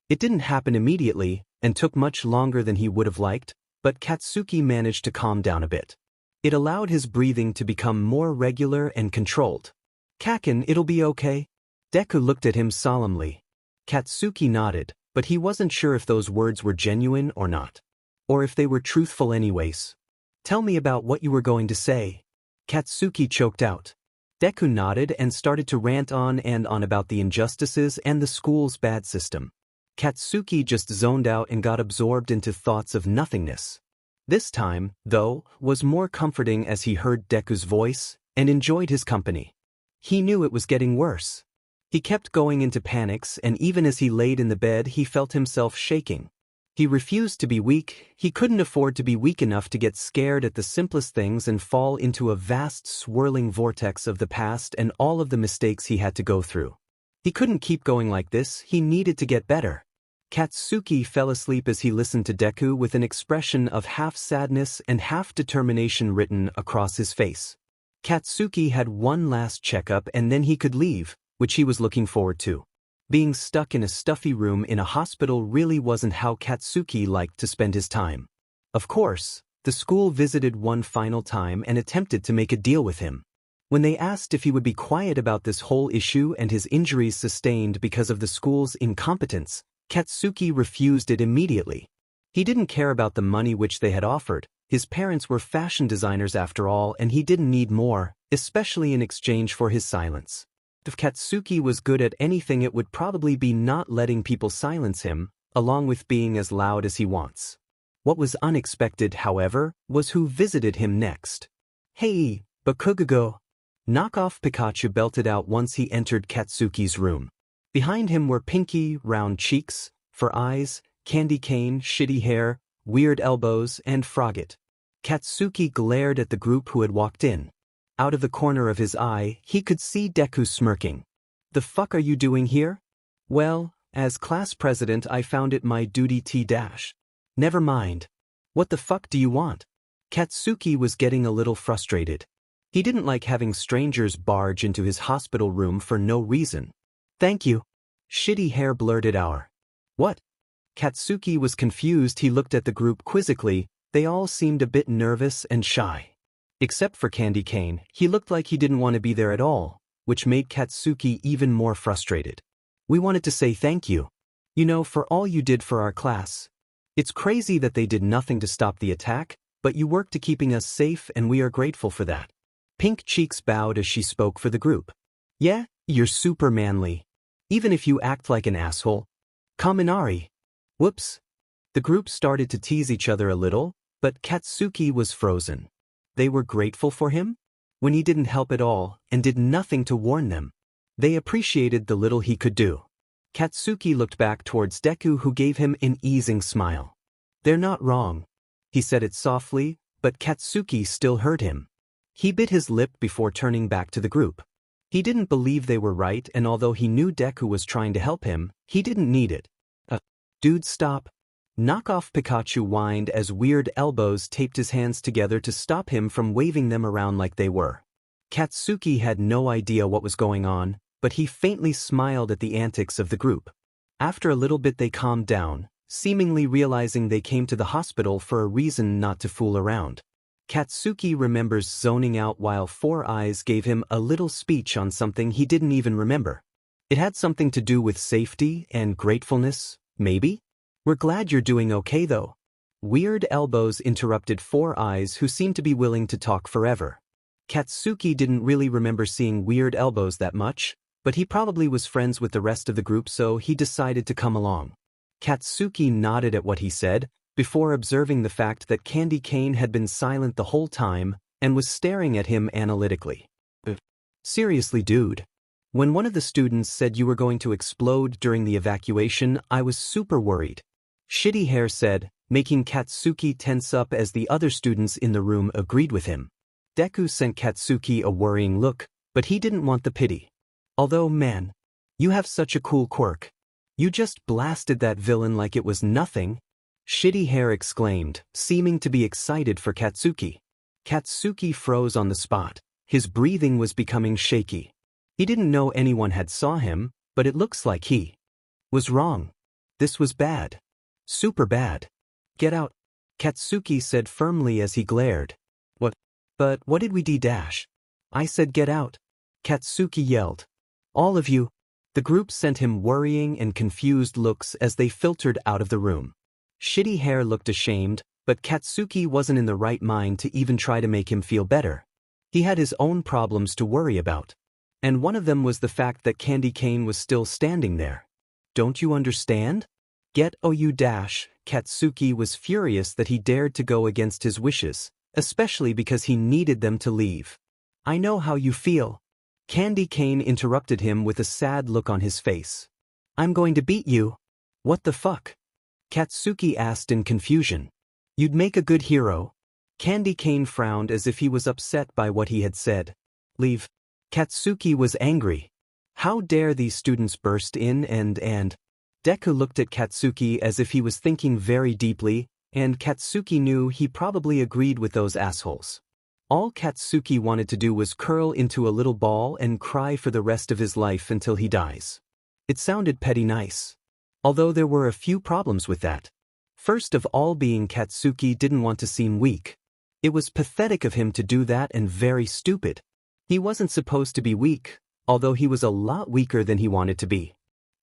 It didn't happen immediately, and took much longer than he would have liked, but Katsuki managed to calm down a bit. It allowed his breathing to become more regular and controlled. Kaken, it'll be okay. Deku looked at him solemnly. Katsuki nodded, but he wasn't sure if those words were genuine or not. Or if they were truthful anyways. Tell me about what you were going to say. Katsuki choked out. Deku nodded and started to rant on and on about the injustices and the school's bad system. Katsuki just zoned out and got absorbed into thoughts of nothingness. This time, though, was more comforting as he heard Deku's voice and enjoyed his company. He knew it was getting worse. He kept going into panics, and even as he laid in the bed he felt himself shaking. He refused to be weak. He couldn't afford to be weak enough to get scared at the simplest things and fall into a vast swirling vortex of the past and all of the mistakes he had to go through. He couldn't keep going like this, he needed to get better. Katsuki fell asleep as he listened to Deku with an expression of half sadness and half determination written across his face. Katsuki had one last checkup and then he could leave, which he was looking forward to. Being stuck in a stuffy room in a hospital really wasn't how Katsuki liked to spend his time. Of course, the school visited one final time and attempted to make a deal with him. When they asked if he would be quiet about this whole issue and his injuries sustained because of the school's incompetence, Katsuki refused it immediately. He didn't care about the money which they had offered. His parents were fashion designers after all, and he didn't need more, especially in exchange for his silence. If Katsuki was good at anything, it would probably be not letting people silence him, along with being as loud as he wants. What was unexpected, however, was who visited him next. "Hey, Bakugo!" Knockoff Pikachu belted out once he entered Katsuki's room. Behind him were Pinky, round cheeks, fur eyes, candy cane, shitty hair, weird elbows, and Frogget. Katsuki glared at the group who had walked in. Out of the corner of his eye, he could see Deku smirking. "The fuck are you doing here?" "Well, as class president I found it my duty to " "Never mind. What the fuck do you want?" Katsuki was getting a little frustrated. He didn't like having strangers barge into his hospital room for no reason. "Thank you." Shitty hair blurted out. "What?" Katsuki was confused. He looked at the group quizzically. They all seemed a bit nervous and shy. Except for Candy Cane, he looked like he didn't want to be there at all, which made Katsuki even more frustrated. "We wanted to say thank you. You know, for all you did for our class. It's crazy that they did nothing to stop the attack, but you worked to keeping us safe and we are grateful for that." Pink Cheeks bowed as she spoke for the group. "Yeah, you're super manly. Even if you act like an asshole. Kaminari." Whoops. The group started to tease each other a little, but Katsuki was frozen. They were grateful for him? When he didn't help at all, and did nothing to warn them. They appreciated the little he could do. Katsuki looked back towards Deku, who gave him an easing smile. "They're not wrong." He said it softly, but Katsuki still heard him. He bit his lip before turning back to the group. He didn't believe they were right, and although he knew Deku was trying to help him, he didn't need it. Dude, stop." Knockoff Pikachu whined as weird elbows taped his hands together to stop him from waving them around like they were. Katsuki had no idea what was going on, but he faintly smiled at the antics of the group. After a little bit they calmed down, seemingly realizing they came to the hospital for a reason not to fool around. Katsuki remembers zoning out while Four Eyes gave him a little speech on something he didn't even remember. It had something to do with safety and gratefulness, maybe? "We're glad you're doing okay though." Weird elbows interrupted Four Eyes, who seemed to be willing to talk forever. Katsuki didn't really remember seeing weird elbows that much, but he probably was friends with the rest of the group, so he decided to come along. Katsuki nodded at what he said, before observing the fact that Candy Cane had been silent the whole time and was staring at him analytically. "Seriously, dude. When one of the students said you were going to explode during the evacuation, I was super worried." Shitty Hair said, making Katsuki tense up as the other students in the room agreed with him. Deku sent Katsuki a worrying look, but he didn't want the pity. "Although, man, you have such a cool quirk. You just blasted that villain like it was nothing." Shitty Hair exclaimed, seeming to be excited for Katsuki. Katsuki froze on the spot. His breathing was becoming shaky. He didn't know anyone had saw him, but it looks like he was wrong. This was bad. Super bad. "Get out," Katsuki said firmly as he glared. "What? But what did we do? I said get out," Katsuki yelled. "All of you." The group sent him worrying and confused looks as they filtered out of the room. Shitty Hair looked ashamed, but Katsuki wasn't in the right mind to even try to make him feel better. He had his own problems to worry about. And one of them was the fact that Candy Cane was still standing there. "Don't you understand? Get OU dash." Katsuki was furious that he dared to go against his wishes, especially because he needed them to leave. "I know how you feel." Candy Cane interrupted him with a sad look on his face. "I'm going to beat you." "What the fuck?" Katsuki asked in confusion. "You'd make a good hero." Candy Cane frowned as if he was upset by what he had said. "Leave." Katsuki was angry. How dare these students burst in and Deku looked at Katsuki as if he was thinking very deeply, and Katsuki knew he probably agreed with those assholes. All Katsuki wanted to do was curl into a little ball and cry for the rest of his life until he dies. It sounded petty nice. Although there were a few problems with that. First of all being Katsuki didn't want to seem weak. It was pathetic of him to do that and very stupid. He wasn't supposed to be weak, although he was a lot weaker than he wanted to be.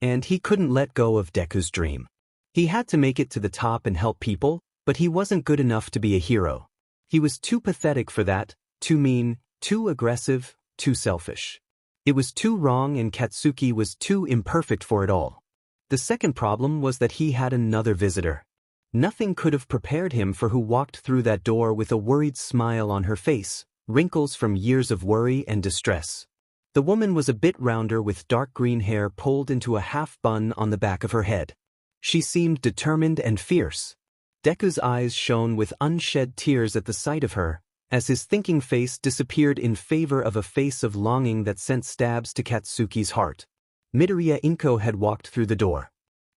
And he couldn't let go of Deku's dream. He had to make it to the top and help people, but he wasn't good enough to be a hero. He was too pathetic for that, too mean, too aggressive, too selfish. It was too wrong and Katsuki was too imperfect for it all. The second problem was that he had another visitor. Nothing could have prepared him for who walked through that door with a worried smile on her face, wrinkles from years of worry and distress. The woman was a bit rounder with dark green hair pulled into a half bun on the back of her head. She seemed determined and fierce. Deku's eyes shone with unshed tears at the sight of her, as his thinking face disappeared in favor of a face of longing that sent stabs to Katsuki's heart. Midoriya Inko had walked through the door.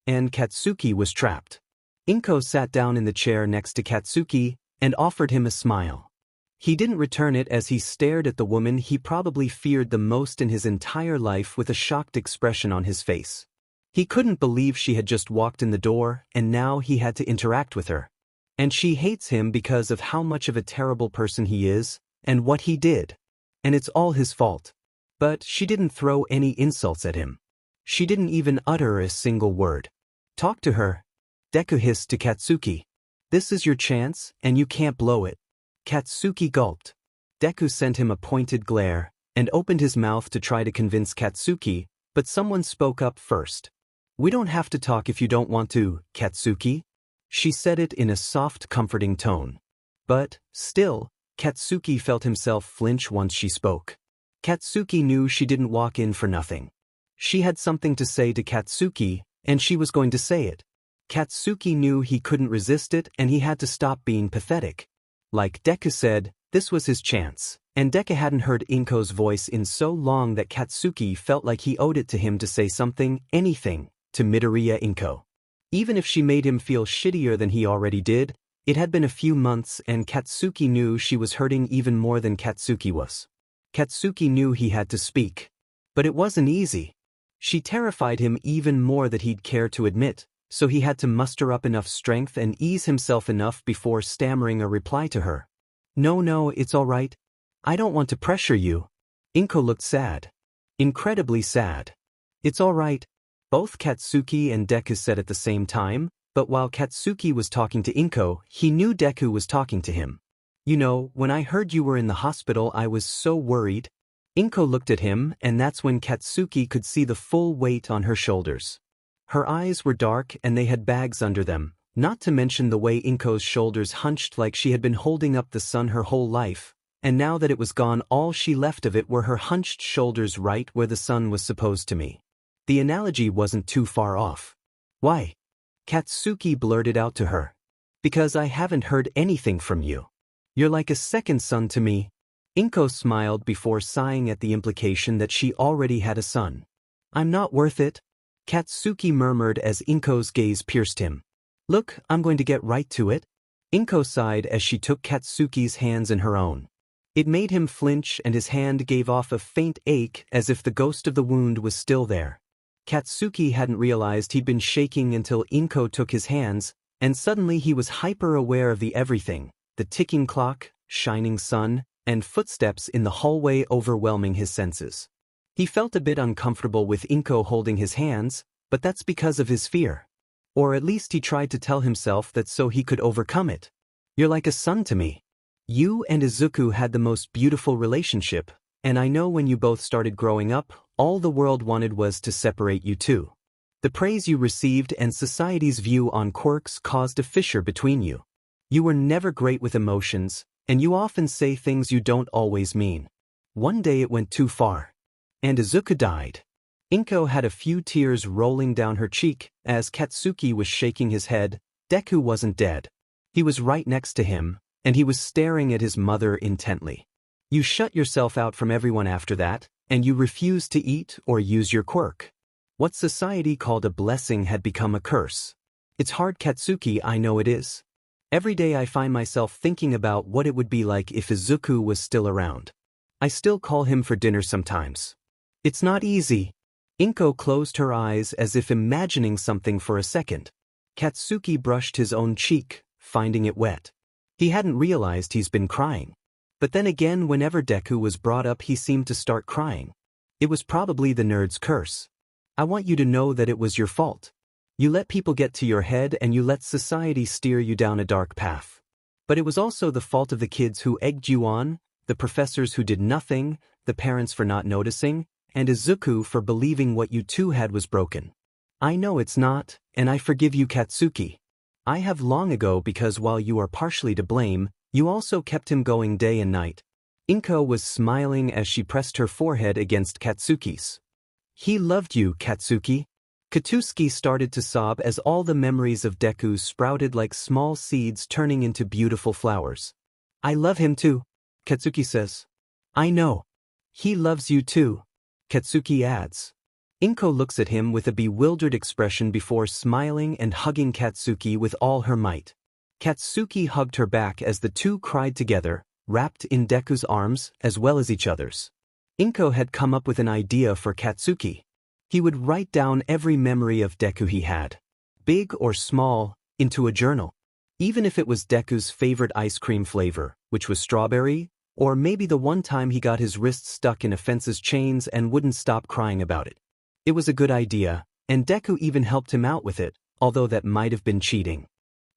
And Katsuki was trapped. Inko sat down in the chair next to Katsuki and offered him a smile. He didn't return it as he stared at the woman he probably feared the most in his entire life with a shocked expression on his face. He couldn't believe she had just walked in the door and now he had to interact with her. And she hates him because of how much of a terrible person he is and what he did. And it's all his fault. But she didn't throw any insults at him. She didn't even utter a single word. Talk to her. Deku hissed to Katsuki. This is your chance, and you can't blow it. Katsuki gulped. Deku sent him a pointed glare, and opened his mouth to try to convince Katsuki, but someone spoke up first. We don't have to talk if you don't want to, Katsuki. She said it in a soft, comforting tone. But, still, Katsuki felt himself flinch once she spoke. Katsuki knew she didn't walk in for nothing. She had something to say to Katsuki, and she was going to say it. Katsuki knew he couldn't resist it and he had to stop being pathetic. Like Deku said, this was his chance, and Deku hadn't heard Inko's voice in so long that Katsuki felt like he owed it to him to say something, anything, to Midoriya Inko. Even if she made him feel shittier than he already did, it had been a few months and Katsuki knew she was hurting even more than Katsuki was. Katsuki knew he had to speak. But it wasn't easy. She terrified him even more than he'd care to admit. So he had to muster up enough strength and ease himself enough before stammering a reply to her. No, it's all right. I don't want to pressure you. Inko looked sad. Incredibly sad. It's all right. Both Katsuki and Deku said at the same time, but while Katsuki was talking to Inko, he knew Deku was talking to him. You know, when I heard you were in the hospital I was so worried. Inko looked at him and that's when Katsuki could see the full weight on her shoulders. Her eyes were dark and they had bags under them, not to mention the way Inko's shoulders hunched like she had been holding up the sun her whole life, and now that it was gone all she left of it were her hunched shoulders right where the sun was supposed to be. The analogy wasn't too far off. Why? Katsuki blurted out to her. Because I haven't heard anything from you. You're like a second son to me. Inko smiled before sighing at the implication that she already had a son. I'm not worth it. Katsuki murmured as Inko's gaze pierced him. Look, I'm going to get right to it. Inko sighed as she took Katsuki's hands in her own. It made him flinch and his hand gave off a faint ache as if the ghost of the wound was still there. Katsuki hadn't realized he'd been shaking until Inko took his hands, and suddenly he was hyper-aware of the everything, the ticking clock, shining sun, and footsteps in the hallway overwhelming his senses. He felt a bit uncomfortable with Inko holding his hands, but that's because of his fear. Or at least he tried to tell himself that so he could overcome it. You're like a son to me. You and Izuku had the most beautiful relationship, and I know when you both started growing up, all the world wanted was to separate you two. The praise you received and society's view on quirks caused a fissure between you. You were never great with emotions, and you often say things you don't always mean. One day it went too far. And Izuku died. Inko had a few tears rolling down her cheek as Katsuki was shaking his head. Deku wasn't dead. He was right next to him, and he was staring at his mother intently. You shut yourself out from everyone after that, and you refused to eat or use your quirk. What society called a blessing had become a curse. It's hard, Katsuki, I know it is. Every day I find myself thinking about what it would be like if Izuku was still around. I still call him for dinner sometimes. It's not easy. Inko closed her eyes as if imagining something for a second. Katsuki brushed his own cheek, finding it wet. He hadn't realized he's been crying. But then again, whenever Deku was brought up, he seemed to start crying. It was probably the nerd's curse. I want you to know that it was your fault. You let people get to your head and you let society steer you down a dark path. But it was also the fault of the kids who egged you on, the professors who did nothing, the parents for not noticing, and Izuku for believing what you two had was broken. I know it's not, and I forgive you, Katsuki. I have long ago, because while you are partially to blame, you also kept him going day and night. Inko was smiling as she pressed her forehead against Katsuki's. He loved you, Katsuki. Katsuki started to sob as all the memories of Deku sprouted like small seeds turning into beautiful flowers. I love him too, Katsuki says. I know. He loves you too, Katsuki adds. Inko looks at him with a bewildered expression before smiling and hugging Katsuki with all her might. Katsuki hugged her back as the two cried together, wrapped in Deku's arms as well as each other's. Inko had come up with an idea for Katsuki. He would write down every memory of Deku he had, big or small, into a journal. Even if it was Deku's favorite ice cream flavor, which was strawberry, or maybe the one time he got his wrist stuck in a fence's chains and wouldn't stop crying about it. It was a good idea, and Deku even helped him out with it, although that might have been cheating.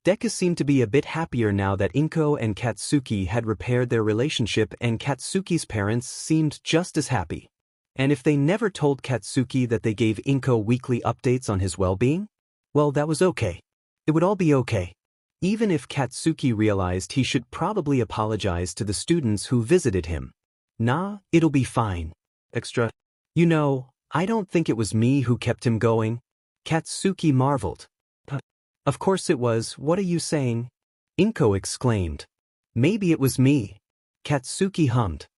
Deku seemed to be a bit happier now that Inko and Katsuki had repaired their relationship, and Katsuki's parents seemed just as happy. And if they never told Katsuki that they gave Inko weekly updates on his well-being? Well, that was okay. It would all be okay. Even if Katsuki realized he should probably apologize to the students who visited him. Nah, it'll be fine. Extra. You know, I don't think it was me who kept him going. Katsuki marveled. Of course it was, what are you saying? Inko exclaimed. Maybe it was me. Katsuki hummed.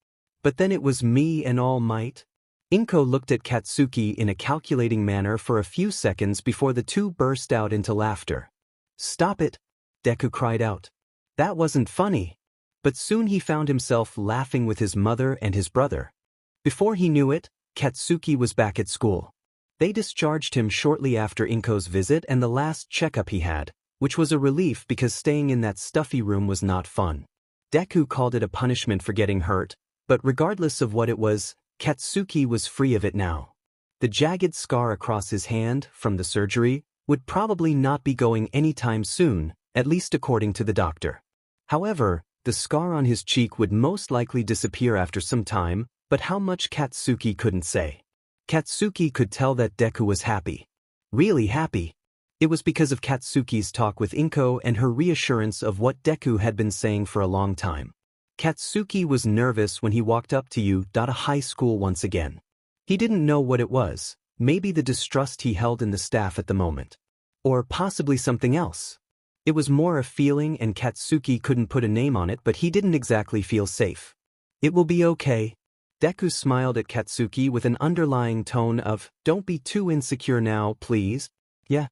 But then it was me and All Might. Inko looked at Katsuki in a calculating manner for a few seconds before the two burst out into laughter. Stop it, Deku cried out. That wasn't funny. But soon he found himself laughing with his mother and his brother. Before he knew it, Katsuki was back at school. They discharged him shortly after Inko's visit and the last checkup he had, which was a relief because staying in that stuffy room was not fun. Deku called it a punishment for getting hurt, but regardless of what it was, Katsuki was free of it now. The jagged scar across his hand, from the surgery, would probably not be going anytime soon, at least according to the doctor. However, the scar on his cheek would most likely disappear after some time, but how much Katsuki couldn't say. Katsuki could tell that Deku was happy. Really happy. It was because of Katsuki's talk with Inko and her reassurance of what Deku had been saying for a long time. Katsuki was nervous when he walked up to you at a high school once again. He didn't know what it was, maybe the distrust he held in the staff at the moment. Or possibly something else. It was more a feeling and Katsuki couldn't put a name on it, but he didn't exactly feel safe. It will be okay. Deku smiled at Katsuki with an underlying tone of, don't be too insecure now, please. Yeah.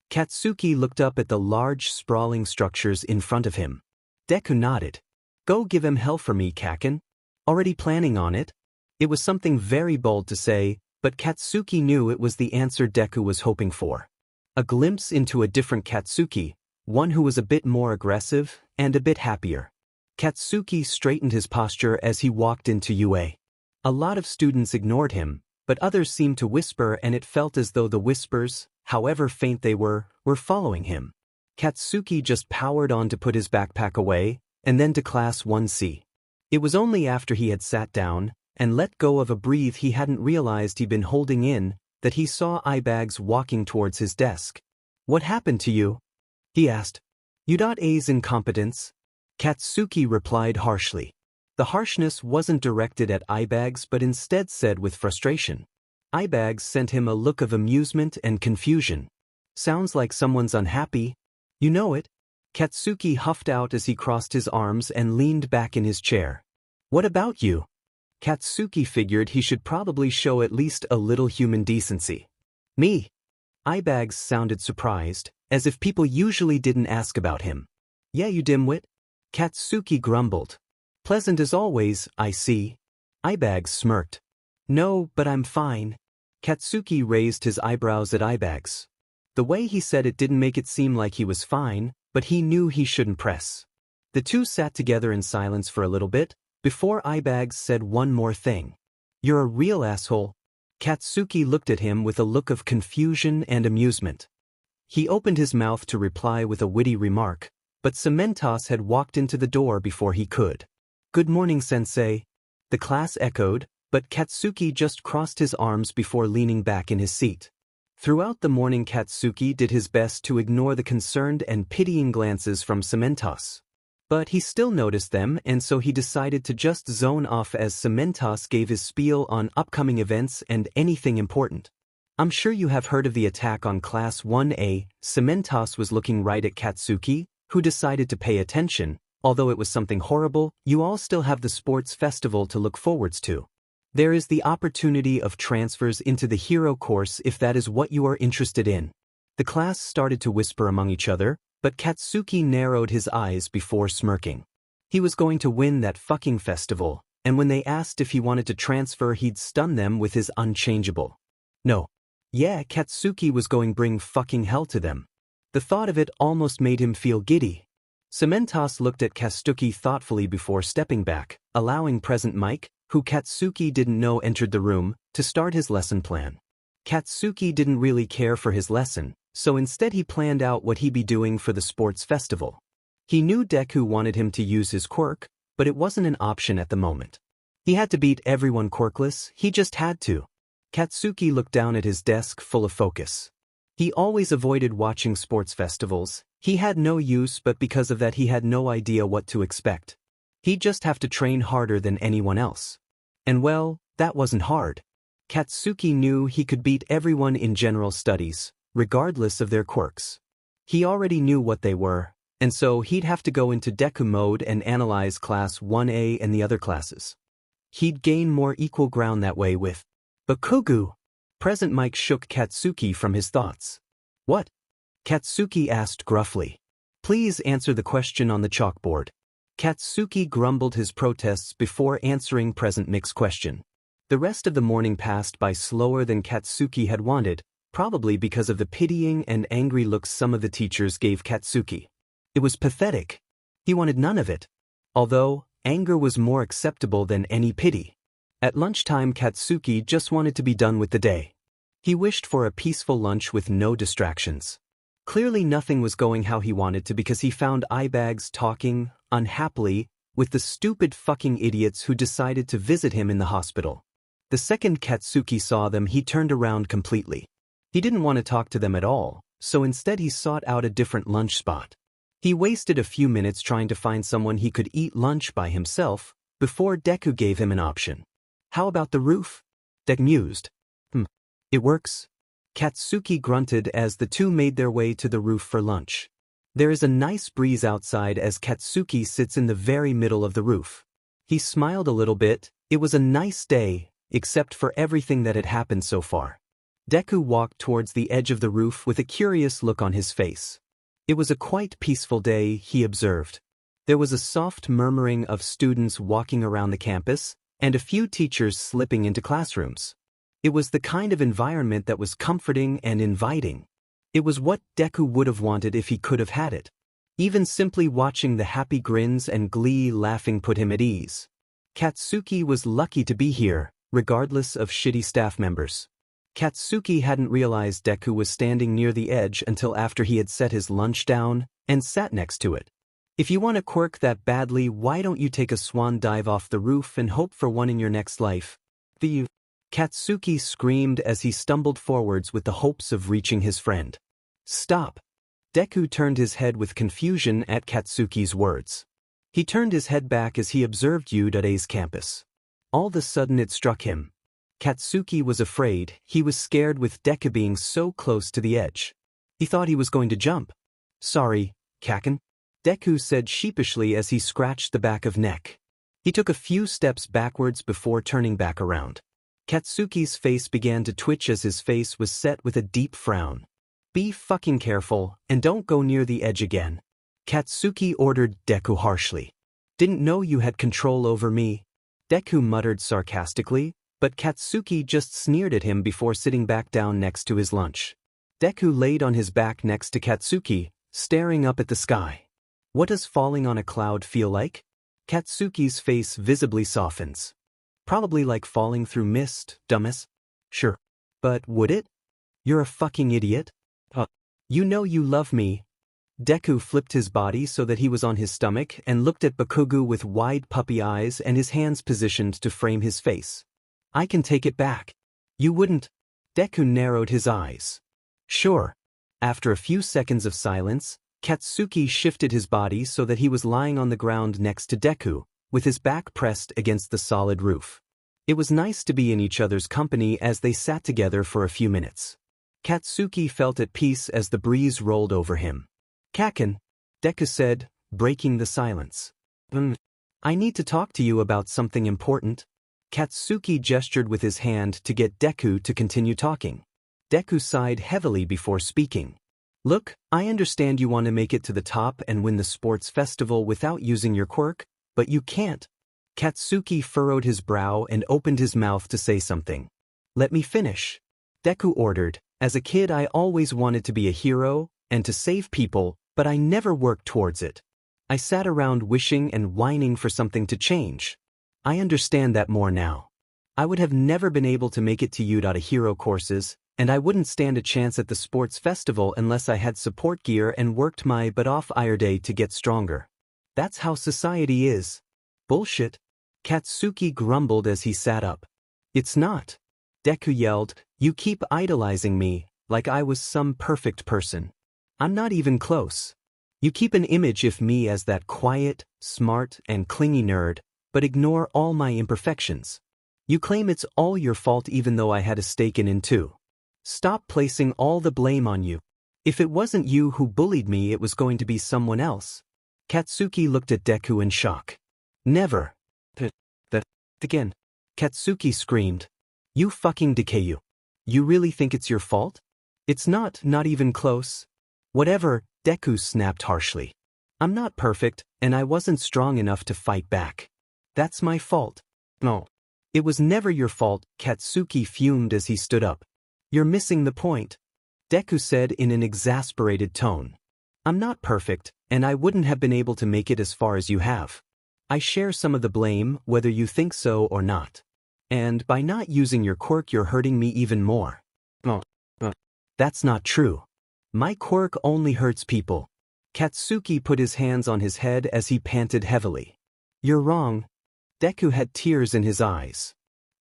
Katsuki looked up at the large sprawling structures in front of him. Deku nodded. Go give him hell for me, Kaken. Already planning on it? It was something very bold to say, but Katsuki knew it was the answer Deku was hoping for. A glimpse into a different Katsuki, one who was a bit more aggressive and a bit happier. Katsuki straightened his posture as he walked into UA. A lot of students ignored him, but others seemed to whisper, and it felt as though the whispers, however faint they were following him. Katsuki just powered on to put his backpack away, and then to Class 1C. It was only after he had sat down and let go of a breath he hadn't realized he'd been holding in that he saw eyebags walking towards his desk. What happened to you? He asked. A's incompetence. Katsuki replied harshly. The harshness wasn't directed at eyebags but instead said with frustration. Eyebags sent him a look of amusement and confusion. Sounds like someone's unhappy. You know it. Katsuki huffed out as he crossed his arms and leaned back in his chair. What about you? Katsuki figured he should probably show at least a little human decency. Me? Eyebags sounded surprised, as if people usually didn't ask about him. Yeah, you dimwit? Katsuki grumbled. Pleasant as always, I see. Eyebags smirked. No, but I'm fine. Katsuki raised his eyebrows at Eyebags. The way he said it didn't make it seem like he was fine, but he knew he shouldn't press. The two sat together in silence for a little bit, before Eyebags said one more thing. You're a real asshole. Katsuki looked at him with a look of confusion and amusement. He opened his mouth to reply with a witty remark, but Cementos had walked into the door before he could. Good morning, sensei. The class echoed, but Katsuki just crossed his arms before leaning back in his seat. Throughout the morning, Katsuki did his best to ignore the concerned and pitying glances from Cementos. But he still noticed them, and so he decided to just zone off as Cementos gave his spiel on upcoming events and anything important. I'm sure you have heard of the attack on Class 1A. Cementos was looking right at Katsuki, who decided to pay attention. Although it was something horrible, you all still have the sports festival to look forwards to. There is the opportunity of transfers into the hero course if that is what you are interested in. The class started to whisper among each other, but Katsuki narrowed his eyes before smirking. He was going to win that fucking festival, and when they asked if he wanted to transfer, he'd stun them with his unchangeable. No. Yeah, Katsuki was going to bring fucking hell to them. The thought of it almost made him feel giddy. Cementos looked at Katsuki thoughtfully before stepping back, allowing Present Mike, who Katsuki didn't know entered the room, to start his lesson plan. Katsuki didn't really care for his lesson, so instead he planned out what he'd be doing for the sports festival. He knew Deku wanted him to use his quirk, but it wasn't an option at the moment. He had to beat everyone quirkless, he just had to. Katsuki looked down at his desk full of focus. He always avoided watching sports festivals. He had no use, but because of that he had no idea what to expect. He'd just have to train harder than anyone else. And well, that wasn't hard. Katsuki knew he could beat everyone in general studies, regardless of their quirks. He already knew what they were, and so he'd have to go into Deku mode and analyze Class 1A and the other classes. He'd gain more equal ground that way with Bakugu. Present Mike shook Katsuki from his thoughts. What? Katsuki asked gruffly. Please answer the question on the chalkboard. Katsuki grumbled his protests before answering Present Mike's question. The rest of the morning passed by slower than Katsuki had wanted, probably because of the pitying and angry looks some of the teachers gave Katsuki. It was pathetic. He wanted none of it. Although, anger was more acceptable than any pity. At lunchtime, Katsuki just wanted to be done with the day. He wished for a peaceful lunch with no distractions. Clearly nothing was going how he wanted to because he found Eyebags talking, unhappily, with the stupid fucking idiots who decided to visit him in the hospital. The second Katsuki saw them, he turned around completely. He didn't want to talk to them at all, so instead he sought out a different lunch spot. He wasted a few minutes trying to find someone he could eat lunch by himself, before Deku gave him an option. How about the roof? Deku mused. It works. Katsuki grunted as the two made their way to the roof for lunch. There is a nice breeze outside as Katsuki sits in the very middle of the roof. He smiled a little bit. It was a nice day, except for everything that had happened so far. Deku walked towards the edge of the roof with a curious look on his face. It was a quite peaceful day, he observed. There was a soft murmuring of students walking around the campus, and a few teachers slipping into classrooms. It was the kind of environment that was comforting and inviting. It was what Deku would have wanted if he could have had it. Even simply watching the happy grins and glee laughing put him at ease. Katsuki was lucky to be here, regardless of shitty staff members. Katsuki hadn't realized Deku was standing near the edge until after he had set his lunch down and sat next to it. If you want a quirk that badly, why don't you take a swan dive off the roof and hope for one in your next life? Katsuki screamed as he stumbled forwards with the hopes of reaching his friend. Stop! Deku turned his head with confusion at Katsuki's words. He turned his head back as he observed Yudare's campus. All of a sudden it struck him. Katsuki was afraid. He was scared with Deku being so close to the edge. He thought he was going to jump. Sorry, Kaken. Deku said sheepishly as he scratched the back of neck. He took a few steps backwards before turning back around. Katsuki's face began to twitch as his face was set with a deep frown. Be fucking careful, and don't go near the edge again. Katsuki ordered Deku harshly. Didn't know you had control over me. Deku muttered sarcastically, but Katsuki just sneered at him before sitting back down next to his lunch. Deku laid on his back next to Katsuki, staring up at the sky. What does falling on a cloud feel like? Katsuki's face visibly softens. Probably like falling through mist, dumbass. Sure. But would it? You're a fucking idiot. You know you love me. Deku flipped his body so that he was on his stomach and looked at Bakugo with wide puppy eyes and his hands positioned to frame his face. I can take it back. You wouldn't. Deku narrowed his eyes. Sure. After a few seconds of silence, Katsuki shifted his body so that he was lying on the ground next to Deku, with his back pressed against the solid roof. It was nice to be in each other's company as they sat together for a few minutes. Katsuki felt at peace as the breeze rolled over him. Kaken, Deku said, breaking the silence. I need to talk to you about something important. Katsuki gestured with his hand to get Deku to continue talking. Deku sighed heavily before speaking. Look, I understand you want to make it to the top and win the sports festival without using your quirk, but you can't. Katsuki furrowed his brow and opened his mouth to say something. Let me finish. Deku ordered. As a kid I always wanted to be a hero and to save people, but I never worked towards it. I sat around wishing and whining for something to change. I understand that more now. I would have never been able to make it to Udata hero courses, and I wouldn't stand a chance at the sports festival unless I had support gear and worked my butt off every day to get stronger. That's how society is. Bullshit. Katsuki grumbled as he sat up. It's not. Deku yelled, you keep idolizing me, like I was some perfect person. I'm not even close. You keep an image of me as that quiet, smart, and clingy nerd, but ignore all my imperfections. You claim it's all your fault even though I had a stake in it too. Stop placing all the blame on you. If it wasn't you who bullied me, it was going to be someone else. Katsuki looked at Deku in shock. Never. That again. Katsuki screamed. You fucking Deku. You really think it's your fault? It's not even close. Whatever, Deku snapped harshly. I'm not perfect, and I wasn't strong enough to fight back. That's my fault. No. It was never your fault, Katsuki fumed as he stood up. You're missing the point. Deku said in an exasperated tone. I'm not perfect, and I wouldn't have been able to make it as far as you have. I share some of the blame, whether you think so or not. And by not using your quirk you're hurting me even more. That's not true. My quirk only hurts people. Katsuki put his hands on his head as he panted heavily. You're wrong. Deku had tears in his eyes.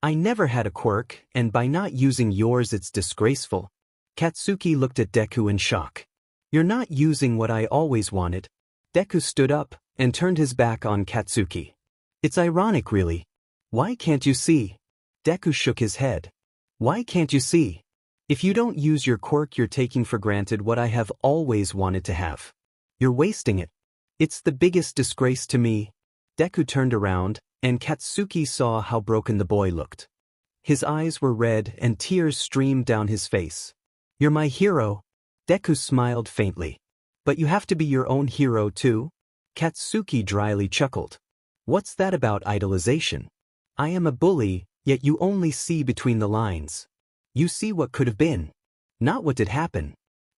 I never had a quirk, and by not using yours it's disgraceful. Katsuki looked at Deku in shock. You're not using what I always wanted. Deku stood up and turned his back on Katsuki. It's ironic really. Why can't you see? Deku shook his head. Why can't you see? If you don't use your quirk you're taking for granted what I have always wanted to have. You're wasting it. It's the biggest disgrace to me. Deku turned around, and Katsuki saw how broken the boy looked. His eyes were red and tears streamed down his face. You're my hero. Deku smiled faintly. But you have to be your own hero too? Katsuki dryly chuckled. What's that about idolization? I am a bully, yet you only see between the lines. You see what could have been, not what did happen.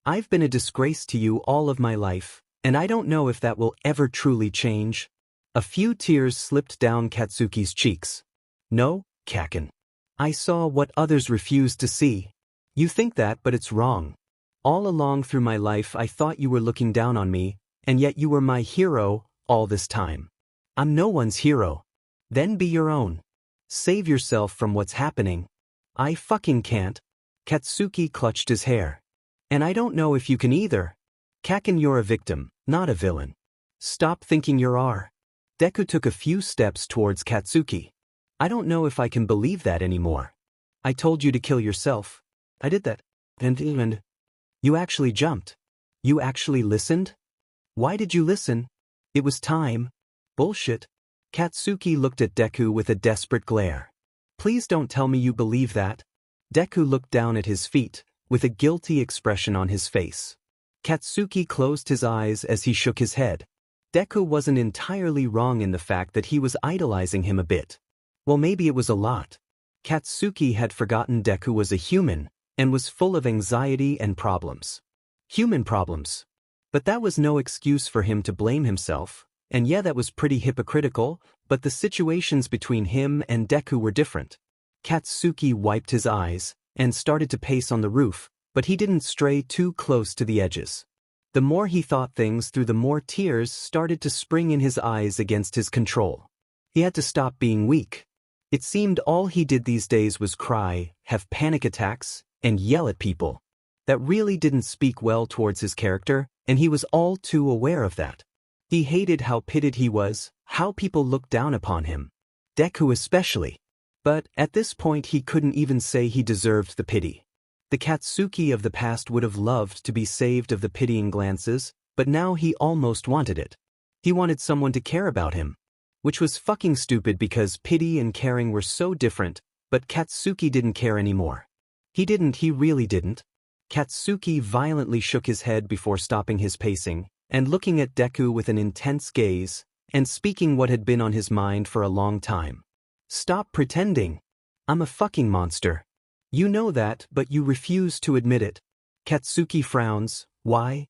I've been a disgrace to you all of my life, and I don't know if that will ever truly change. A few tears slipped down Katsuki's cheeks. No, Kaken. I saw what others refused to see. You think that, but it's wrong. All along through my life I thought you were looking down on me, and yet you were my hero all this time. I'm no one's hero. Then be your own. Save yourself from what's happening. I fucking can't. Katsuki clutched his hair. And I don't know if you can either. Kaken, you're a victim, not a villain. Stop thinking you are. Deku took a few steps towards Katsuki. I don't know if I can believe that anymore. I told you to kill yourself. I did that. And you actually jumped. You actually listened? Why did you listen? It was time. Bullshit. Katsuki looked at Deku with a desperate glare. Please don't tell me you believe that. Deku looked down at his feet, with a guilty expression on his face. Katsuki closed his eyes as he shook his head. Deku wasn't entirely wrong in the fact that he was idolizing him a bit. Well, maybe it was a lot. Katsuki had forgotten Deku was a human, and was full of anxiety and problems. Human problems. But that was no excuse for him to blame himself, and yeah, that was pretty hypocritical, but the situations between him and Deku were different. Katsuki wiped his eyes, and started to pace on the roof, but he didn't stray too close to the edges. The more he thought things through, the more tears started to spring in his eyes against his control. He had to stop being weak. It seemed all he did these days was cry, have panic attacks, and yell at people. That really didn't speak well towards his character, and he was all too aware of that. He hated how pitted he was, how people looked down upon him. Deku especially. But at this point he couldn't even say he deserved the pity. The Katsuki of the past would have loved to be saved of the pitying glances, but now he almost wanted it. He wanted someone to care about him. Which was fucking stupid because pity and caring were so different, but Katsuki didn't care anymore. He really didn't. Katsuki violently shook his head before stopping his pacing, and looking at Deku with an intense gaze, and speaking what had been on his mind for a long time. Stop pretending. I'm a fucking monster. You know that, but you refuse to admit it. Katsuki frowns. Why?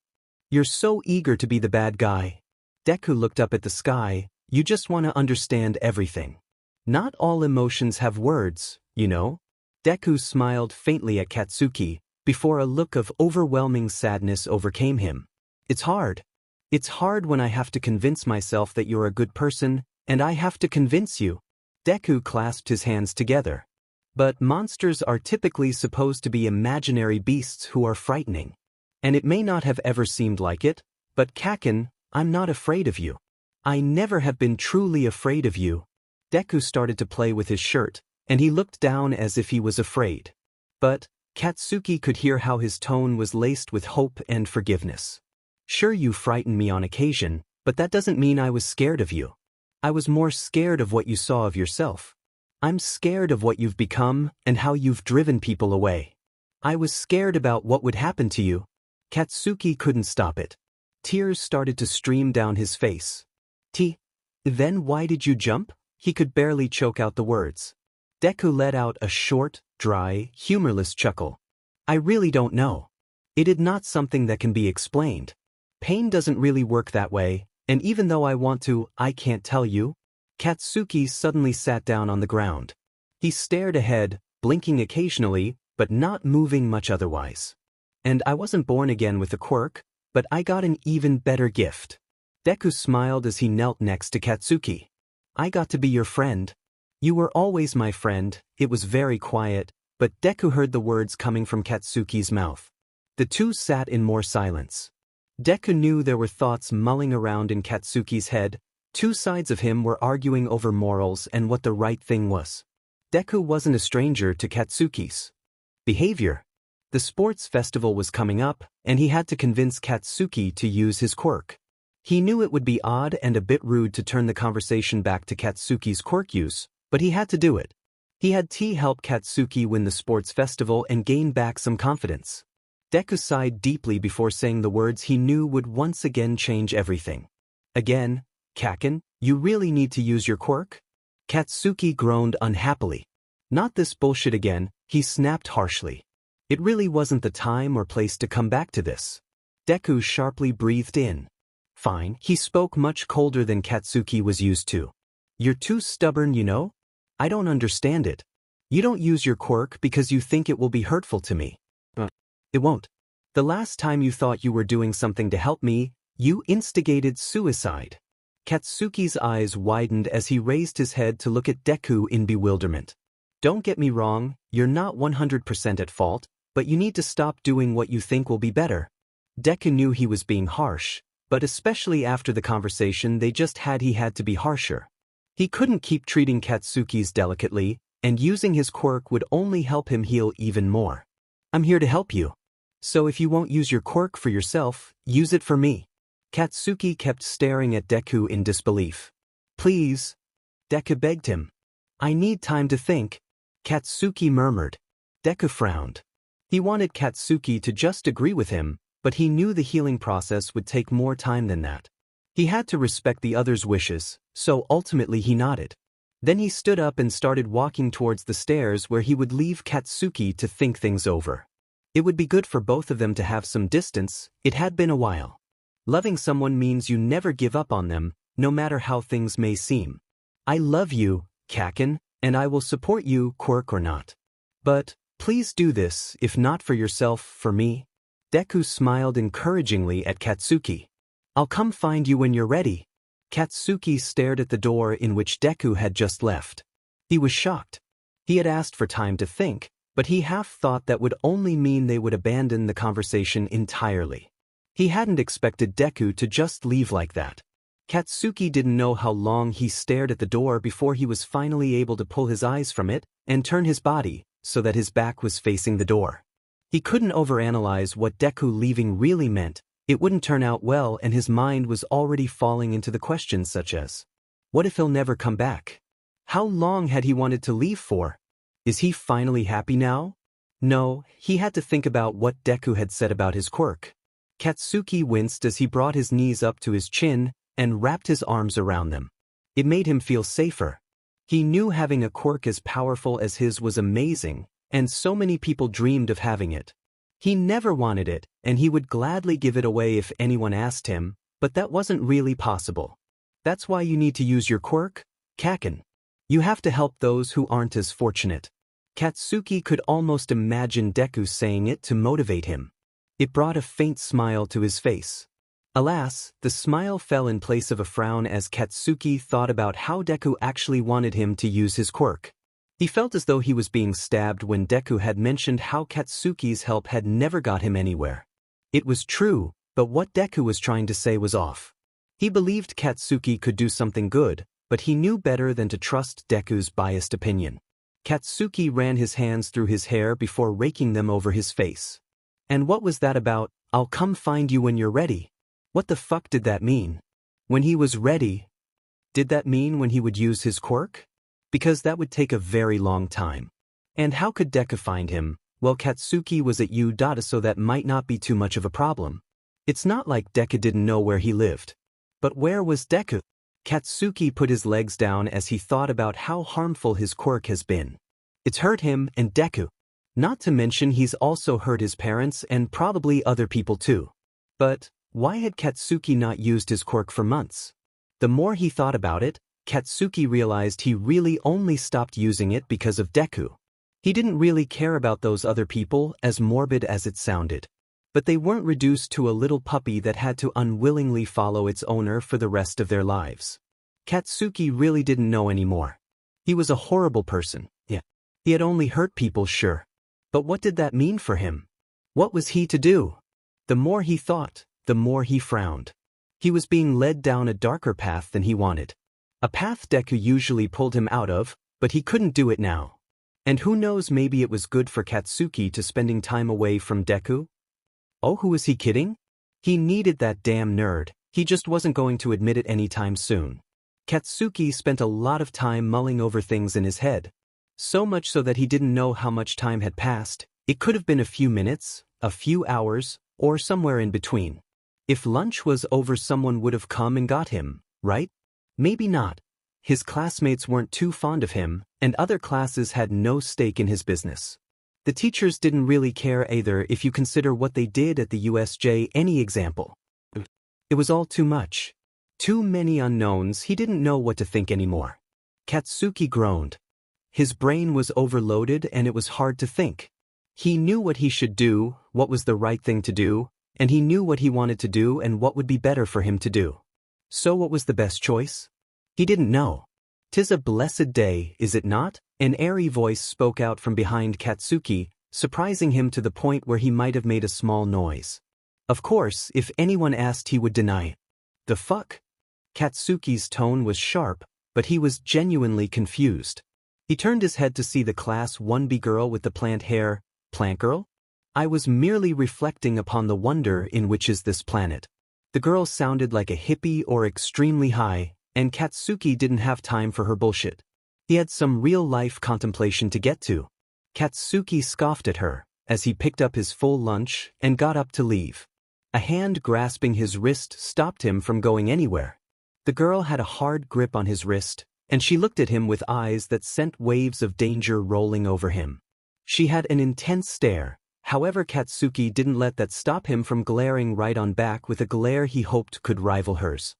You're so eager to be the bad guy. Deku looked up at the sky. You just want to understand everything. Not all emotions have words, you know? Deku smiled faintly at Katsuki, before a look of overwhelming sadness overcame him. It's hard. It's hard when I have to convince myself that you're a good person, and I have to convince you. Deku clasped his hands together. But monsters are typically supposed to be imaginary beasts who are frightening. And it may not have ever seemed like it, but Kaken, I'm not afraid of you. I never have been truly afraid of you. Deku started to play with his shirt, and he looked down as if he was afraid. But Katsuki could hear how his tone was laced with hope and forgiveness. Sure, you frightened me on occasion, but that doesn't mean I was scared of you. I was more scared of what you saw of yourself. I'm scared of what you've become and how you've driven people away. I was scared about what would happen to you. Katsuki couldn't stop it. Tears started to stream down his face. Then why did you jump? He could barely choke out the words. Deku let out a short, dry, humorless chuckle. I really don't know. It is not something that can be explained. Pain doesn't really work that way, and even though I want to, I can't tell you. Katsuki suddenly sat down on the ground. He stared ahead, blinking occasionally, but not moving much otherwise. And I wasn't born again with a quirk, but I got an even better gift. Deku smiled as he knelt next to Katsuki. I got to be your friend. You were always my friend. It was very quiet, but Deku heard the words coming from Katsuki's mouth. The two sat in more silence. Deku knew there were thoughts mulling around in Katsuki's head. Two sides of him were arguing over morals and what the right thing was. Deku wasn't a stranger to Katsuki's behavior. The sports festival was coming up, and he had to convince Katsuki to use his quirk. He knew it would be odd and a bit rude to turn the conversation back to Katsuki's quirk use, but he had to do it. He had to help Katsuki win the sports festival and gain back some confidence. Deku sighed deeply before saying the words he knew would once again change everything. Again, Kaken, you really need to use your quirk? Katsuki groaned unhappily. Not this bullshit again, he snapped harshly. It really wasn't the time or place to come back to this. Deku sharply breathed in. Fine, he spoke much colder than Katsuki was used to. You're too stubborn, you know? I don't understand it. You don't use your quirk because you think it will be hurtful to me. It won't. The last time you thought you were doing something to help me, you instigated suicide. Katsuki's eyes widened as he raised his head to look at Deku in bewilderment. Don't get me wrong, you're not 100% at fault, but you need to stop doing what you think will be better. Deku knew he was being harsh, but especially after the conversation they just had, he had to be harsher. He couldn't keep treating Katsuki's delicately, and using his quirk would only help him heal even more. I'm here to help you. So if you won't use your quirk for yourself, use it for me. Katsuki kept staring at Deku in disbelief. Please. Deku begged him. I need time to think. Katsuki murmured. Deku frowned. He wanted Katsuki to just agree with him, but he knew the healing process would take more time than that. He had to respect the other's wishes, so ultimately he nodded. Then he stood up and started walking towards the stairs where he would leave Katsuki to think things over. It would be good for both of them to have some distance. It had been a while. Loving someone means you never give up on them, no matter how things may seem. I love you, Kaken, and I will support you, quirk or not. But, please do this, if not for yourself, for me. Deku smiled encouragingly at Katsuki. I'll come find you when you're ready. Katsuki stared at the door in which Deku had just left. He was shocked. He had asked for time to think, but he half thought that would only mean they would abandon the conversation entirely. He hadn't expected Deku to just leave like that. Katsuki didn't know how long he stared at the door before he was finally able to pull his eyes from it and turn his body so that his back was facing the door. He couldn't overanalyze what Deku leaving really meant. It wouldn't turn out well, and his mind was already falling into the questions such as, what if he'll never come back? How long had he wanted to leave for? Is he finally happy now? No, he had to think about what Deku had said about his quirk. Katsuki winced as he brought his knees up to his chin and wrapped his arms around them. It made him feel safer. He knew having a quirk as powerful as his was amazing, and so many people dreamed of having it. He never wanted it, and he would gladly give it away if anyone asked him, but that wasn't really possible. That's why you need to use your quirk, Kaken. You have to help those who aren't as fortunate. Katsuki could almost imagine Deku saying it to motivate him. It brought a faint smile to his face. Alas, the smile fell in place of a frown as Katsuki thought about how Deku actually wanted him to use his quirk. He felt as though he was being stabbed when Deku had mentioned how Katsuki's help had never got him anywhere. It was true, but what Deku was trying to say was off. He believed Katsuki could do something good, but he knew better than to trust Deku's biased opinion. Katsuki ran his hands through his hair before raking them over his face. And what was that about, I'll come find you when you're ready? What the fuck did that mean? When he was ready? Did that mean when he would use his quirk? Because that would take a very long time. And how could Deku find him? Well, Katsuki was at Udata, so that might not be too much of a problem. It's not like Deku didn't know where he lived. But where was Deku? Katsuki put his legs down as he thought about how harmful his quirk has been. It's hurt him and Deku. Not to mention he's also hurt his parents and probably other people too. But why had Katsuki not used his quirk for months? The more he thought about it, Katsuki realized he really only stopped using it because of Deku. He didn't really care about those other people, as morbid as it sounded. But they weren't reduced to a little puppy that had to unwillingly follow its owner for the rest of their lives. Katsuki really didn't know anymore. He was a horrible person, yeah. He had only hurt people, sure. But what did that mean for him? What was he to do? The more he thought, the more he frowned. He was being led down a darker path than he wanted. A path Deku usually pulled him out of, but he couldn't do it now. And who knows, maybe it was good for Katsuki to spending time away from Deku? Oh, who was he kidding? He needed that damn nerd, he just wasn't going to admit it anytime soon. Katsuki spent a lot of time mulling over things in his head. So much so that he didn't know how much time had passed. It could have been a few minutes, a few hours, or somewhere in between. If lunch was over, someone would have come and got him, right? Maybe not. His classmates weren't too fond of him, and other classes had no stake in his business. The teachers didn't really care either if you consider what they did at the USJ. Any example. It was all too much. Too many unknowns. He didn't know what to think anymore. Katsuki groaned. His brain was overloaded and it was hard to think. He knew what he should do, what was the right thing to do, and he knew what he wanted to do and what would be better for him to do. So what was the best choice? He didn't know. "'Tis a blessed day, is it not?" An airy voice spoke out from behind Katsuki, surprising him to the point where he might have made a small noise. Of course, if anyone asked, he would deny. The fuck? Katsuki's tone was sharp, but he was genuinely confused. He turned his head to see the Class 1B girl with the plant hair. Plant girl? I was merely reflecting upon the wonder in which is this planet. The girl sounded like a hippie or extremely high, and Katsuki didn't have time for her bullshit. He had some real-life contemplation to get to. Katsuki scoffed at her as he picked up his full lunch and got up to leave. A hand grasping his wrist stopped him from going anywhere. The girl had a hard grip on his wrist, and she looked at him with eyes that sent waves of danger rolling over him. She had an intense stare. However, Katsuki didn't let that stop him from glaring right on back with a glare he hoped could rival hers.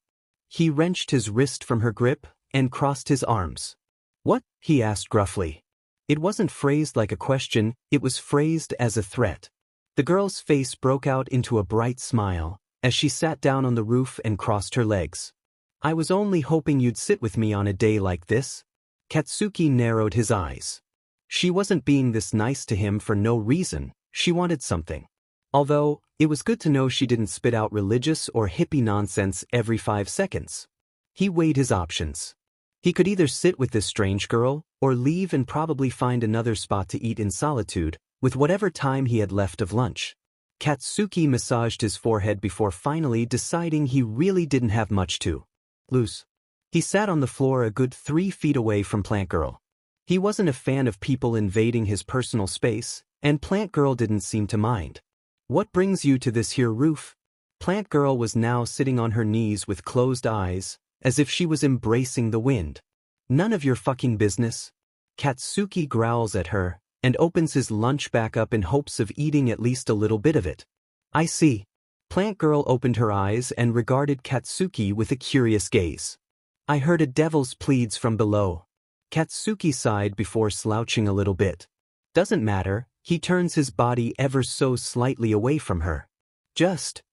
He wrenched his wrist from her grip and crossed his arms. "What?" he asked gruffly. It wasn't phrased like a question, it was phrased as a threat. The girl's face broke out into a bright smile as she sat down on the roof and crossed her legs. "I was only hoping you'd sit with me on a day like this." Katsuki narrowed his eyes. She wasn't being this nice to him for no reason. She wanted something. Although, it was good to know she didn't spit out religious or hippie nonsense every 5 seconds. He weighed his options. He could either sit with this strange girl, or leave and probably find another spot to eat in solitude, with whatever time he had left of lunch. Katsuki massaged his forehead before finally deciding he really didn't have much to lose. He sat on the floor a good 3 feet away from Plant Girl. He wasn't a fan of people invading his personal space, and Plant Girl didn't seem to mind. "What brings you to this here roof?" Plant Girl was now sitting on her knees with closed eyes, as if she was embracing the wind. "None of your fucking business." Katsuki growls at her, and opens his lunch back up in hopes of eating at least a little bit of it. "I see." Plant Girl opened her eyes and regarded Katsuki with a curious gaze. "I heard a devil's pleads from below." Katsuki sighed before slouching a little bit. "Doesn't matter." He turns his body ever so slightly away from her. "Just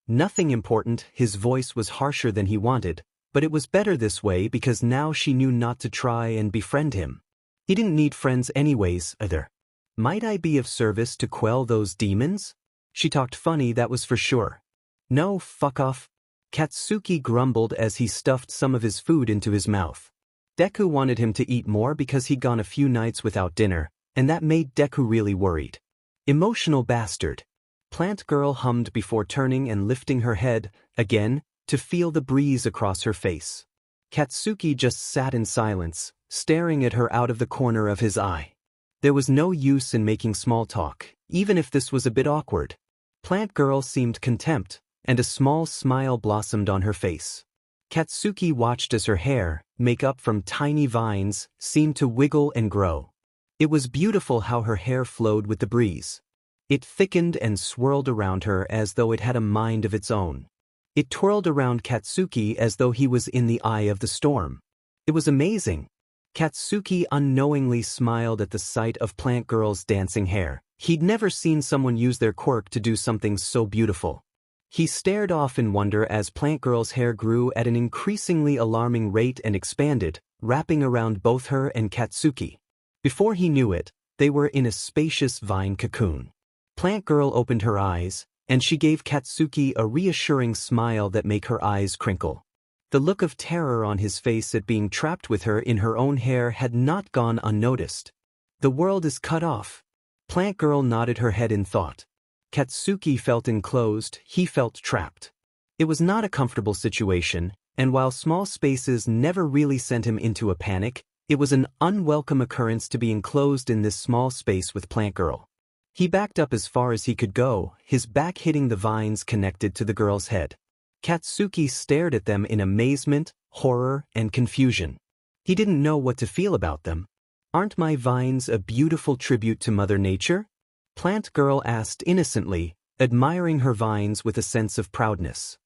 nothing important." His voice was harsher than he wanted, but it was better this way because now she knew not to try and befriend him. He didn't need friends anyways, either. "Might I be of service to quell those demons?" She talked funny, that was for sure. "No, fuck off." Katsuki grumbled as he stuffed some of his food into his mouth. Deku wanted him to eat more because he'd gone a few nights without dinner, and that made Deku really worried. "Emotional bastard." Plant Girl hummed before turning and lifting her head, again, to feel the breeze across her face. Katsuki just sat in silence, staring at her out of the corner of his eye. There was no use in making small talk, even if this was a bit awkward. Plant Girl seemed contempt, and a small smile blossomed on her face. Katsuki watched as her hair, made up from tiny vines, seemed to wiggle and grow. It was beautiful how her hair flowed with the breeze. It thickened and swirled around her as though it had a mind of its own. It twirled around Katsuki as though he was in the eye of the storm. It was amazing. Katsuki unknowingly smiled at the sight of Plant Girl's dancing hair. He'd never seen someone use their quirk to do something so beautiful. He stared off in wonder as Plant Girl's hair grew at an increasingly alarming rate and expanded, wrapping around both her and Katsuki. Before he knew it, they were in a spacious vine cocoon. Plant Girl opened her eyes, and she gave Katsuki a reassuring smile that made her eyes crinkle. The look of terror on his face at being trapped with her in her own hair had not gone unnoticed. "The world is cut off." Plant Girl nodded her head in thought. Katsuki felt enclosed, he felt trapped. It was not a comfortable situation, and while small spaces never really sent him into a panic, it was an unwelcome occurrence to be enclosed in this small space with Plant Girl. He backed up as far as he could go, his back hitting the vines connected to the girl's head. Katsuki stared at them in amazement, horror, and confusion. He didn't know what to feel about them. "Aren't my vines a beautiful tribute to Mother Nature?" Plant Girl asked innocently, admiring her vines with a sense of proudness.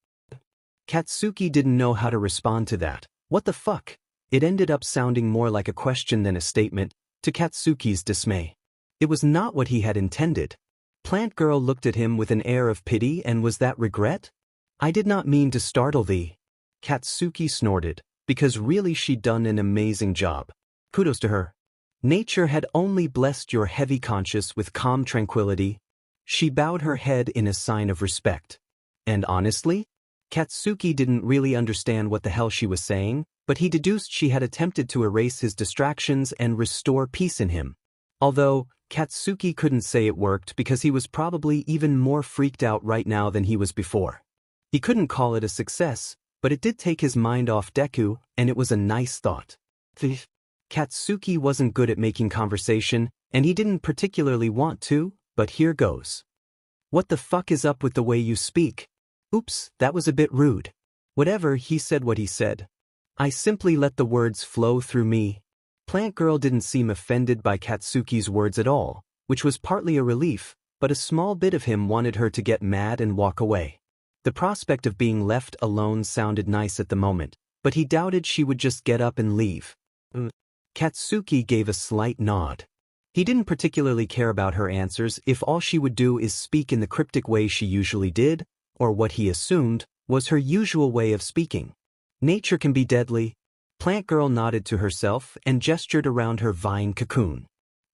Katsuki didn't know how to respond to that. What the fuck? It ended up sounding more like a question than a statement, to Katsuki's dismay. It was not what he had intended. Plant Girl looked at him with an air of pity, and was that regret? "I did not mean to startle thee." Katsuki snorted, because really she'd done an amazing job. Kudos to her. Nature had only blessed your heavy conscience with calm tranquility. She bowed her head in a sign of respect. And honestly, Katsuki didn't really understand what the hell she was saying, but he deduced she had attempted to erase his distractions and restore peace in him. Although, Katsuki couldn't say it worked because he was probably even more freaked out right now than he was before. He couldn't call it a success, but it did take his mind off Deku, and it was a nice thought. Katsuki wasn't good at making conversation, and he didn't particularly want to, but here goes. What the fuck is up with the way you speak? Oops, that was a bit rude. Whatever, he said what he said. I simply let the words flow through me. Plant Girl didn't seem offended by Katsuki's words at all, which was partly a relief, but a small bit of him wanted her to get mad and walk away. The prospect of being left alone sounded nice at the moment, but he doubted she would just get up and leave. Katsuki gave a slight nod. He didn't particularly care about her answers if all she would do is speak in the cryptic way she usually did, or what he assumed was her usual way of speaking. Nature can be deadly. Plant Girl nodded to herself and gestured around her vine cocoon.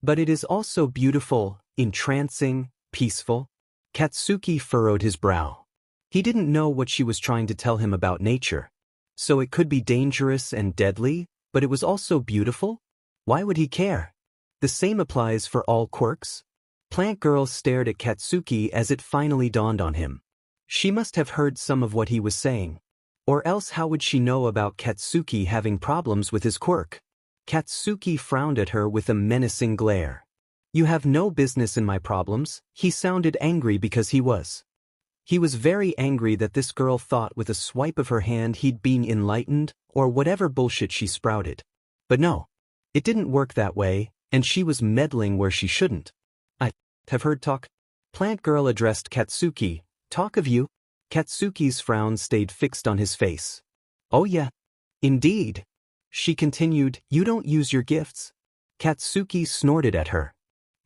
But it is also beautiful, entrancing, peaceful. Katsuki furrowed his brow. He didn't know what she was trying to tell him about nature. So it could be dangerous and deadly, but it was also beautiful? Why would he care? The same applies for all quirks. Plant Girl stared at Katsuki as it finally dawned on him. She must have heard some of what he was saying. Or else how would she know about Katsuki having problems with his quirk? Katsuki frowned at her with a menacing glare. You have no business in my problems. He sounded angry because he was. He was very angry that this girl thought with a swipe of her hand he'd been enlightened, or whatever bullshit she sprouted. But no. It didn't work that way, and she was meddling where she shouldn't. I have heard talk. Plant Girl addressed Katsuki. Talk of you? Katsuki's frown stayed fixed on his face. Oh yeah. Indeed. She continued, you don't use your gifts? Katsuki snorted at her.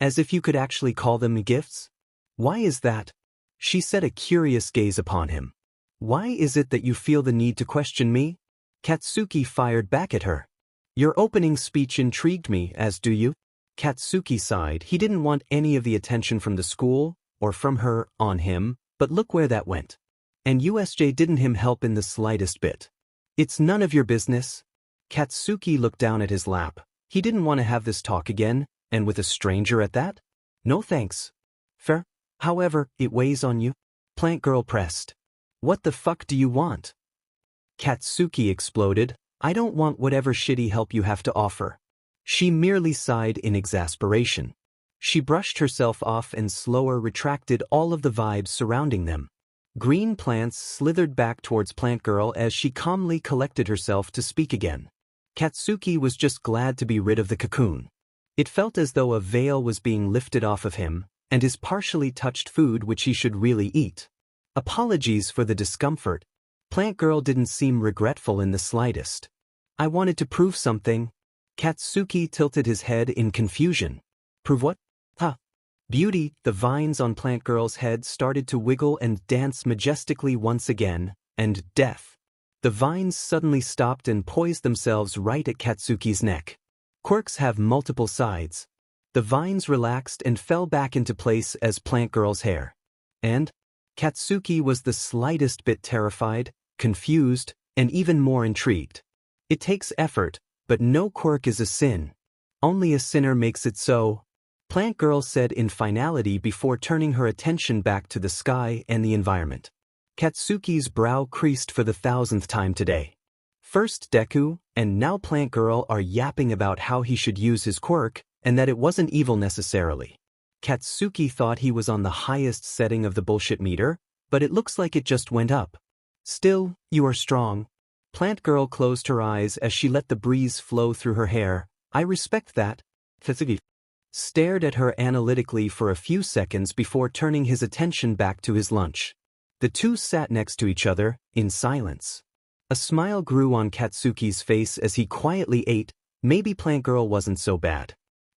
As if you could actually call them gifts? Why is that? She set a curious gaze upon him. Why is it that you feel the need to question me? Katsuki fired back at her. Your opening speech intrigued me, as do you? Katsuki sighed. He didn't want any of the attention from the school, or from her, on him, but look where that went. And USJ didn't him help in the slightest bit. It's none of your business. Katsuki looked down at his lap. He didn't want to have this talk again, and with a stranger at that? No thanks. Fair. However, it weighs on you. Plant Girl pressed. What the fuck do you want? Katsuki exploded. I don't want whatever shitty help you have to offer. She merely sighed in exasperation. She brushed herself off and slower retracted all of the vibes surrounding them. Green plants slithered back towards Plant Girl as she calmly collected herself to speak again. Katsuki was just glad to be rid of the cocoon. It felt as though a veil was being lifted off of him, and his partially touched food which he should really eat. Apologies for the discomfort. Plant Girl didn't seem regretful in the slightest. I wanted to prove something. Katsuki tilted his head in confusion. Prove what? Huh. Beauty. The vines on Plant Girl's head started to wiggle and dance majestically once again, and death. The vines suddenly stopped and poised themselves right at Katsuki's neck. Quirks have multiple sides. The vines relaxed and fell back into place as Plant Girl's hair. And? Katsuki was the slightest bit terrified, confused, and even more intrigued. It takes effort, but no quirk is a sin. Only a sinner makes it so. Plant Girl said in finality before turning her attention back to the sky and the environment. Katsuki's brow creased for the 1000th time today. First Deku, and now Plant Girl are yapping about how he should use his quirk, and that it wasn't evil necessarily. Katsuki thought he was on the highest setting of the bullshit meter, but it looks like it just went up. Still, you are strong. Plant Girl closed her eyes as she let the breeze flow through her hair. I respect that. Katsuki stared at her analytically for a few seconds before turning his attention back to his lunch. The two sat next to each other, in silence. A smile grew on Katsuki's face as he quietly ate. Maybe Plant Girl wasn't so bad.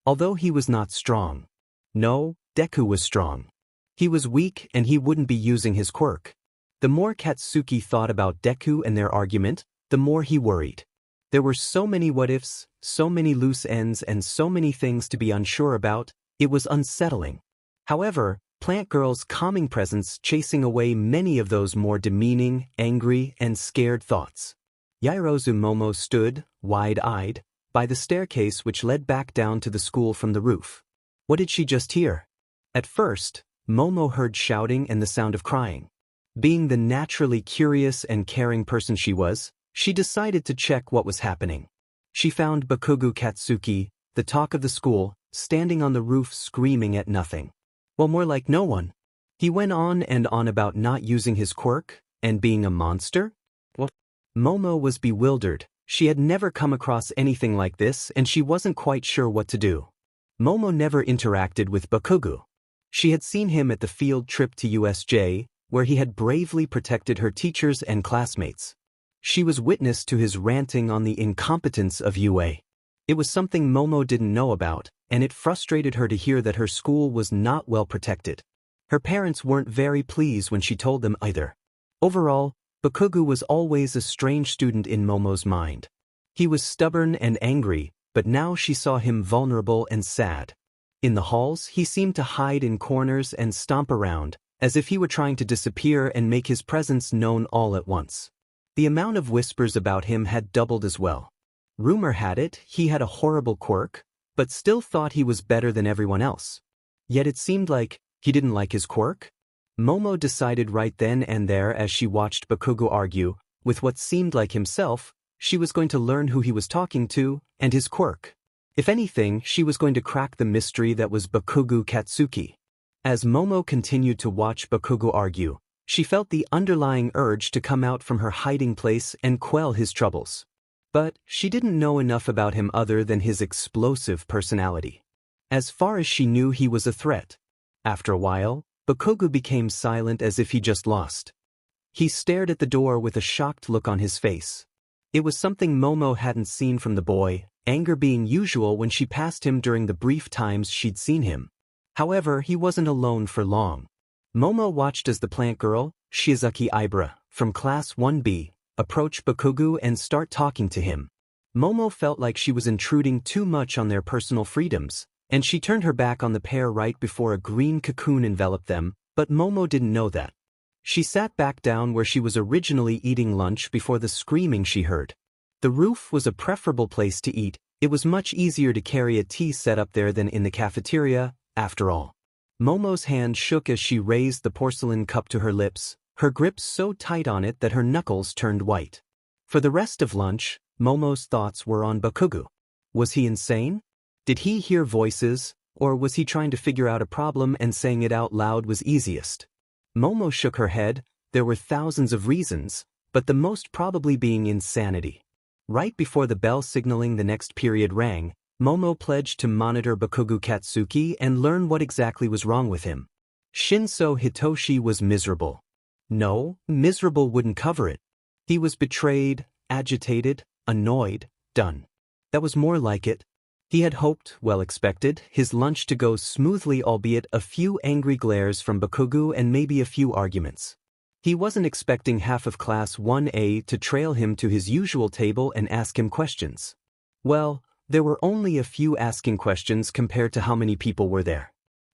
Although he was not strong. No, Deku was strong. He was weak and he wouldn't be using his quirk. The more Katsuki thought about Deku and their argument, the more he worried. There were so many what-ifs, so many loose ends and so many things to be unsure about, it was unsettling. However, Plant Girl's calming presence chasing away many of those more demeaning, angry, and scared thoughts. Yairozu Momo stood, wide-eyed, by the staircase which led back down to the school from the roof. What did she just hear? At first, Momo heard shouting and the sound of crying. Being the naturally curious and caring person she was, she decided to check what was happening. She found Bakugo Katsuki, the talk of the school, standing on the roof screaming at nothing. Well, more like no one. He went on and on about not using his quirk, and being a monster? What? Momo was bewildered. She had never come across anything like this and she wasn't quite sure what to do. Momo never interacted with Bakugo. She had seen him at the field trip to USJ, where he had bravely protected her teachers and classmates. She was witness to his ranting on the incompetence of UA. It was something Momo didn't know about, and it frustrated her to hear that her school was not well protected. Her parents weren't very pleased when she told them either. Overall, Bakugo was always a strange student in Momo's mind. He was stubborn and angry, but now she saw him vulnerable and sad. In the halls, he seemed to hide in corners and stomp around, as if he were trying to disappear and make his presence known all at once. The amount of whispers about him had doubled as well. Rumor had it he had a horrible quirk, but still thought he was better than everyone else. Yet it seemed like he didn't like his quirk. Momo decided right then and there as she watched Bakugo argue, with what seemed like himself, she was going to learn who he was talking to, and his quirk. If anything, she was going to crack the mystery that was Bakugo Katsuki. As Momo continued to watch Bakugo argue, she felt the underlying urge to come out from her hiding place and quell his troubles. But she didn't know enough about him other than his explosive personality. As far as she knew, he was a threat. After a while, Bakugo became silent as if he just lost. He stared at the door with a shocked look on his face. It was something Momo hadn't seen from the boy, anger being usual when she passed him during the brief times she'd seen him. However, he wasn't alone for long. Momo watched as the plant girl, Shizuki Ibra, from Class 1B, approach Bakugo and start talking to him. Momo felt like she was intruding too much on their personal freedoms, and she turned her back on the pair right before a green cocoon enveloped them, but Momo didn't know that. She sat back down where she was originally eating lunch before the screaming she heard. The roof was a preferable place to eat. It was much easier to carry a tea set up there than in the cafeteria, after all. Momo's hand shook as she raised the porcelain cup to her lips, her grip so tight on it that her knuckles turned white. For the rest of lunch, Momo's thoughts were on Bakugo. Was he insane? Did he hear voices, or was he trying to figure out a problem and saying it out loud was easiest? Momo shook her head. There were thousands of reasons, but the most probably being insanity. Right before the bell signaling the next period rang, Momo pledged to monitor Bakugo Katsuki and learn what exactly was wrong with him. Shinso Hitoshi was miserable. No, miserable wouldn't cover it. He was betrayed, agitated, annoyed, done. That was more like it. He had hoped, well expected, his lunch to go smoothly, albeit a few angry glares from Bakugo and maybe a few arguments. He wasn't expecting half of Class 1A to trail him to his usual table and ask him questions. Well, there were only a few asking questions compared to how many people were there.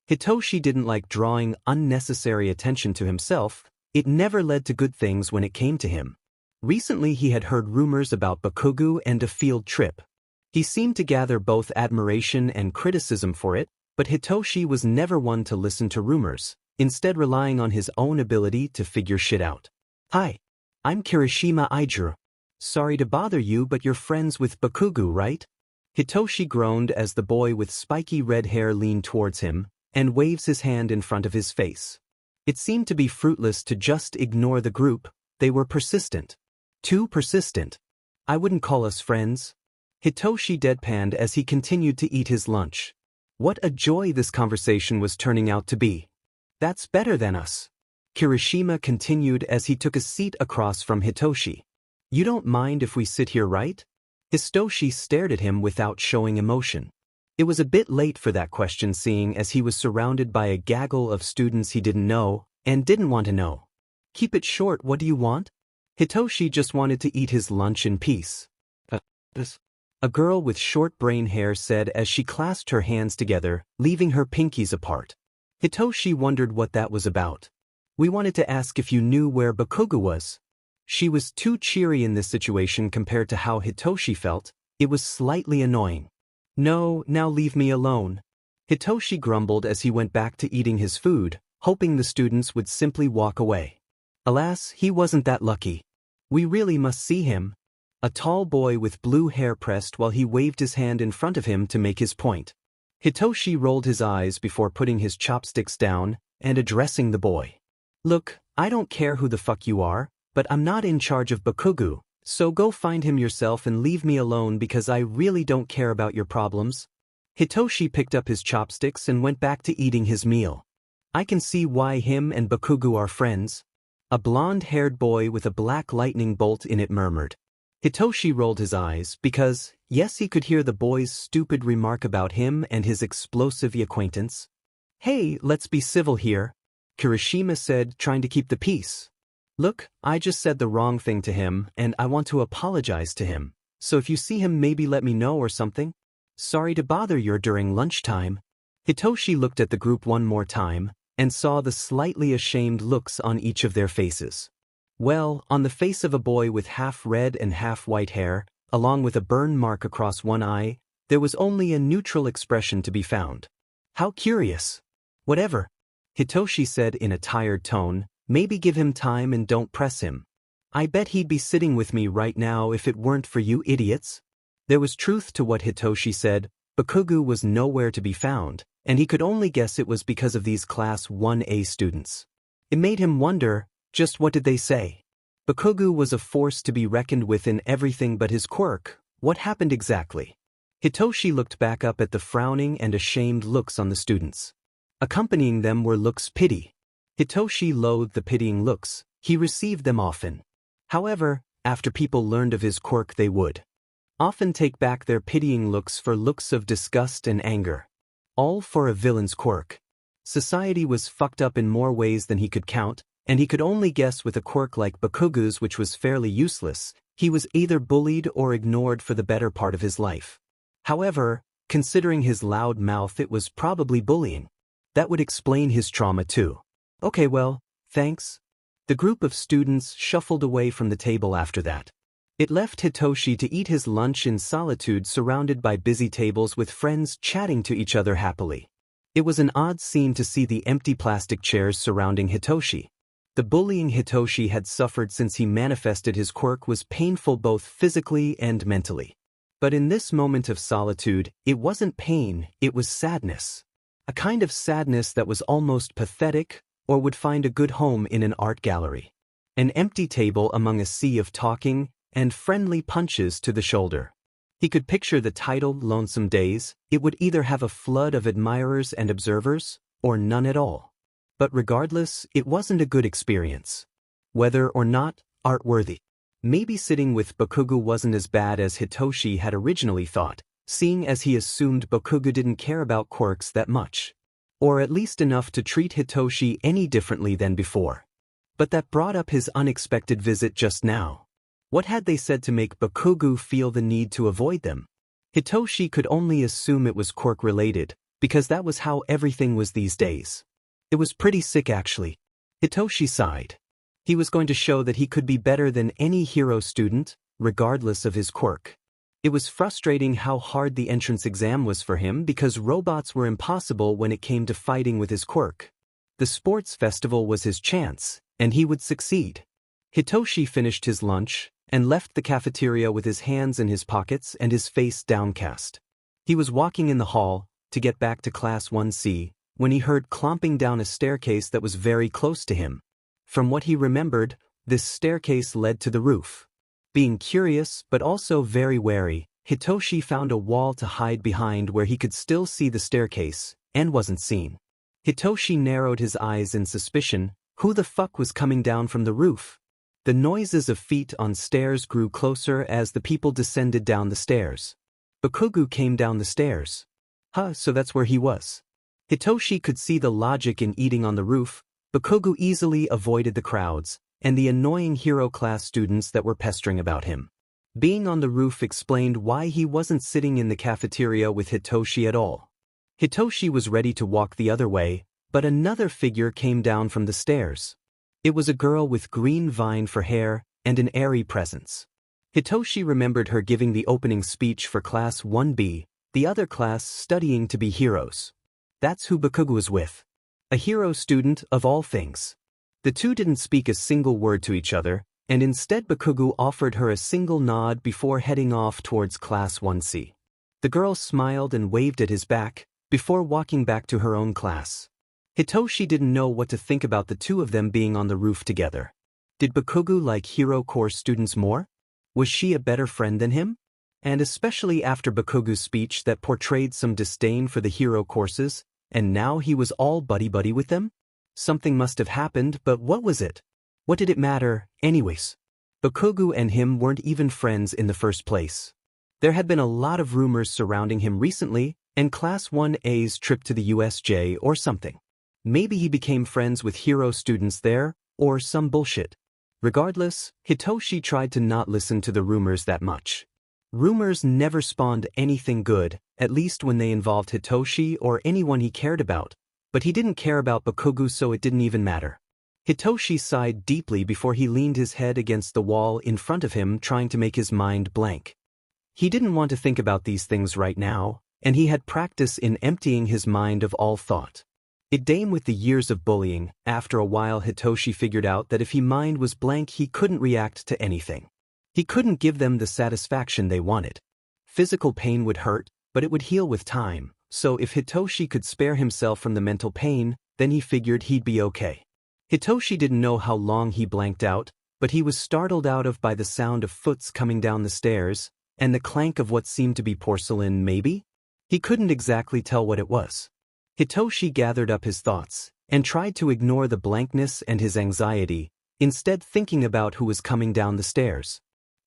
Hitoshi didn't like drawing unnecessary attention to himself. It never led to good things when it came to him. Recently he had heard rumors about Bakugo and a field trip. He seemed to gather both admiration and criticism for it, but Hitoshi was never one to listen to rumors, instead relying on his own ability to figure shit out. Hi, I'm Kirishima Aijiro. Sorry to bother you, but you're friends with Bakugo, right? Hitoshi groaned as the boy with spiky red hair leaned towards him and waves his hand in front of his face. It seemed to be fruitless to just ignore the group. They were persistent. Too persistent. I wouldn't call us friends. Hitoshi deadpanned as he continued to eat his lunch. What a joy this conversation was turning out to be. That's better than us. Kirishima continued as he took a seat across from Hitoshi. You don't mind if we sit here, right? Hitoshi stared at him without showing emotion. It was a bit late for that question, seeing as he was surrounded by a gaggle of students he didn't know and didn't want to know. Keep it short, what do you want? Hitoshi just wanted to eat his lunch in peace. A girl with short brain hair said as she clasped her hands together, leaving her pinkies apart. Hitoshi wondered what that was about. We wanted to ask if you knew where Bakugo was. She was too cheery in this situation compared to how Hitoshi felt. It was slightly annoying. No, now leave me alone. Hitoshi grumbled as he went back to eating his food, hoping the students would simply walk away. Alas, he wasn't that lucky. We really must see him. a tall boy with blue hair pressed while he waved his hand in front of him to make his point. Hitoshi rolled his eyes before putting his chopsticks down and addressing the boy. Look, I don't care who the fuck you are, but I'm not in charge of Bakugo, so go find him yourself and leave me alone because I really don't care about your problems. Hitoshi picked up his chopsticks and went back to eating his meal. I can see why him and Bakugo are friends. A blonde-haired boy with a black lightning bolt in it murmured. Hitoshi rolled his eyes because, yes, he could hear the boy's stupid remark about him and his explosive acquaintance. Hey, let's be civil here, Kirishima said, trying to keep the peace. Look, I just said the wrong thing to him and I want to apologize to him, so if you see him maybe let me know or something. Sorry to bother you during lunchtime. Hitoshi looked at the group one more time and saw the slightly ashamed looks on each of their faces. Well, on the face of a boy with half red and half white hair, along with a burn mark across one eye, there was only a neutral expression to be found. How curious. Whatever, Hitoshi said in a tired tone, maybe give him time and don't press him. I bet he'd be sitting with me right now if it weren't for you idiots. There was truth to what Hitoshi said. Bakugo was nowhere to be found, and he could only guess it was because of these Class 1A students. It made him wonder, just what did they say? Bakugo was a force to be reckoned with in everything but his quirk. What happened exactly? Hitoshi looked back up at the frowning and ashamed looks on the students. Accompanying them were looks pity. Hitoshi loathed the pitying looks, he received them often. However, after people learned of his quirk they would often take back their pitying looks for looks of disgust and anger. All for a villain's quirk. Society was fucked up in more ways than he could count, and he could only guess with a quirk like Bakugo's, which was fairly useless, he was either bullied or ignored for the better part of his life. However, considering his loud mouth, it was probably bullying. That would explain his trauma too. Okay, well, thanks. The group of students shuffled away from the table after that. It left Hitoshi to eat his lunch in solitude, surrounded by busy tables with friends chatting to each other happily. It was an odd scene to see the empty plastic chairs surrounding Hitoshi. The bullying Hitoshi had suffered since he manifested his quirk was painful both physically and mentally. But in this moment of solitude, it wasn't pain, it was sadness. A kind of sadness that was almost pathetic, or would find a good home in an art gallery. An empty table among a sea of talking and friendly punches to the shoulder. He could picture the title Lonesome Days. It would either have a flood of admirers and observers, or none at all. But regardless, it wasn't a good experience. Whether or not art-worthy. Maybe sitting with Bakugo wasn't as bad as Hitoshi had originally thought, seeing as he assumed Bakugo didn't care about quirks that much. Or at least enough to treat Hitoshi any differently than before. But that brought up his unexpected visit just now. What had they said to make Bakugo feel the need to avoid them? Hitoshi could only assume it was quirk-related, because that was how everything was these days. It was pretty sick actually. Hitoshi sighed. He was going to show that he could be better than any hero student, regardless of his quirk. It was frustrating how hard the entrance exam was for him because robots were impossible when it came to fighting with his quirk. The sports festival was his chance, and he would succeed. Hitoshi finished his lunch and left the cafeteria with his hands in his pockets and his face downcast. He was walking in the hall to get back to Class 1C when he heard clomping down a staircase that was very close to him. From what he remembered, this staircase led to the roof. Being curious but also very wary, Hitoshi found a wall to hide behind where he could still see the staircase and wasn't seen. Hitoshi narrowed his eyes in suspicion. Who the fuck was coming down from the roof? The noises of feet on stairs grew closer as the people descended down the stairs. Bakugo came down the stairs. So that's where he was. Hitoshi could see the logic in eating on the roof. Bakugo easily avoided the crowds and the annoying hero class students that were pestering about him. Being on the roof explained why he wasn't sitting in the cafeteria with Hitoshi at all. Hitoshi was ready to walk the other way, but another figure came down from the stairs. It was a girl with green vine for hair and an airy presence. Hitoshi remembered her giving the opening speech for Class 1B, the other class studying to be heroes. That's who Bakugo was with. A hero student of all things. The two didn't speak a single word to each other, and instead Bakugo offered her a single nod before heading off towards Class 1C. The girl smiled and waved at his back, before walking back to her own class. Hitoshi didn't know what to think about the two of them being on the roof together. Did Bakugo like Hero Course students more? Was she a better friend than him? And especially after Bakugo's speech that portrayed some disdain for the hero courses, and now he was all buddy-buddy with them? Something must have happened, but what was it? What did it matter, anyways? Bakugo and him weren't even friends in the first place. There had been a lot of rumors surrounding him recently, and Class 1A's trip to the USJ or something. Maybe he became friends with hero students there, or some bullshit. Regardless, Hitoshi tried to not listen to the rumors that much. Rumors never spawned anything good, at least when they involved Hitoshi or anyone he cared about, but he didn't care about Bakugo, so it didn't even matter. Hitoshi sighed deeply before he leaned his head against the wall in front of him, trying to make his mind blank. He didn't want to think about these things right now, and he had practice in emptying his mind of all thought. It came with the years of bullying. After a while Hitoshi figured out that if his mind was blank he couldn't react to anything. He couldn't give them the satisfaction they wanted. Physical pain would hurt, but it would heal with time, so if Hitoshi could spare himself from the mental pain, then he figured he'd be okay. Hitoshi didn't know how long he blanked out, but he was startled out of by the sound of foots coming down the stairs, and the clank of what seemed to be porcelain maybe? He couldn't exactly tell what it was. Hitoshi gathered up his thoughts, and tried to ignore the blankness and his anxiety, instead thinking about who was coming down the stairs.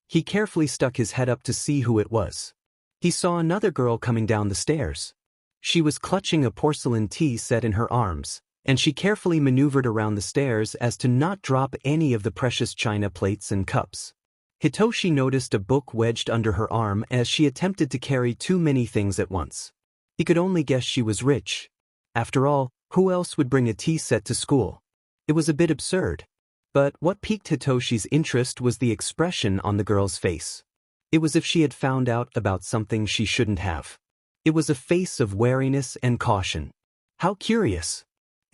He carefully stuck his head up to see who it was. He saw another girl coming down the stairs. She was clutching a porcelain tea set in her arms, and she carefully maneuvered around the stairs as to not drop any of the precious china plates and cups. Hitoshi noticed a book wedged under her arm as she attempted to carry too many things at once. He could only guess she was rich. After all, who else would bring a tea set to school? It was a bit absurd. But what piqued Hitoshi's interest was the expression on the girl's face. It was as if she had found out about something she shouldn't have. It was a face of wariness and caution. How curious!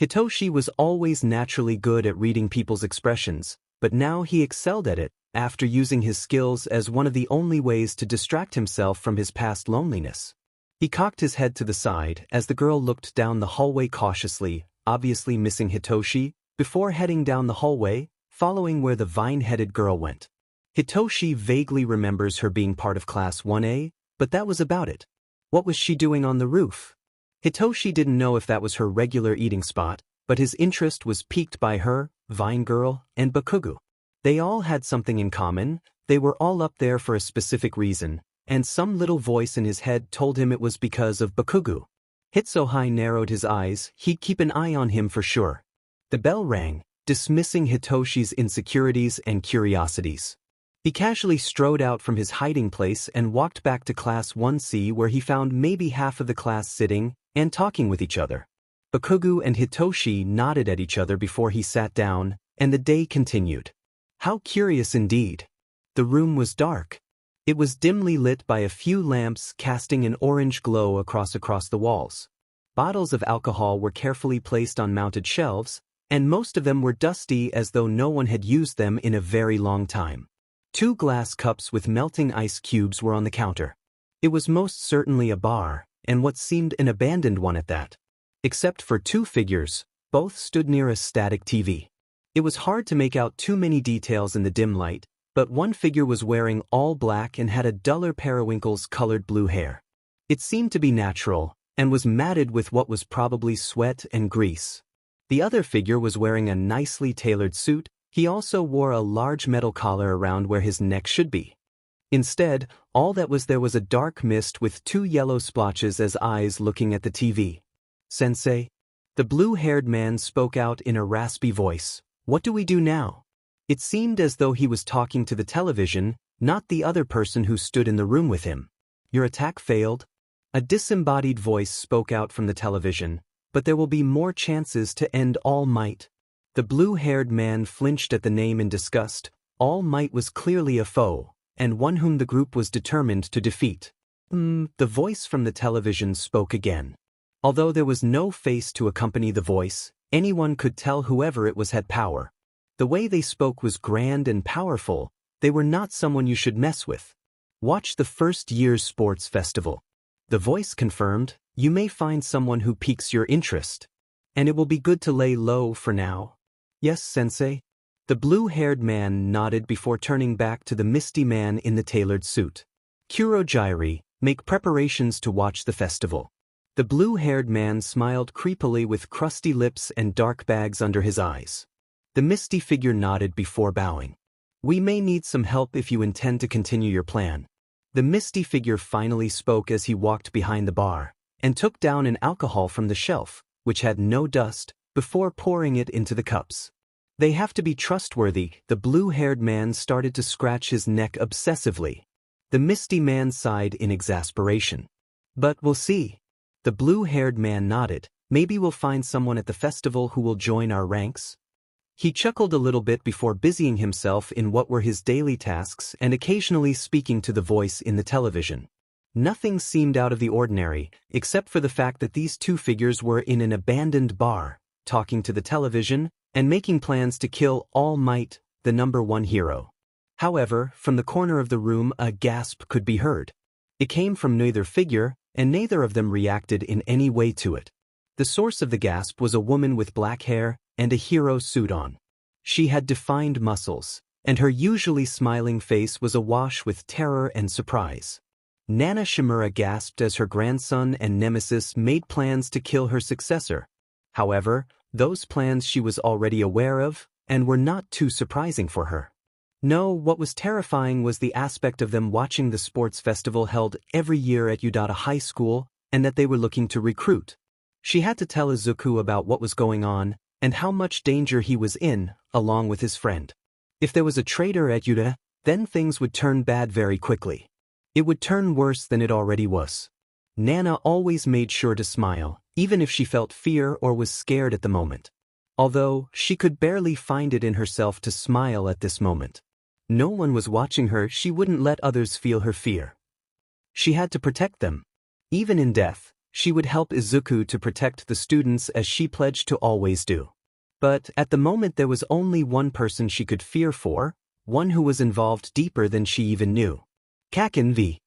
Hitoshi was always naturally good at reading people's expressions, but now he excelled at it, after using his skills as one of the only ways to distract himself from his past loneliness. He cocked his head to the side as the girl looked down the hallway cautiously, obviously missing Hitoshi, before heading down the hallway, following where the vine-headed girl went. Hitoshi vaguely remembers her being part of Class 1A, but that was about it. What was she doing on the roof? Hitoshi didn't know if that was her regular eating spot, but his interest was piqued by her, Vine Girl, and Bakugo. They all had something in common. They were all up there for a specific reason, and some little voice in his head told him it was because of Bakugo. Hitsuhei narrowed his eyes. He'd keep an eye on him for sure. The bell rang, dismissing Hitoshi's insecurities and curiosities. He casually strode out from his hiding place and walked back to Class 1C, where he found maybe half of the class sitting and talking with each other. Bakugo and Hitoshi nodded at each other before he sat down, and the day continued. How curious indeed. The room was dark. It was dimly lit by a few lamps casting an orange glow across the walls. Bottles of alcohol were carefully placed on mounted shelves, and most of them were dusty as though no one had used them in a very long time. 2 glass cups with melting ice cubes were on the counter. It was most certainly a bar, and what seemed an abandoned one at that. Except for 2 figures, both stood near a static TV. It was hard to make out too many details in the dim light, but one figure was wearing all black and had a duller periwinkles colored blue hair. It seemed to be natural, and was matted with what was probably sweat and grease. The other figure was wearing a nicely tailored suit. He also wore a large metal collar around where his neck should be. Instead, all that was there was a dark mist with 2 yellow splotches as eyes looking at the TV. Sensei? The blue-haired man spoke out in a raspy voice. What do we do now? It seemed as though he was talking to the television, not the other person who stood in the room with him. Your attack failed? A disembodied voice spoke out from the television, but there will be more chances to end All Might. The blue-haired man flinched at the name in disgust. All Might was clearly a foe, and one whom the group was determined to defeat. The voice from the television spoke again. Although there was no face to accompany the voice, anyone could tell whoever it was had power. The way they spoke was grand and powerful. They were not someone you should mess with. Watch the first year's sports festival. The voice confirmed, you may find someone who piques your interest. And it will be good to lay low for now. Yes, sensei? The blue-haired man nodded before turning back to the misty man in the tailored suit. Kurogyri, make preparations to watch the festival. The blue-haired man smiled creepily with crusty lips and dark bags under his eyes. The misty figure nodded before bowing. We may need some help if you intend to continue your plan. The misty figure finally spoke as he walked behind the bar, and took down an alcohol from the shelf, which had no dust, before pouring it into the cups. They have to be trustworthy. The blue-haired man started to scratch his neck obsessively. The misty man sighed in exasperation. But we'll see. The blue-haired man nodded. Maybe we'll find someone at the festival who will join our ranks. He chuckled a little bit before busying himself in what were his daily tasks and occasionally speaking to the voice in the television. Nothing seemed out of the ordinary, except for the fact that these two figures were in an abandoned bar, talking to the television, and making plans to kill All Might, the #1 hero. However, from the corner of the room a gasp could be heard. It came from neither figure, and neither of them reacted in any way to it. The source of the gasp was a woman with black hair and a hero suit on. She had defined muscles, and her usually smiling face was awash with terror and surprise. Nana Shimura gasped as her grandson and nemesis made plans to kill her successor. However, those plans she was already aware of, and were not too surprising for her. No, what was terrifying was the aspect of them watching the sports festival held every year at Udata High School, and that they were looking to recruit. She had to tell Izuku about what was going on, and how much danger he was in, along with his friend. If there was a traitor at Udata, then things would turn bad very quickly. It would turn worse than it already was. Nana always made sure to smile, even if she felt fear or was scared at the moment. Although, she could barely find it in herself to smile at this moment. No one was watching her, she wouldn't let others feel her fear. She had to protect them. Even in death, she would help Izuku to protect the students as she pledged to always do. But at the moment there was only one person she could fear for, one who was involved deeper than she even knew. Kaken V.